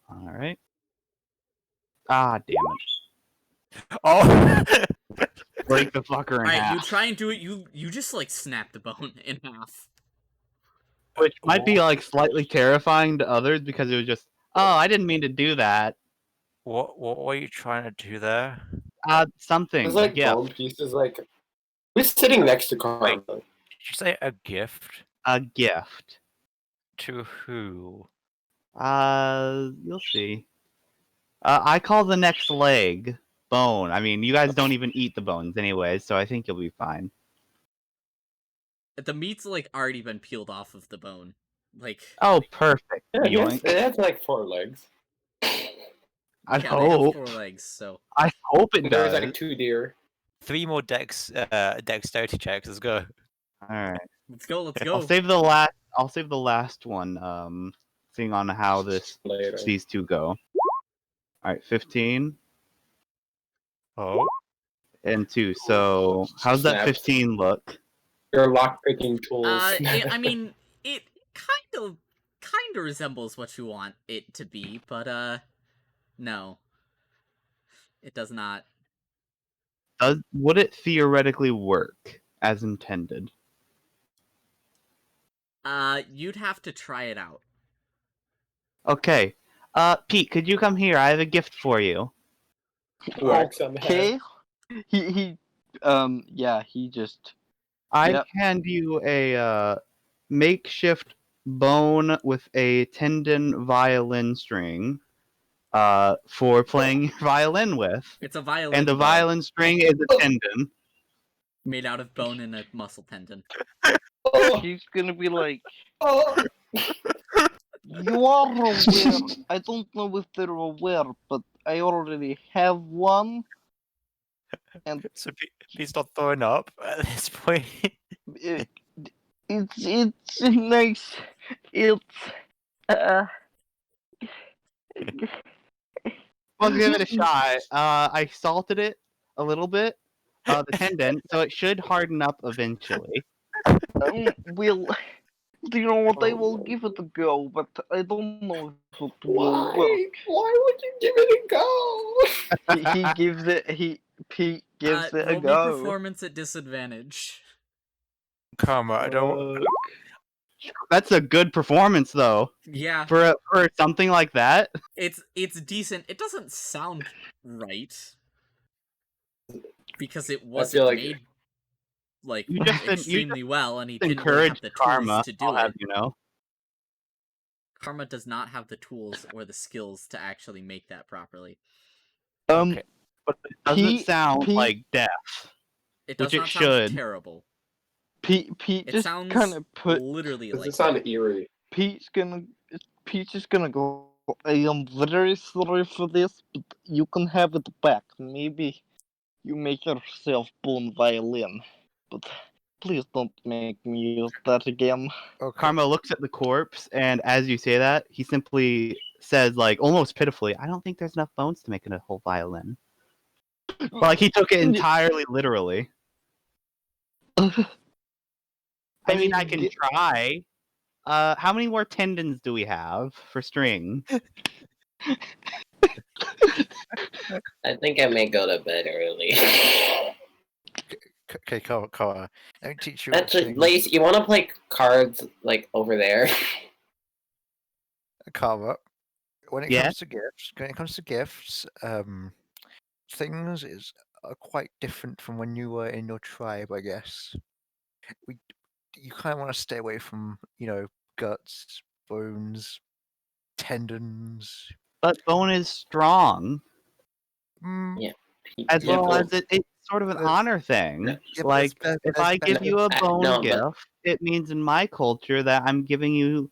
All right. Ah, damn it. Oh! break the fucker in Alright, half. you try and do it, you just, like, snap the bone in half. Which might be, like, slightly terrifying to others because it was just, oh, I didn't mean to do that. What were you trying to do there? Something. There's like yeah. bone pieces. Like, who's sitting next to Karma? Did you say a gift? A gift. To who? You'll see. I call the next leg bone. I mean, you guys don't even eat the bones anyways, so I think you'll be fine. The meat's, like, already been peeled off of the bone. Like... Oh, perfect. Yeah, Yoink. it has like 4 legs. I yeah, they have hope. 4 legs, so... I hope it There's does. like 2 deer. 3 more dexterity checks. Let's go. Alright. Let's go, let's go. I'll save the last one, seeing on how these two go. Alright, 15 Oh. and 2. So how's that Snaps. 15 look? Your lockpicking tools. I mean, it kind of resembles what you want it to be, but, no. It does not. Would it theoretically work as intended? You'd have to try it out. Okay. Pete, could you come here? I have a gift for you. Wax on the head. Okay. He just. I Yep. hand you a makeshift bone with a tendon violin string for playing your violin with. It's a violin And the bow violin string is a tendon. made out of bone and a muscle tendon. Oh, He's gonna be like, oh. you are aware. I don't know if they're aware, but I already have one. And So please not throwing up at this point. it's nice. It's Well, give it a shot. I salted it a little bit, the tendon, so it should harden up eventually. well, you know what? I will give it a go, but I don't know if it will work. Why would you give it a go? He gives it. Pete gives it a roll me go. performance at disadvantage. Karma, I don't. That's a good performance, though, Yeah, for something like that. it's decent. It doesn't sound right because it wasn't like- made like You just- you extremely well, and he didn't really Encourage have the tools karma. to do I'll have it. you know. Karma does not have the tools or the skills to actually make that properly. Okay. But it doesn't Pete- sound Pete- like death. It does Which it not sound should. terrible. Pete It just sounds kind of put. literally Does like it sound eerie? Pete's just gonna go. I am very sorry for this, but you can have it back. Maybe you make yourself bone violin, but please don't make me use that again. Okay. Karma looks at the corpse, and as you say that, he simply says, like, almost pitifully, I don't think there's enough bones to make it a whole violin. Like, he took it entirely literally. I mean, I can try. How many more tendons do we have for string? I think I may go to bed early. Okay, Karma. Let me teach you. Actually, Lace, you want to play cards like over there? Karma. When it Yeah? comes to gifts, things are quite different from when you were in your tribe, I guess. You kind of want to stay away from, guts, bones, tendons. But bone is strong, Yeah. as Yeah, well but- as it's sort of an There's- honor thing. Yeah, but Like, there's if I give you a bone No, but- gift, it means in my culture that I'm giving you,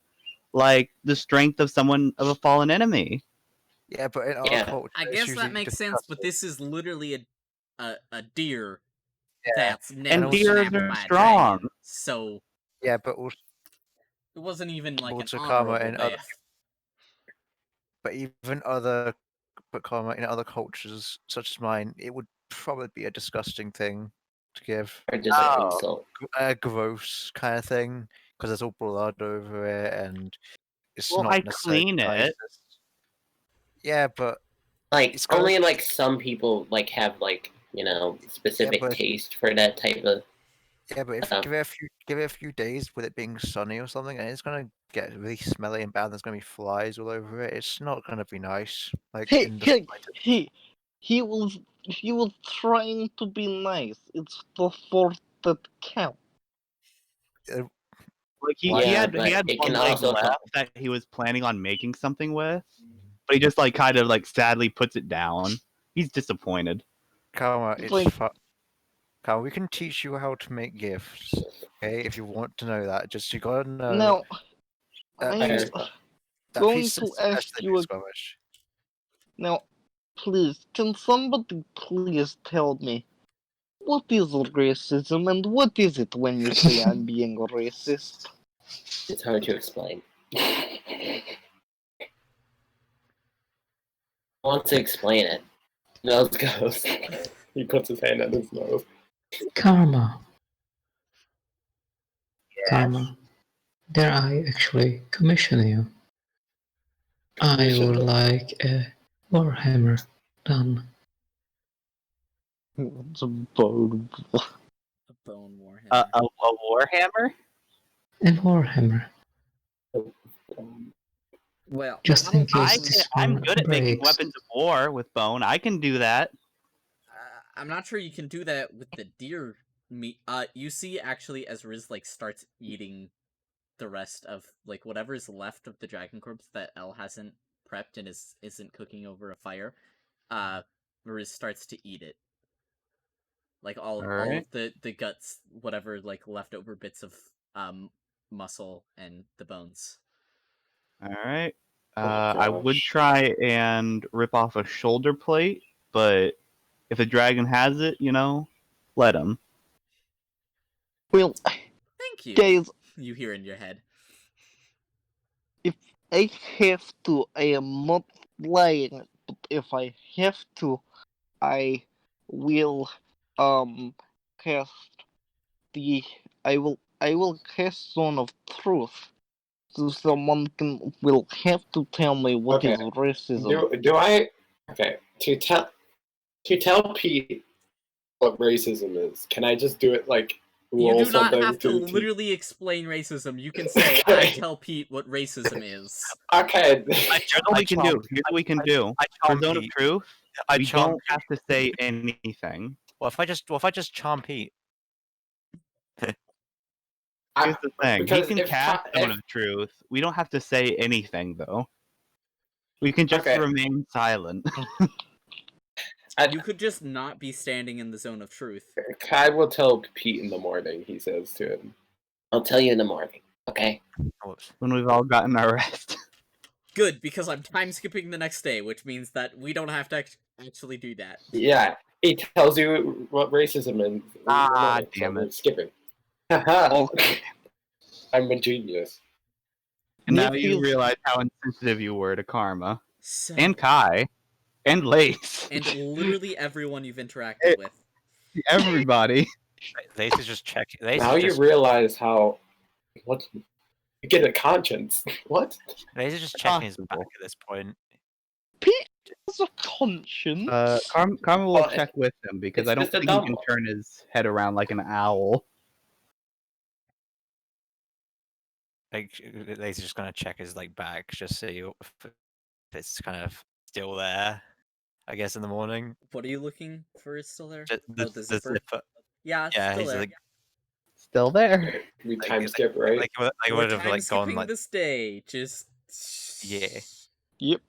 like, the strength of a fallen enemy. Yeah, but in our Yeah. culture, I it's guess usually that makes sense, but disgusting. this is literally a deer Yeah. that's never And deers snapped are by a strong. dragon, so Yeah, but also, it wasn't even like an Also karma honorable and other- death. but karma in other cultures such as mine, it would probably be a disgusting thing to give. Or just an insult? A gross kind of thing, because there's all blood over it, and it's Well, not I necessarily clean it. nicest. Yeah, but Like It's got- only like some people like have like specific but- taste for that type of. Yeah, but if you give it a few days with it being sunny or something, and it's gonna get really smelly and bad. There's gonna be flies all over it. It's not gonna be nice. Like Hey, in the he was trying to be nice. It's the thought that counts. Like he Yeah, had but it one can leg also left that he was planning on making something with, but he just like kind of like sadly puts it down. He's disappointed. Karma, It's it's like- Karma, we can teach you how to make gifts. Okay, if you want to know that, just you gotta know. Now, that I'm piece- that going piece to is ask especially you a Squamish. now. Please, can somebody please tell me what is racism and what is it when you say I'm being racist? It's hard to explain. Want to explain it? Nose goes. He puts his hand on his nose. Karma. Karma. Dare I actually commission you? I would like a warhammer done. It's a bone. A bone warhammer. A warhammer? A warhammer. Well, Just in case this I'm one good at making breaks. weapons of war with bone. I can do that. I'm not sure you can do that with the deer meat. You see, actually, as Riz starts eating the rest of whatever's left of the dragon corpse that El hasn't prepped and isn't cooking over a fire. Riz starts to eat it. All of the guts, whatever leftover bits of muscle and the bones. All right. Oh I would gosh. try and rip off a shoulder plate, but if a dragon has it, let him. Well, Thank you. guys, You hear in your head. if I have to, I am not lying, but if I have to, I will cast I will cast Zone of Truth. So someone will have to tell me what is racism. Do I? Okay. To tell Pete what racism is, can I just do it You roll do not something have to teach- literally explain racism. You can say, Okay. I tell Pete what racism is. Okay. Here's what we can do. Here's what we can do. For Zone of Truth, we don't have to say anything. Well, if I just charm Pete. Here's the thing. He because can if cast Ka- Zone if- of Truth. We don't have to say anything, though. We can just Okay. remain silent. You could just not be standing in the zone of truth. Kai will tell Pete in the morning. He says to him. I'll tell you in the morning. Okay. When we've all gotten our rest. Good, because I'm time skipping the next day, which means that we don't have to actually do that. Yeah, he tells you what racism is. Damn it. We're skipping. Haha. Okay. I'm a genius. And now If you he's- realize how insensitive you were to Karma. So, And Kai. And Lace. and literally everyone you've interacted with. Everybody. Lace is just checking. Now you realize how. What? You get a conscience. What? Lace is just checking his back Possible. at this point. Pete has a conscience. Karma will Well, check with him because it's I don't just a think he dumb can one. turn his head around like an owl. Lace is just gonna check his back, just see if it's kind of still there. I guess in the morning. What are you looking for is still there? Just Oh, the zipper? Yeah, it's Yeah, still he's there. Still there. We time skip, right? I We're would have time gone skipping this day. Just... Yeah. Yep.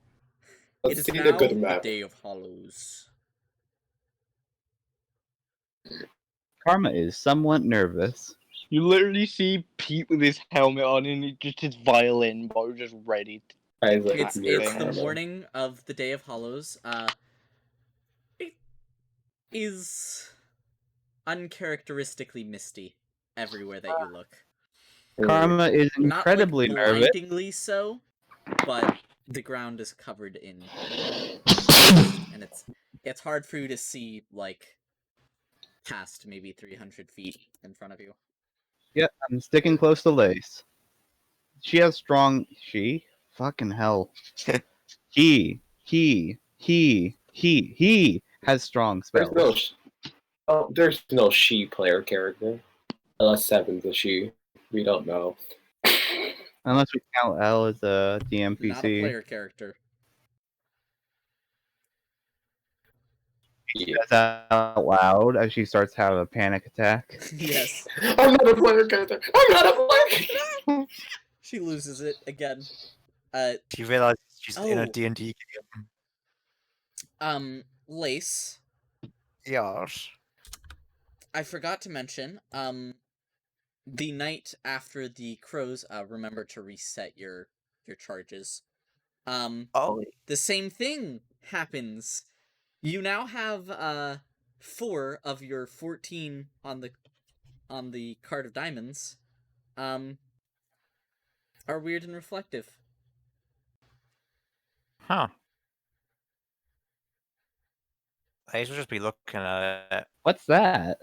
It Let's is see now the good the map. day of Hallows. Karma is somewhat nervous. You literally see Pete with his helmet on and just his violin bow just ready. It's the Karma. morning of the day of Hallows. It is uncharacteristically misty everywhere that you look. Karma is Not incredibly nervous. blindingly so, but the ground is covered in mist, and it's hard for you to see past maybe 300 feet in front of you. Yep, I'm sticking close to Lace. She has strong. She? Fucking hell. He has strong Where's spells. Roche? Oh, there's no she player character. Unless Seven's a she. We don't know. Unless we count L as a Not a DMPC. player character. She says out loud as she starts to have a panic attack. Yes. I'm not a player character. I'm not a player character. She loses it again. She realizes she's in a Oh. D&D game. Lace. Yes. I forgot to mention, the night after the crows, remember to reset your charges. Oh, The same thing happens. You now have 4 of your 14 on the card of diamonds are weird and reflective. huh. I should just be looking at it. What's that?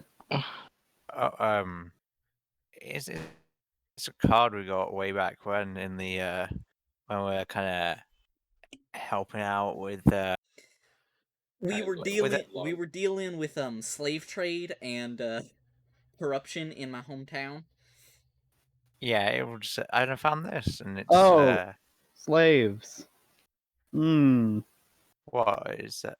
It's a card we got way back when in the when we were kind of helping out with We were with it. dealing with slave trade and corruption in my hometown. Yeah, it was. I found this, and it's Oh. Slaves. Hmm. what is it?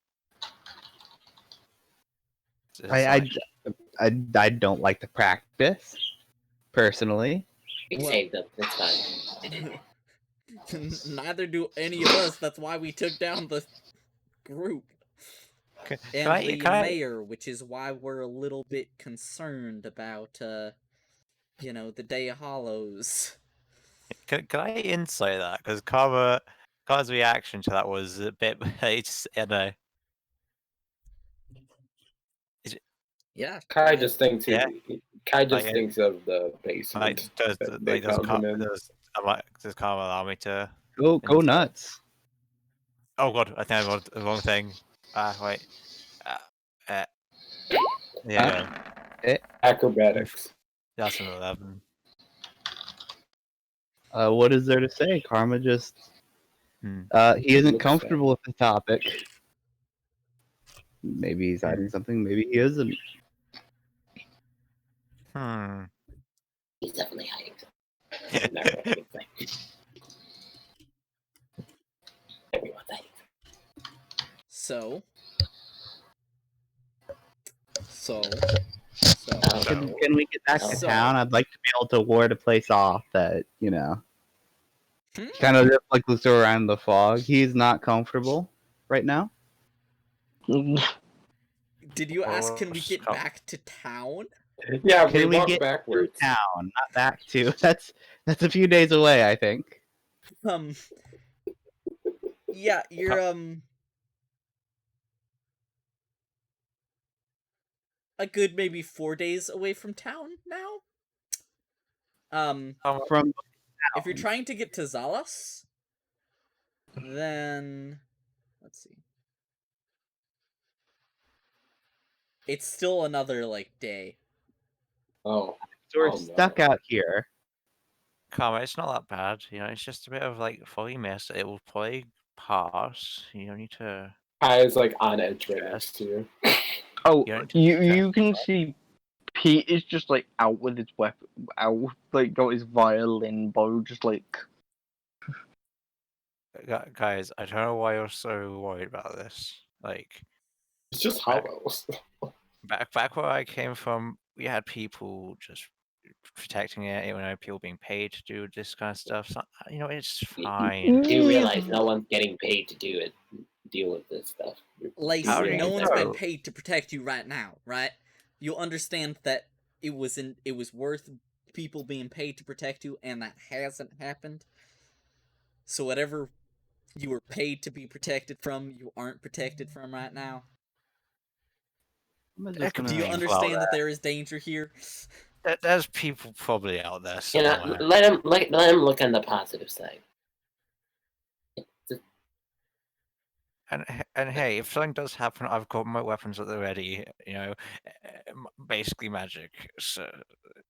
I don't like the practice, personally. We Well- saved them. It's fine. Neither do any of us. That's why we took down the group. Can And I- the can I- mayor, which is why we're a little bit concerned about, the Day of Hallows. Can I insight that? Because Karma's reaction to that was a bit. It's Yeah. Kai just thinks Yeah. Kai just Like, thinks of the basement. does that they does found him in. does Karma allow me to? Go nuts. Oh god, I think I got the wrong thing. Wait. Yeah, Acrobatics. that's an 11. What is there to say? Karma just Hmm. he isn't Looks comfortable with the topic. Maybe he's hiding something, maybe he isn't. He's definitely hiding something. Never hiding something. Everyone's hiding So. Can we get back to So- town? I'd like to be able to ward a place off that, kind of just like looks around the fog. He's not comfortable right now. Did you ask, can we Oh, get stop. back to town? Yeah, Can we walk get backwards. Town, not back to. That's a few days away, I think. Yeah, you're, a good maybe 4 days away from town now? From If you're trying to get to Zalas, then let's see. It's still another day. Oh. so we're Oh, no. stuck out here. Karma, it's not that bad. It's just a bit of foggy mist. It will probably pass. You don't need to. Kai is on edge right next to you. Oh, You don't- you can see Pete is just out with his weapon, got his violin bow, just Guys, I don't know why you're so worried about this. It's just Hallows. Back where I came from, we had people just protecting it. People being paid to do this kind of stuff. So, it's fine. You realize no one's getting paid to deal with this stuff. How do No you one's been know? paid to protect you right now, right? You'll understand that it was worth people being paid to protect you, and that hasn't happened. So whatever you were paid to be protected from, you aren't protected from right now. I'm just That could gonna- Do you Well, understand that there is danger here? There's people probably out there You know, somewhere. let him look on the positive side. And hey, if something does happen, I've got my weapons at the ready. Basically magic. So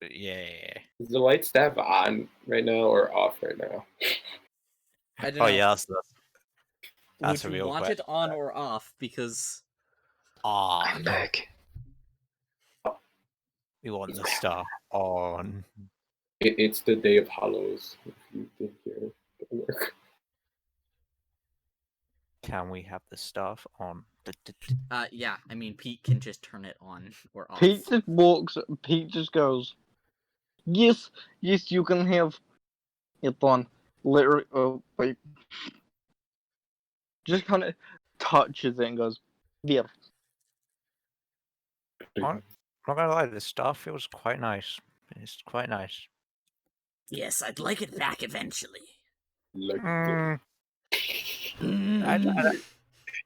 yeah. Is the light staff on right now or off right now? I don't Oh know. yeah, that's a Would you real want question. it on or off? Because On. I'm back. We want the stuff on. It's the day of Hallows. If you did hear the work. Can we have the stuff on? Yeah, I mean, Pete can just turn it on or off. Pete just walks. Pete just goes, yes, you can have it on. Literally, wait. Just kind of touches it and goes, yeah. I'm not gonna lie, the stuff feels quite nice. It's quite nice. Yes, I'd like it back eventually. Like Mm.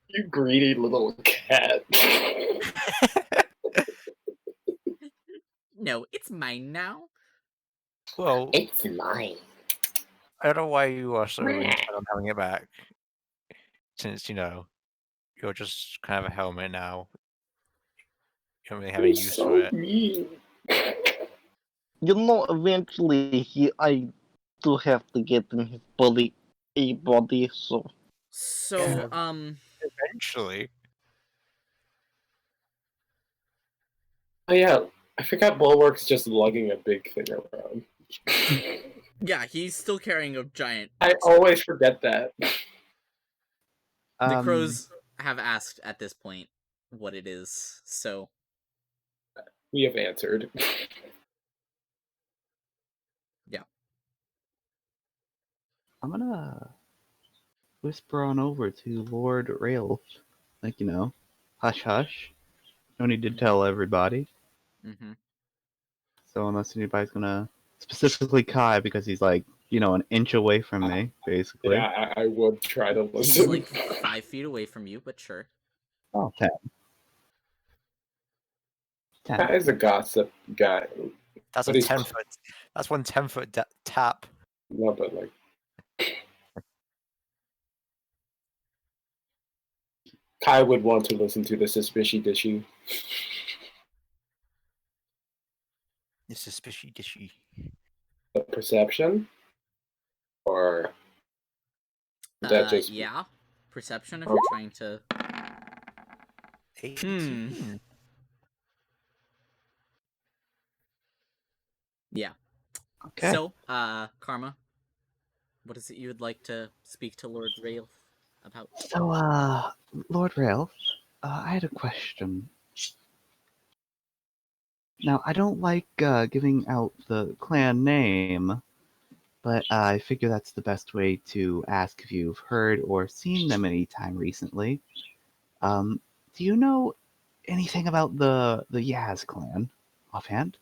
you greedy little cat. No, it's mine now. Well, It's mine. I don't know why you are so intent on having it back. Since, you're just kind of a helmet now. You don't really have any use for it. Mean. Eventually, I do have to get in his body, so. So, Eventually. Oh yeah, I forgot Bulwark's just lugging a big thing around. yeah, he's still carrying a giant. I always forget that. The crows have asked at this point what it is, so We have answered. yeah. I'm gonna whisper on over to Lord Railth. Like, hush hush. No need to tell everybody. Mm-hmm. So unless anybody's gonna specifically Kai because he's like, an inch away from me, basically. Yeah, I would try to He's listen. like 5 feet away from you, but sure. Oh, 10. 10. That is a gossip guy. That's But a he's 10-foot. That's one 10-foot tap. No, but like. Kai would want to listen to the suspicious dishy. The suspicious dishy. The perception? Or that just Yeah. Perception if Oh. you're trying to 18. Yeah. Okay. So, Karma, what is it you would like to speak to Lord Railth about? So, Lord Railth, I had a question. Now, I don't like giving out the clan name, but I figure that's the best way to ask if you've heard or seen them any time recently. Do you know anything about the Yaz clan, offhand?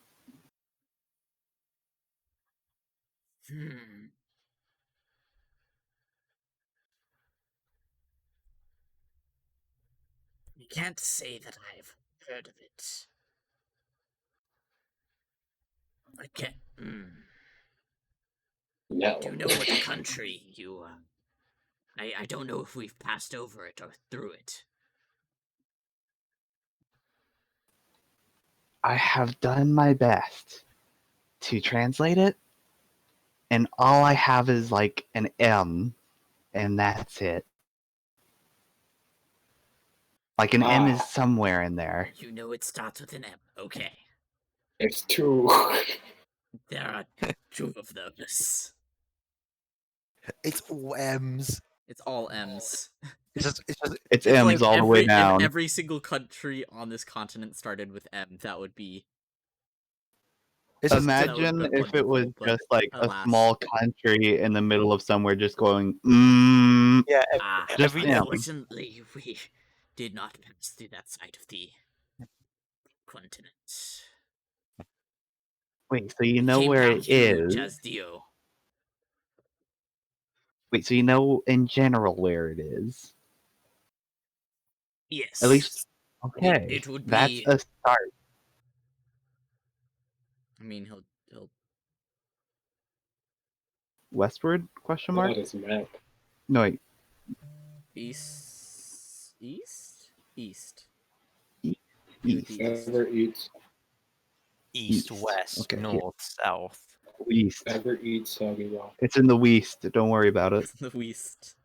I can't say that I've heard of it. I can't. No. Do you know what country you? I don't know if we've passed over it or through it. I have done my best to translate it, and all I have is like an M, and that's it. Like an M is somewhere in there. You know it starts with an M. Okay. It's two. There are 2 of those. It's all M's. It's all M's. It's M's like all the way down. If every single country on this continent started with M, that would be. Imagine if it was but just like alas. a small country in the middle of somewhere just going, Yeah, just M. Unfortunately, we did not pass through that side of the continent. Wait, so you We know came where back it to is? Jazdio. Wait, so you know in general where it is? Yes. At least, okay. It would be. That's a start. I mean, he'll. Westward? Question mark? That is map. No, wait. East. East. East. Ever eats. East, west, Okay, north, south. East. Ever eats soggy rock. It's in the west. Don't worry about it. The west.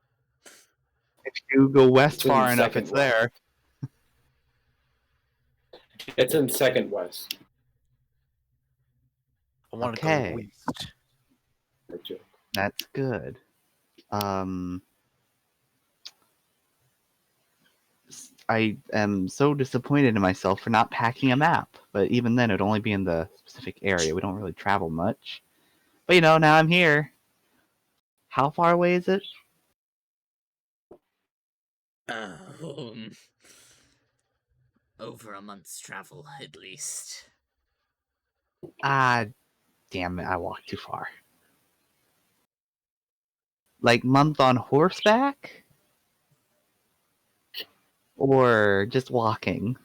If you go west It's in far enough, second it's west. there. It's in second west. I want to go Okay. west. That's good. I am so disappointed in myself for not packing a map. But even then, it'd only be in the specific area. We don't really travel much. But now I'm here. How far away is it? Over a month's travel, at least. Ah, damn it! I walked too far. Like month on horseback, or just walking?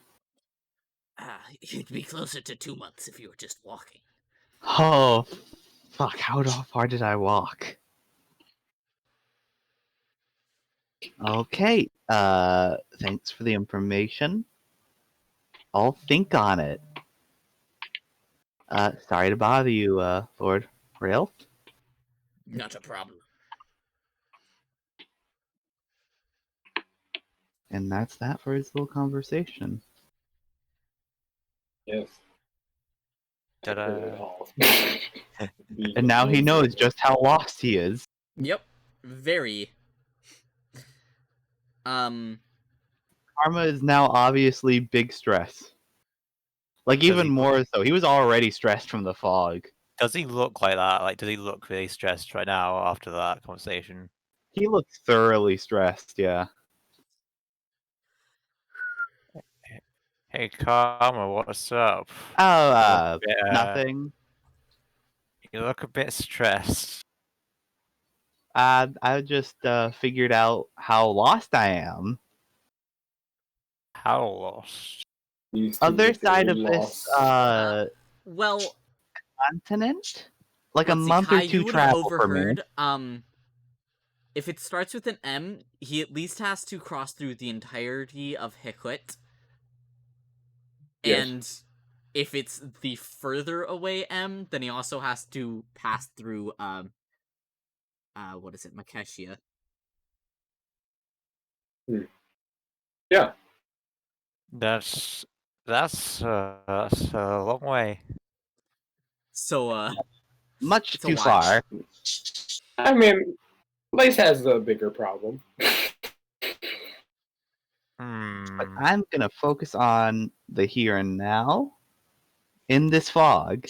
You'd be closer to 2 months if you were just walking. Oh, fuck! How far did I walk? Okay. Thanks for the information. I'll think on it. Sorry to bother you, Lord Railth. Not a problem. And that's that for his little conversation. Yes. Ta-da. And now he knows just how lost he is. Yep. Very. Karma is now obviously big stress. Like, even more so. He was already stressed from the fog. Does he look like that? Like, does he look really stressed right now after that conversation? He looks thoroughly stressed, yeah. Hey, Karma, what's up? Oh, nothing. You look a bit stressed. I just figured out how lost I am. How lost? Other side of this well, continent? Like a let's see, month Kai, or two you would have travel for me. overheard, if it starts with an M, he at least has to cross through the entirety of Hiklet. Yes. And if it's the further away M, then he also has to pass through, what is it, Makeshia. Yeah. That's a long way. So, Much it's a too while. far. I mean, Lace has a bigger problem. But I'm gonna focus on the here and now. In this fog.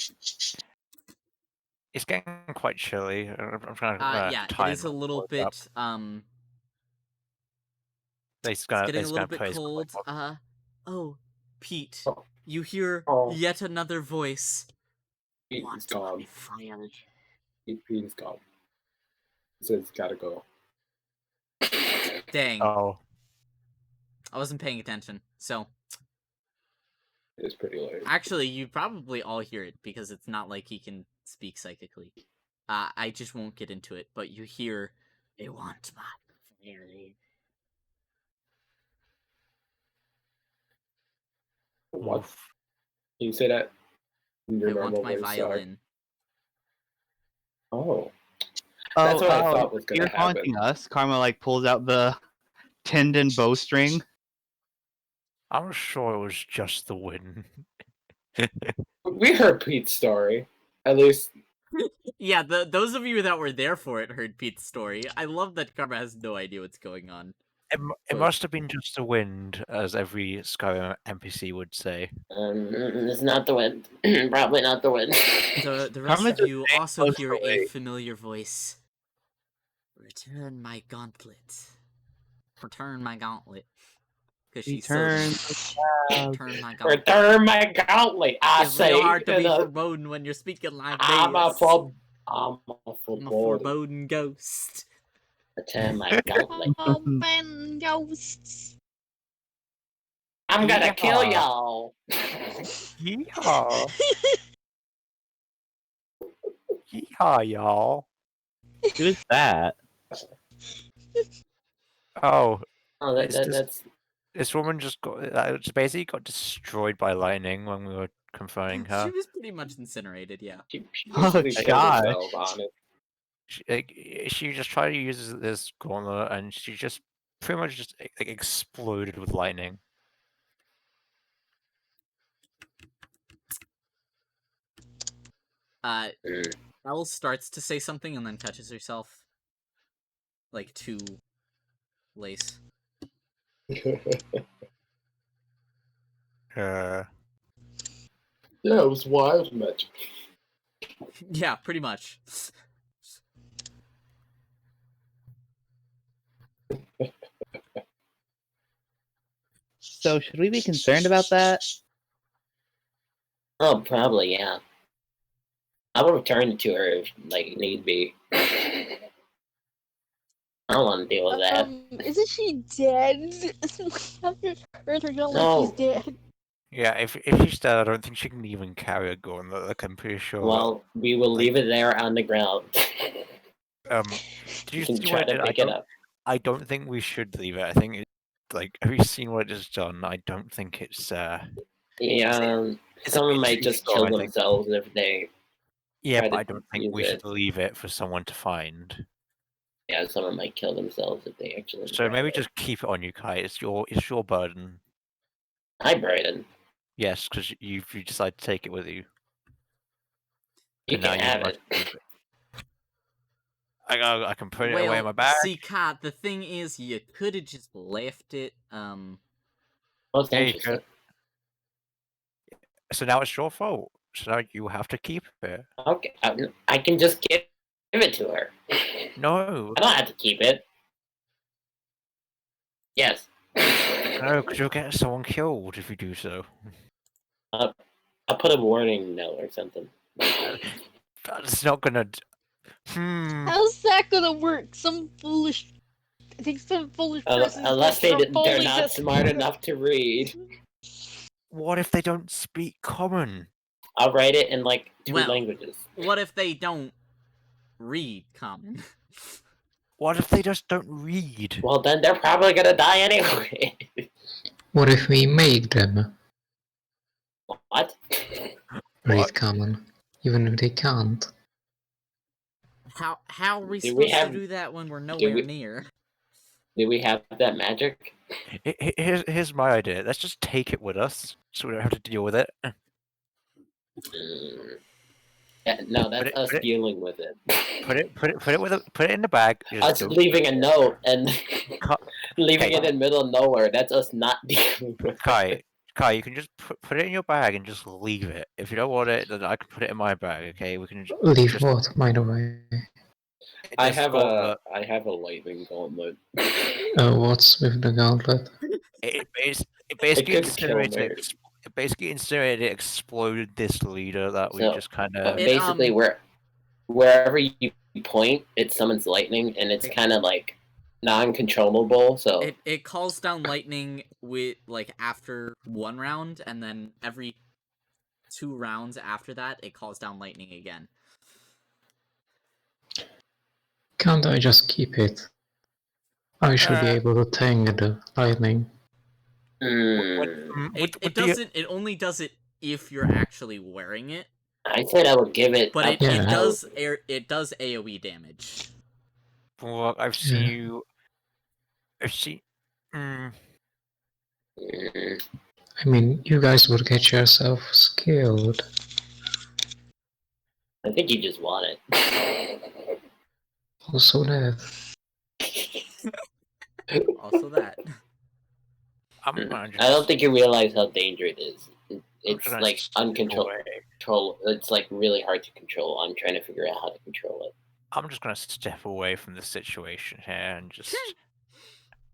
It's getting quite chilly. I'm trying to Yeah, it time is a little up. bit, It's getting a little bit cold. Oh, Pete, you hear yet another voice. He's Want gone. my fire? He's gone. He says he's gotta go. Dang. Oh. I wasn't paying attention, so. It's pretty late. Actually, you probably all hear it, because it's not like he can speak psychically. I just won't get into it, but you hear, they want my fire. What? Can you say that in your I normal want my voice? violin. Oh. That's what I thought was gonna you're happen. haunting us. Karma pulls out the tendon bowstring. I'm sure it was just the wind. We heard Pete's story. At least. Yeah, those of you that were there for it heard Pete's story. I love that Karma has no idea what's going on. It must have been just the wind, as every Skyrim NPC would say. It's not the wind. Probably not the wind. The rest of you also hear a familiar voice. Return my gauntlet. Return my gauntlet. Because she's Return my gauntlet. Return my gauntlet. I it's say. It's hard to be foreboding when you're speaking like I'm this. I'm a foreboding ghost. Return my gauntlet. Ghosts. I'm gonna kill y'all. Yeehaw. Yeehaw, y'all. Who's that? Oh, that's this woman just basically got destroyed by lightning when we were confronting her. She was pretty much incinerated, yeah. She basically killed herself on it. She just tried to use this gauntlet, and she just pretty much just exploded with lightning. Elle starts to say something and then touches herself. Like, to Lace. Yeah, it was wild magic. Yeah, pretty much. So should we be concerned about that? Oh, probably, yeah. I will return it to her if, like, need be. I don't want to deal with that. Isn't she dead? After Earth her gun, like she's dead. Yeah, if she's dead, I don't think she can even carry a gun. Like, I'm pretty sure. Well, we will leave it there on the ground. Did you can see try what to pick it up. I don't think we should leave it. I think it's like, have you seen what it's done? I don't think it's. Yeah, it's someone might just kill themselves if they. Yeah, try but to I don't think use we it. should leave it for someone to find. Yeah, someone might kill themselves if they actually. So maybe just keep it on you, Kai. It's your burden. Hi, Brayden. Yes, because you decide to take it with you. You And now can have must it. keep it. I can put it away in my bag. See, Kat, the thing is, you could have just left it. Most Yeah, you interesting. could. So now it's your fault. So now you have to keep it. Okay, I can just give it to her. No. I don't have to keep it. Yes. No, because you'll get someone killed if you do so. I'll put a warning note or something. That's not gonna. How's that gonna work? Some foolish. I think some foolish person. Unless they're not smart enough to read. What if they don't speak common? I'll write it in like two Well, languages. What if they don't read common? What if they just don't read? Well, then they're probably gonna die anyway. What if we make them What? read common, even if they can't? How are we Do supposed we have- to do that when we're nowhere near? Do we have that magic? Here's my idea. Let's just take it with us, so we don't have to deal with it. Yeah, no, that's us dealing with it. Put it in the bag. Us leaving a note and leaving it in the middle of nowhere. That's us not dealing with it. Kai, you can just put it in your bag and just leave it. If you don't want it, then I can put it in my bag. Okay, we can leave what, by the way. I have a lightning gauntlet. What's with the gauntlet? It basically incinerated, exploded this leader that we just kind of. Basically, wherever you point, it summons lightning, and it's kind of like non-controllable. So it calls down lightning with after one round, and then every 2 rounds after that, it calls down lightning again. Can't I just keep it? I should be able to tang the lightning. It only does it if you're actually wearing it. I said I would give it, but it does AOE damage. From what I've seen you. I mean, you guys would get yourself skilled. I think you just want it. Also that. Also that. I don't think you realize how dangerous it is. It's like uncontrollable. It's like really hard to control. I'm trying to figure out how to control it. I'm just gonna step away from the situation here and just.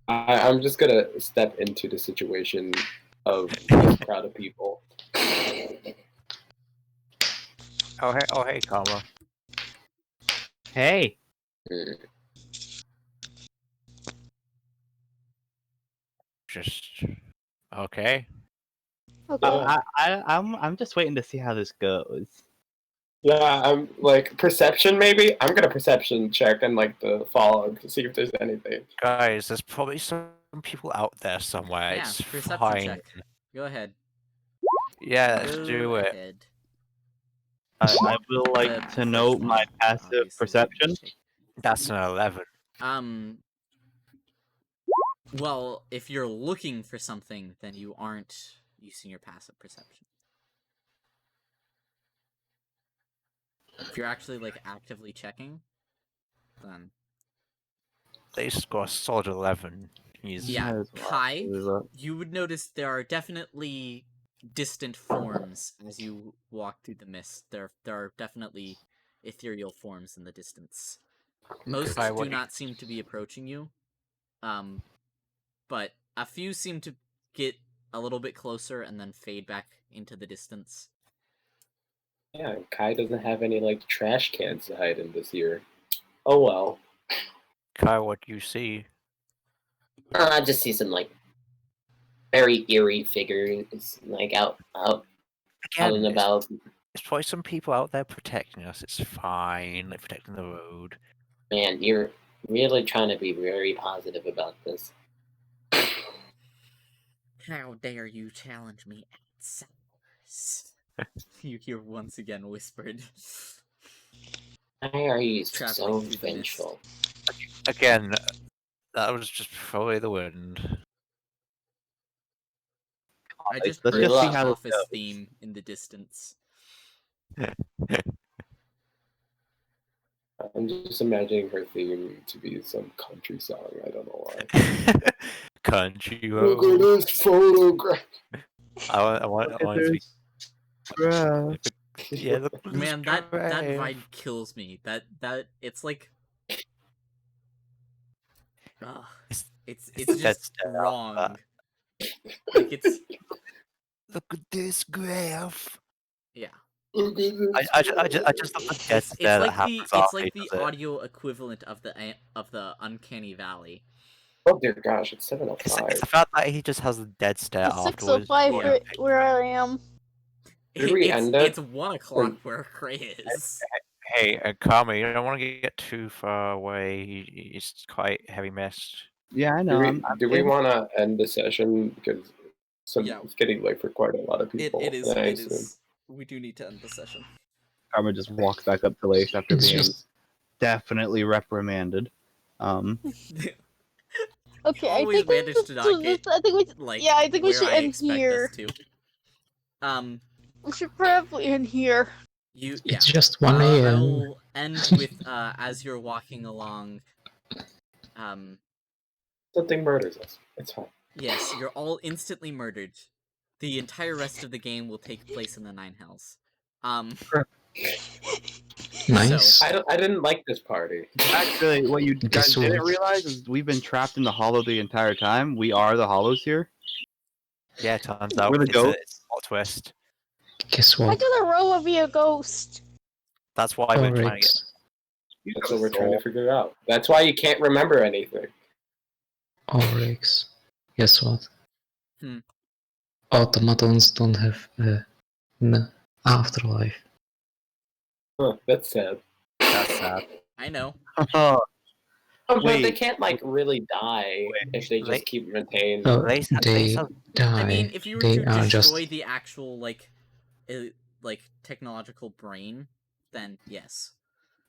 I'm just gonna step into the situation of this crowd of people. Oh hey, Karma. Hey. Just okay. I'm just waiting to see how this goes. Yeah, I'm like perception maybe. I'm gonna perception check and like the fog to see if there's anything. Guys, there's probably some people out there somewhere. Yeah, it's perception fine. check. Go ahead. Yeah, let's do it. I will like to note my passive perception. That's an 11. Well, if you're looking for something, then you aren't using your passive perception. If you're actually like actively checking, then They score a solid 11. He's yeah, Might as well Kai, do that. you would notice there are definitely distant forms as you walk through the mist. There are definitely ethereal forms in the distance. Most Kai, do what do you- not seem to be approaching you, but a few seem to get a little bit closer and then fade back into the distance. Yeah, Kai doesn't have any like trash cans to hide in this year. Oh well. Kai, what do you see? I just see some like very eerie figures like out and Again, about. there's probably some people out there protecting us. It's fine, like protecting the road. Man, you're really trying to be very positive about this. How dare you challenge me, outsiders? You hear once again whispered. Why are you Traveling so through the mist. vengeful? Again, that was just probably the wind. I just Let's heard just see the how this office goes. theme in the distance. I'm just imagining her theme to be some country song. I don't know why. Country Look at road. this photograph. I want it to be. Bruh. Yeah, look at this Man, that grave. vibe kills me. That it's like, ugh, it's That's just wrong. Like it's Look at this graph. yeah. Look at this I just love the dead It's stare that like happens it's after like he the does it. audio equivalent of the uncanny valley. Oh dear gosh, it's It's 7:05. the fact that he just has the dead stare It's afterwards. 6:05 Yeah. where I am. Did we end it? It's 1 o'clock where Cray is. Hey, Karma, you don't want to get too far away. It's quite heavy mist. Yeah, I know. I'm Do we able- want to end the session because Yeah. it's getting late for quite a lot of people? It is. and I It assume- is. We do need to end the session. Karma just walks back up to Lace after It's being just definitely reprimanded. Okay, I Always think manage to not get I think we like I think we where should I end expect here. us to. We should probably end here. Yeah. It's just 1 I a.m. will end with as you're walking along. Something murders us. It's fine. Yes, you're all instantly murdered. The entire rest of the game will take place in the Nine Hells. Nice. So, I didn't like this party. Actually, what you guys Guess didn't what? realize is we've been trapped in the hollow the entire time. We are the hollows here. Yeah, turns out We're the it's ghosts. a plot twist. Guess Why what? could Aroa be a ghost? That's why we're trying to get. Oryx. That's what we're trying to figure out. That's why you can't remember anything. Oryx. Guess what? Hmm. Automatons don't have an afterlife. Huh, that's sad. That's sad. I know. Oh, But they Wait. can't like really die if they just Wait. keep maintained. Oh, Lace they have- die. I mean, if you were they to are destroy just the actual like technological brain, then yes.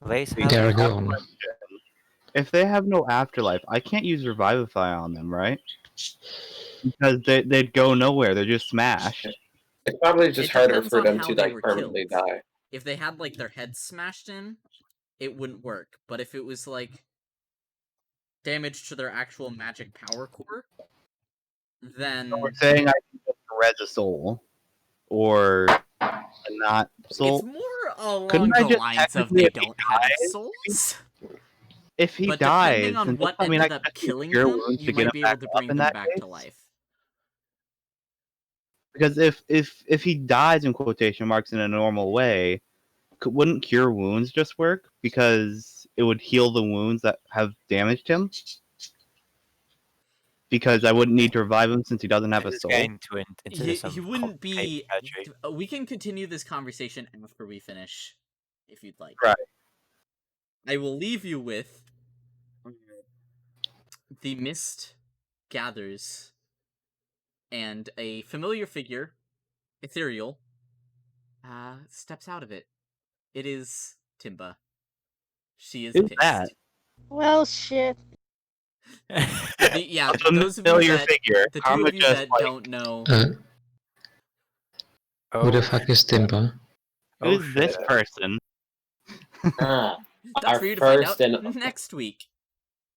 Lace They have- they're gone. if they have no afterlife, I can't use Revivify on them, right? Because they'd go nowhere. They're just smashed. It's probably just It harder depends for on them how to they like were permanently killed. die. If they had like their heads smashed in, it wouldn't work. But if it was like damage to their actual magic power core, then We're saying I can just res a soul, or a not soul. it's more along Couldn't I the just lines of technically, they if he don't have dies, souls. If he But dies, depending on then what I mean, ended I up could killing cure them, wounds you to get might him be able back to up bring in them that back to case. life. Because if he dies in quotation marks in a normal way, wouldn't cure wounds just work? Because it would heal the wounds that have damaged him. Because I wouldn't need to revive him since he doesn't have a This is soul. getting into He some wouldn't be. complicated territory. We can continue this conversation after we finish, if you'd like. Right. I will leave you with the mist gathers, and a familiar figure, ethereal, steps out of it. It is Timba. She is Who's pissed. that? Well, shit. Yeah, A those of familiar you that, figure. the two Karma of you just that like, don't know, Who the fuck is Timba? Oh, who's this shit. person? Ah, That's our for you to find out first and next week.